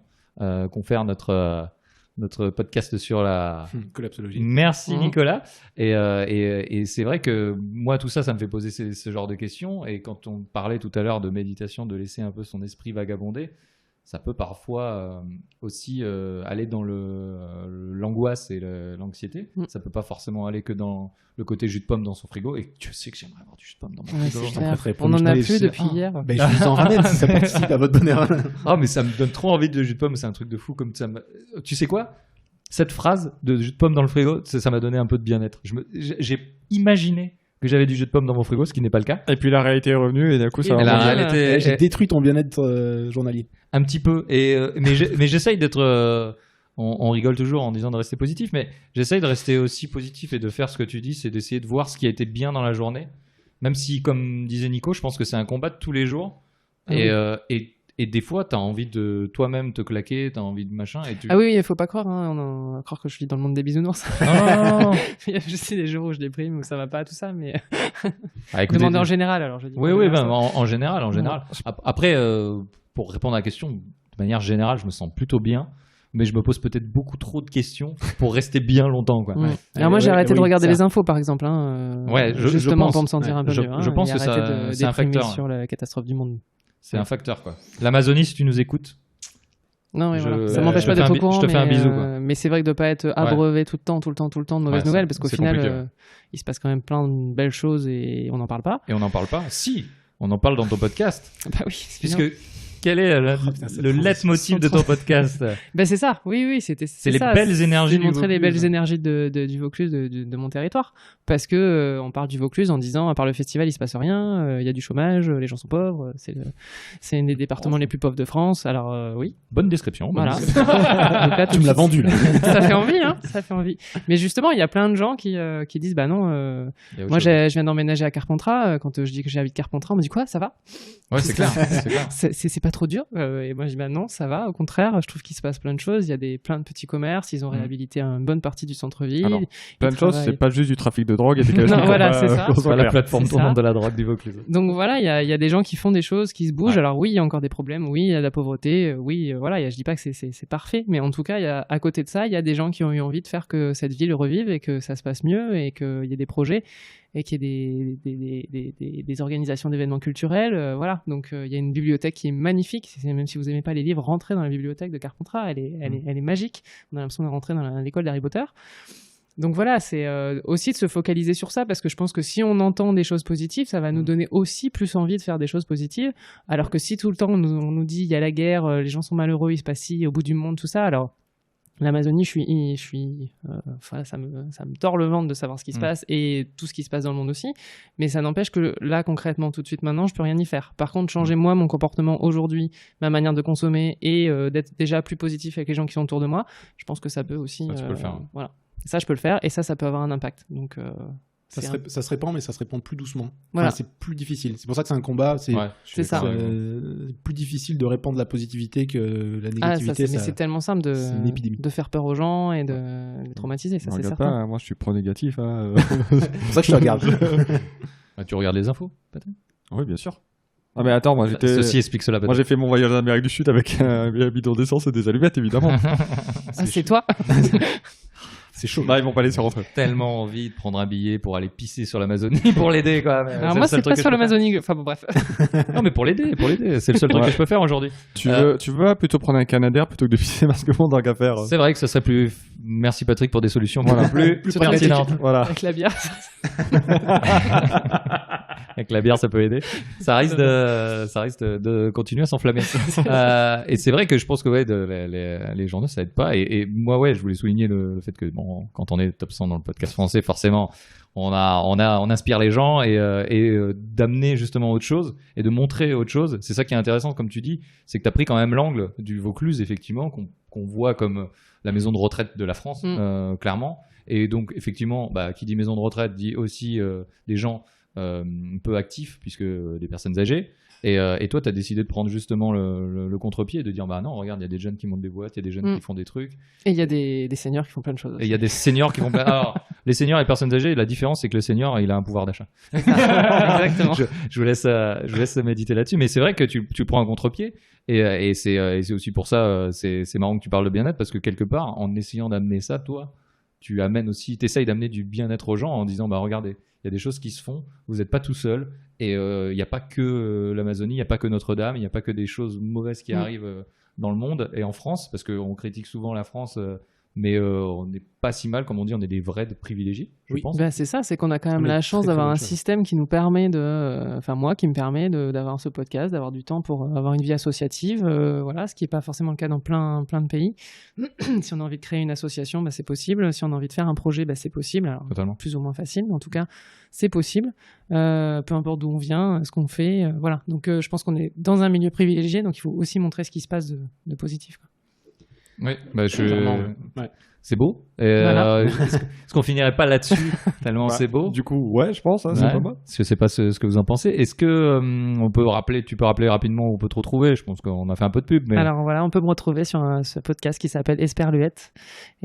confère notre podcast sur la Collapsologie. Merci Mhm. Nicolas. Et c'est vrai que moi, tout ça, ça me fait poser ce genre de questions. Et quand on parlait tout à l'heure de méditation, de laisser un peu son esprit vagabonder, ça peut parfois aussi aller dans l'angoisse et l'anxiété. Mm. Ça peut pas forcément aller que dans le côté jus de pomme dans son frigo. Et Dieu sait que j'aimerais avoir du jus de pomme dans mon Ouais, frigo. c'est t'en clair. prêterai pour On le en a Schneider, plus c'est- depuis hier. Ben, je vous en ramène si ça participe à votre bonheur. Ah, mais ça me donne trop envie de jus de pomme. C'est un truc de fou. Comme ça. Tu sais quoi? cette phrase de jus de pomme dans le frigo, ça m'a donné un peu de bien-être. J'ai imaginé que j'avais du jus de pomme dans mon frigo, ce qui n'est pas le cas. Et puis la réalité est revenue et d'un coup ça Et va. la réalité J'ai est détruit ton bien-être journalier. un petit peu. Mais j'essaye d'être. On rigole toujours en disant de rester positif, mais j'essaye de rester aussi positif et de faire ce que tu dis, c'est d'essayer de voir ce qui a été bien dans la journée. Même si, comme disait Nico, je pense que c'est un combat de tous les jours. Et des fois, t'as envie de toi-même te claquer, t'as envie de machin. Et Ah oui, il faut pas croire, hein, on va croire que je vis dans le monde des bisounours. Non. Il y a juste des jours où je déprime, où ça va pas, tout ça, mais Ah, écoutez, demandez en général, alors je dis. Oui, en général. Après, pour répondre à la question, de manière générale, je me sens plutôt bien. Mais je me pose peut-être beaucoup trop de questions pour rester bien longtemps, quoi. Ouais. Alors moi, j'ai arrêté de regarder les infos, par exemple, justement pense, pour me sentir un peu mieux. Je pense que c'est un facteur. Sur la catastrophe du monde. C'est un facteur, quoi. L'Amazonie, si tu nous écoutes. Non, mais voilà. Ça m'empêche pas d'être au courant. Je te fais un bisou, quoi. Mais c'est vrai que de pas être abreuvé tout le temps de mauvaises nouvelles, parce qu'au final, il se passe quand même plein de belles choses et on n'en parle pas. Et on n'en parle pas. Si, on en parle dans ton podcast. Bah oui. Puisque quel est le leitmotiv de ton podcast? Ben c'est ça, oui, c'est les belles énergies du Vaucluse. Montrer les belles énergies du Vaucluse, de mon territoire. Parce que on parle du Vaucluse en disant, à part le festival, il se passe rien, il y a du chômage, les gens sont pauvres, c'est un des départements les plus pauvres de France, alors oui. Bonne description. Voilà. Donc là, tu me l'as vendu, là. Ça fait envie, hein, ça fait envie. Mais justement, il y a plein de gens qui disent, bah non, moi je viens d'emménager à Carpentras, quand je dis que j'habite Carpentras, on me dit quoi, ça va? Ouais, c'est clair. C'est pas trop dur. Et moi je dis bah non, ça va, au contraire, je trouve qu'il se passe plein de choses, il y a plein de petits commerces, ils ont réhabilité une bonne partie du centre-ville. Alors, plein de choses, c'est pas juste du trafic de drogue et des non, voilà, c'est ça. C'est pas la plateforme tournante de la drogue du Vaucluse. Donc voilà, il y a des gens qui font des choses, qui se bougent. Alors oui, il y a encore des problèmes, oui, il y a de la pauvreté, oui, voilà, je dis pas que c'est parfait, mais en tout cas, à côté de ça, il y a des gens qui ont eu envie de faire que cette ville revive et que ça se passe mieux et qu'il y ait des projets et qu'il y ait des organisations d'événements culturels, voilà. Donc il y a une bibliothèque qui est magnifique, même si vous aimez pas les livres, rentrez dans la bibliothèque de Carpentras, elle est magique. On a l'impression de rentrer dans l'école d'Harry Potter. Donc voilà, c'est aussi de se focaliser sur ça, parce que je pense que si on entend des choses positives, ça va nous donner aussi plus envie de faire des choses positives, alors que si tout le temps on nous dit il y a la guerre, les gens sont malheureux, il se passe ci, au bout du monde, tout ça, alors l'Amazonie, enfin, ça me tord le ventre de savoir ce qui se passe et tout ce qui se passe dans le monde aussi, mais ça n'empêche que là, concrètement, tout de suite maintenant, je peux rien y faire. Par contre, changer moi, mon comportement aujourd'hui, ma manière de consommer et d'être déjà plus positif avec les gens qui sont autour de moi, je pense que ça peut aussi... Ça, tu peux le faire. Voilà. Ça, je peux le faire et ça peut avoir un impact. Donc, ça se répand, mais ça se répand plus doucement. Voilà. Enfin, c'est plus difficile. C'est pour ça que c'est un combat. C'est ça. Plus difficile de répandre la positivité que la négativité. Mais c'est tellement simple de faire peur aux gens et de les traumatiser. Ça, c'est certain. Pas, moi, je suis pro-négatif. Hein. C'est pour ça que je te regarde. Tu regardes les infos, peut-être? Oui, bien sûr. Ah mais attends, Ceci explique cela. Moi j'ai fait mon voyage en Amérique du Sud avec un bidon d'essence et des allumettes, évidemment. C'est toi. C'est chaud. Là, ils vont pas laisser rentrer. Tellement envie de prendre un billet pour aller pisser sur l'Amazonie pour l'aider, quoi. Alors moi, c'est pas sur l'Amazonie. Enfin bon, bref. Non, mais pour l'aider. C'est le seul truc que je peux faire aujourd'hui. Tu veux plutôt prendre un Canadair plutôt que de pisser, parce que bon, dans qu'à faire. C'est vrai que ça serait plus. Merci Patrick pour des solutions plus pertinentes. Voilà. Avec la bière. Avec la bière, ça peut aider. Ça risque de continuer à s'enflammer. Et c'est vrai que je pense que les journaux, ça aide pas. Et moi, je voulais souligner le fait que bon, quand on est top 100 dans le podcast français, forcément, on inspire les gens et d'amener justement autre chose et de montrer autre chose. C'est ça qui est intéressant, comme tu dis, c'est que tu as pris quand même l'angle du Vaucluse, effectivement, qu'on voit comme la maison de retraite de la France, clairement. Et donc, effectivement, qui dit maison de retraite dit aussi des gens peu actifs, puisque des personnes âgées. Et toi, tu as décidé de prendre justement le contre-pied et de dire bah non, regarde, il y a des jeunes qui montent des boîtes, il y a des jeunes qui font des trucs. Et il y a des seniors qui font plein de choses. Et il y a des seniors qui font plein. Alors, les seniors et les personnes âgées, la différence, c'est que le senior, il a un pouvoir d'achat. Exactement. Je vous laisse méditer là-dessus. Mais c'est vrai que tu prends un contre-pied. Et c'est aussi pour ça, c'est marrant que tu parles de bien-être, parce que quelque part, en essayant d'amener ça, toi, tu amènes aussi, t'essayes d'amener du bien-être aux gens en disant bah regardez, il y a des choses qui se font, vous n'êtes pas tout seul, et il n'y a pas que l'Amazonie, il n'y a pas que Notre-Dame, il n'y a pas que des choses mauvaises qui arrivent dans le monde et en France, parce qu'on critique souvent la France mais on n'est pas si mal, comme on dit, on est des vrais privilégiés, je pense. Ben, c'est ça, c'est qu'on a quand même On est la chance très, d'avoir très un bonne chose. système qui nous permet moi, qui me permet d'avoir ce podcast, d'avoir du temps pour avoir une vie associative, voilà, ce qui n'est pas forcément le cas dans plein de pays. Si on a envie de créer une association, c'est possible. Si on a envie de faire un projet, c'est possible. Alors, Totalement. plus ou moins facile, mais en tout cas, c'est possible. Peu importe d'où on vient, ce qu'on fait, voilà. Donc, je pense qu'on est dans un milieu privilégié, donc il faut aussi montrer ce qui se passe de positif, quoi. Oui, Ouais. c'est beau. Voilà. Est-ce qu'on finirait pas là-dessus tellement c'est beau? Du coup, ouais, je pense, hein, c'est Ouais. pas mal. Je sais pas ce que vous en pensez. Est-ce que tu peux rappeler rapidement où on peut te retrouver? Je pense qu'on a fait un peu de pub, mais Alors voilà, on peut me retrouver sur ce podcast qui s'appelle Esperluette.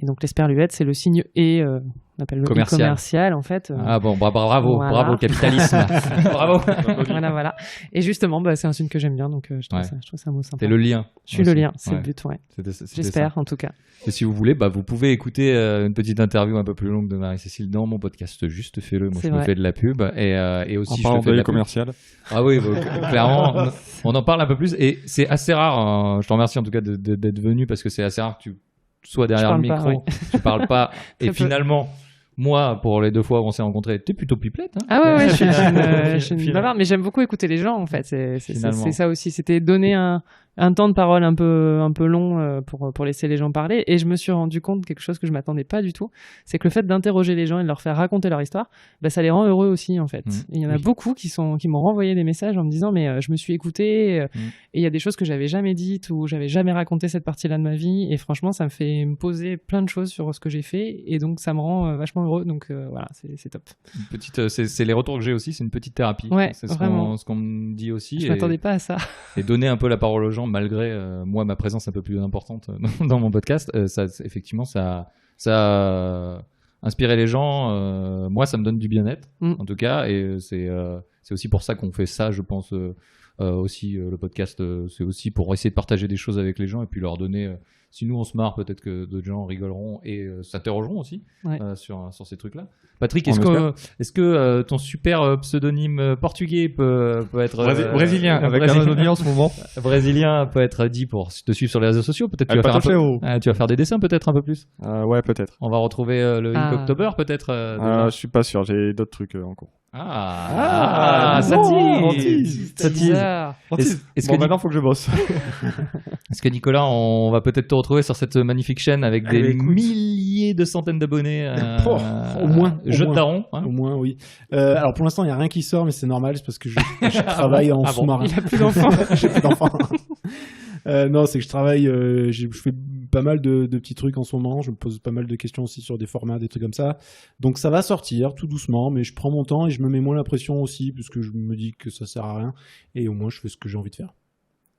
Et donc l'Esperluette, c'est le signe et on appelle le Commercial. commercial en fait. ah bon, bravo, Voilà. bravo capitalisme. Bravo. Voilà. Et justement, c'est un signe que j'aime bien, donc je trouve Ouais. ça un mot sympa. C'est le lien. Je suis le aussi. lien, c'est Ouais. le but, ouais. C'était J'espère, en tout cas. ça. Et si vous voulez, vous pouvez écouter une petite interview un peu plus longue de Marie-Cécile dans mon podcast. Juste fais-le. Moi, C'est je me vrai. fais de la pub et En aussi je parlant te fais de de la pub. commercial. Ah oui, clairement, on en parle un peu plus et c'est assez rare. Hein. Je te remercie en tout cas d'être venu parce que c'est assez rare que tu sois derrière le Je parle micro, pas, tu parles pas et Très peu. finalement, moi, pour les 2 fois où on s'est rencontrés, t'es plutôt pipelette. Hein. Ah ouais, je suis une Finalement. bavarde, mais j'aime beaucoup écouter les gens en fait. C'est Finalement. ça aussi. C'était donner un temps de parole un peu long pour laisser les gens parler. Et je me suis rendu compte de quelque chose que je m'attendais pas du tout, c'est que le fait d'interroger les gens et de leur faire raconter leur histoire, ça les rend heureux aussi en fait. Mmh. Et il y en a Oui. beaucoup qui m'ont renvoyé des messages en me disant mais je me suis écouté et il y a des choses que j'avais jamais dites ou j'avais jamais raconté cette partie-là de ma vie et franchement ça me fait me poser plein de choses sur ce que j'ai fait et donc ça me rend vachement heureux. Donc voilà, c'est top. Une petite, c'est les retours que j'ai aussi, c'est une petite thérapie. Ouais, c'est vraiment. ce qu'on me dit aussi. Je et, m'attendais pas à ça. et donner un peu la parole aux gens malgré moi ma présence un peu plus importante dans mon podcast. Effectivement, ça a inspiré les gens. Moi, ça me donne du bien-être en tout cas, et c'est aussi pour ça qu'on fait ça, je pense. Aussi le podcast, c'est aussi pour essayer de partager des choses avec les gens et puis leur donner. Si nous on se marre, peut-être que d'autres gens rigoleront et s'interrogeront aussi Ouais. sur ces trucs-là. Patrick, On est-ce que ton super pseudonyme portugais peut être Brésilien, avec un anonyme en ce moment. brésilien peut être dit pour te suivre sur les réseaux sociaux? Peut-être que El tu vas faire Patocheo. tu vas faire des dessins peut-être un peu plus. Ouais, peut-être. On va retrouver le Inktober peut-être. Déjà. Je suis pas sûr, j'ai d'autres trucs en cours. Ça bon, tease. Ça tease. Bizarre. Est-ce Bon, que maintenant, faut que je bosse. Est-ce que Nicolas, on va peut-être te retrouver sur cette magnifique chaîne avec des Écoute. milliers de centaines d'abonnés Au moins. Jeu de daron, hein. Au moins, oui. Alors pour l'instant, il n'y a rien qui sort, mais c'est normal, c'est parce que je travaille en sous-marin. Il a plus d'enfants. J'ai plus d'enfants. Non, c'est que je travaille, je fais pas mal de petits trucs en ce moment. Je me pose pas mal de questions aussi sur des formats, des trucs comme ça. Donc ça va sortir tout doucement, mais je prends mon temps et je me mets moins la pression aussi, parce que je me dis que ça sert à rien. Et au moins, je fais ce que j'ai envie de faire.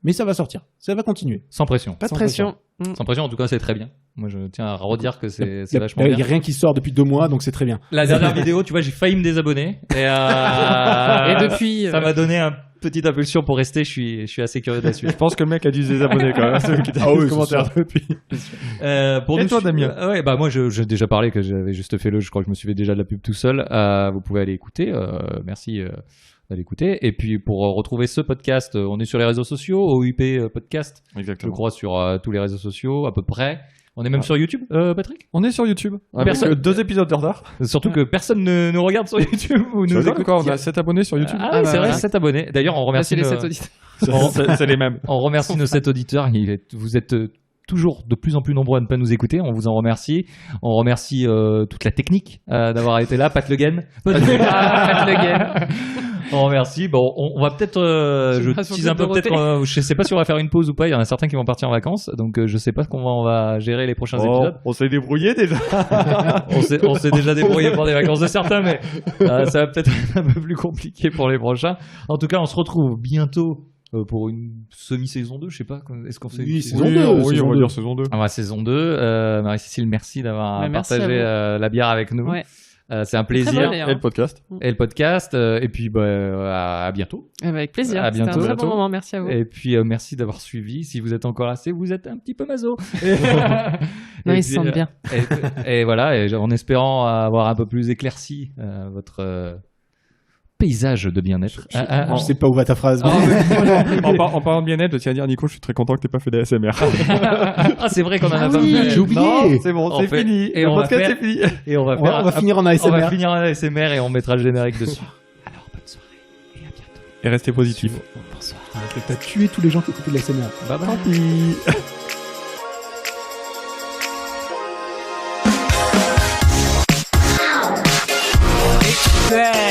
Mais ça va sortir, ça va continuer. Sans pression. Pas de Sans pression. Sans pression, en tout cas, c'est très bien. Moi, je tiens à redire que c'est Il vachement n'y bien. a rien qui sort depuis 2 mois, donc c'est très bien. La dernière vidéo, tu vois, j'ai failli me désabonner. Et depuis, ça m'a donné une petite impulsion pour rester. Je suis assez curieux de la suite. Je pense que le mec a dû se désabonner quand même. C'est lui qui t'a Ah mis oui, le c'est commentaire sûr. depuis. Pour Et nous toi, suivre- Damien Ouais, moi, j'ai déjà parlé que j'avais juste fait je crois que je me suis fait déjà de la pub tout seul. Vous pouvez aller écouter. Merci d'aller écouter. Et puis, pour retrouver ce podcast, on est sur les réseaux sociaux, OUP Podcast. Je Exactement. crois sur tous les réseaux sociaux, à peu près. On est même sur YouTube, Patrick. On est sur YouTube. Avec Personne- 2 épisodes de retard. Surtout que personne ne nous regarde sur YouTube ou Tu nous rigoles, écoute. quoi, on a 7 abonnés sur YouTube. Ah, Ah oui, bah c'est vrai, voilà. 7 abonnés. D'ailleurs, on remercie c'est les nos- 7 auditeurs. C'est les mêmes. On remercie nos 7 auditeurs. Vous êtes toujours de plus en plus nombreux à ne pas nous écouter. On vous en remercie. On remercie toute la technique d'avoir été là. Pat Le Guen. Pat Le Guen. On remercie. Bon, on va peut-être. Je passe sur tease un peu Dorothée. peut-être. Je sais pas si on va faire une pause ou pas. Il y en a certains qui vont partir en vacances. Donc je sais pas comment on va gérer les prochains épisodes. On s'est débrouillé déjà. On s'est déjà débrouillé pour des vacances de certains, mais ça va peut-être être un peu plus compliqué pour les prochains. En tout cas, on se retrouve bientôt pour une semi-saison 2, je sais pas. Est-ce qu'on fait Oui, une saison Oui, 2, on saison va 2. dire saison 2. Ah, saison 2. Marie-Cécile, merci d'avoir Ouais, merci partagé à la bière avec nous. Ouais. C'est un Très bon, plaisir. d'ailleurs. Et le podcast. Et le podcast. Et puis, à bientôt. Avec plaisir. À C'était un bientôt. très Bientôt. bon moment. Merci à vous. Et puis, merci d'avoir suivi. Si vous êtes encore assez, vous êtes un petit peu maso. Non, Et ils se puis, sentent bien. Et voilà, en espérant avoir un peu plus éclairci votre paysage de bien-être. Je sais pas où va ta phrase. En parlant de bien-être, je tiens à dire, Nico, je suis très content que t'aies pas fait d'ASMR. Ah, c'est vrai qu'on en a pas oui, fait. j'ai oublié. Non, c'est bon, On c'est fait- fini. et Le on va podcast, faire- c'est fini. Et on va On va finir en ASMR. On va finir en ASMR et on mettra le générique dessus. Alors, bonne soirée et à bientôt. Et restez positif. Bonsoir. T'as tué tous les gens qui écoutaient de l'ASMR. Bye bye. Tant pis. Yeah.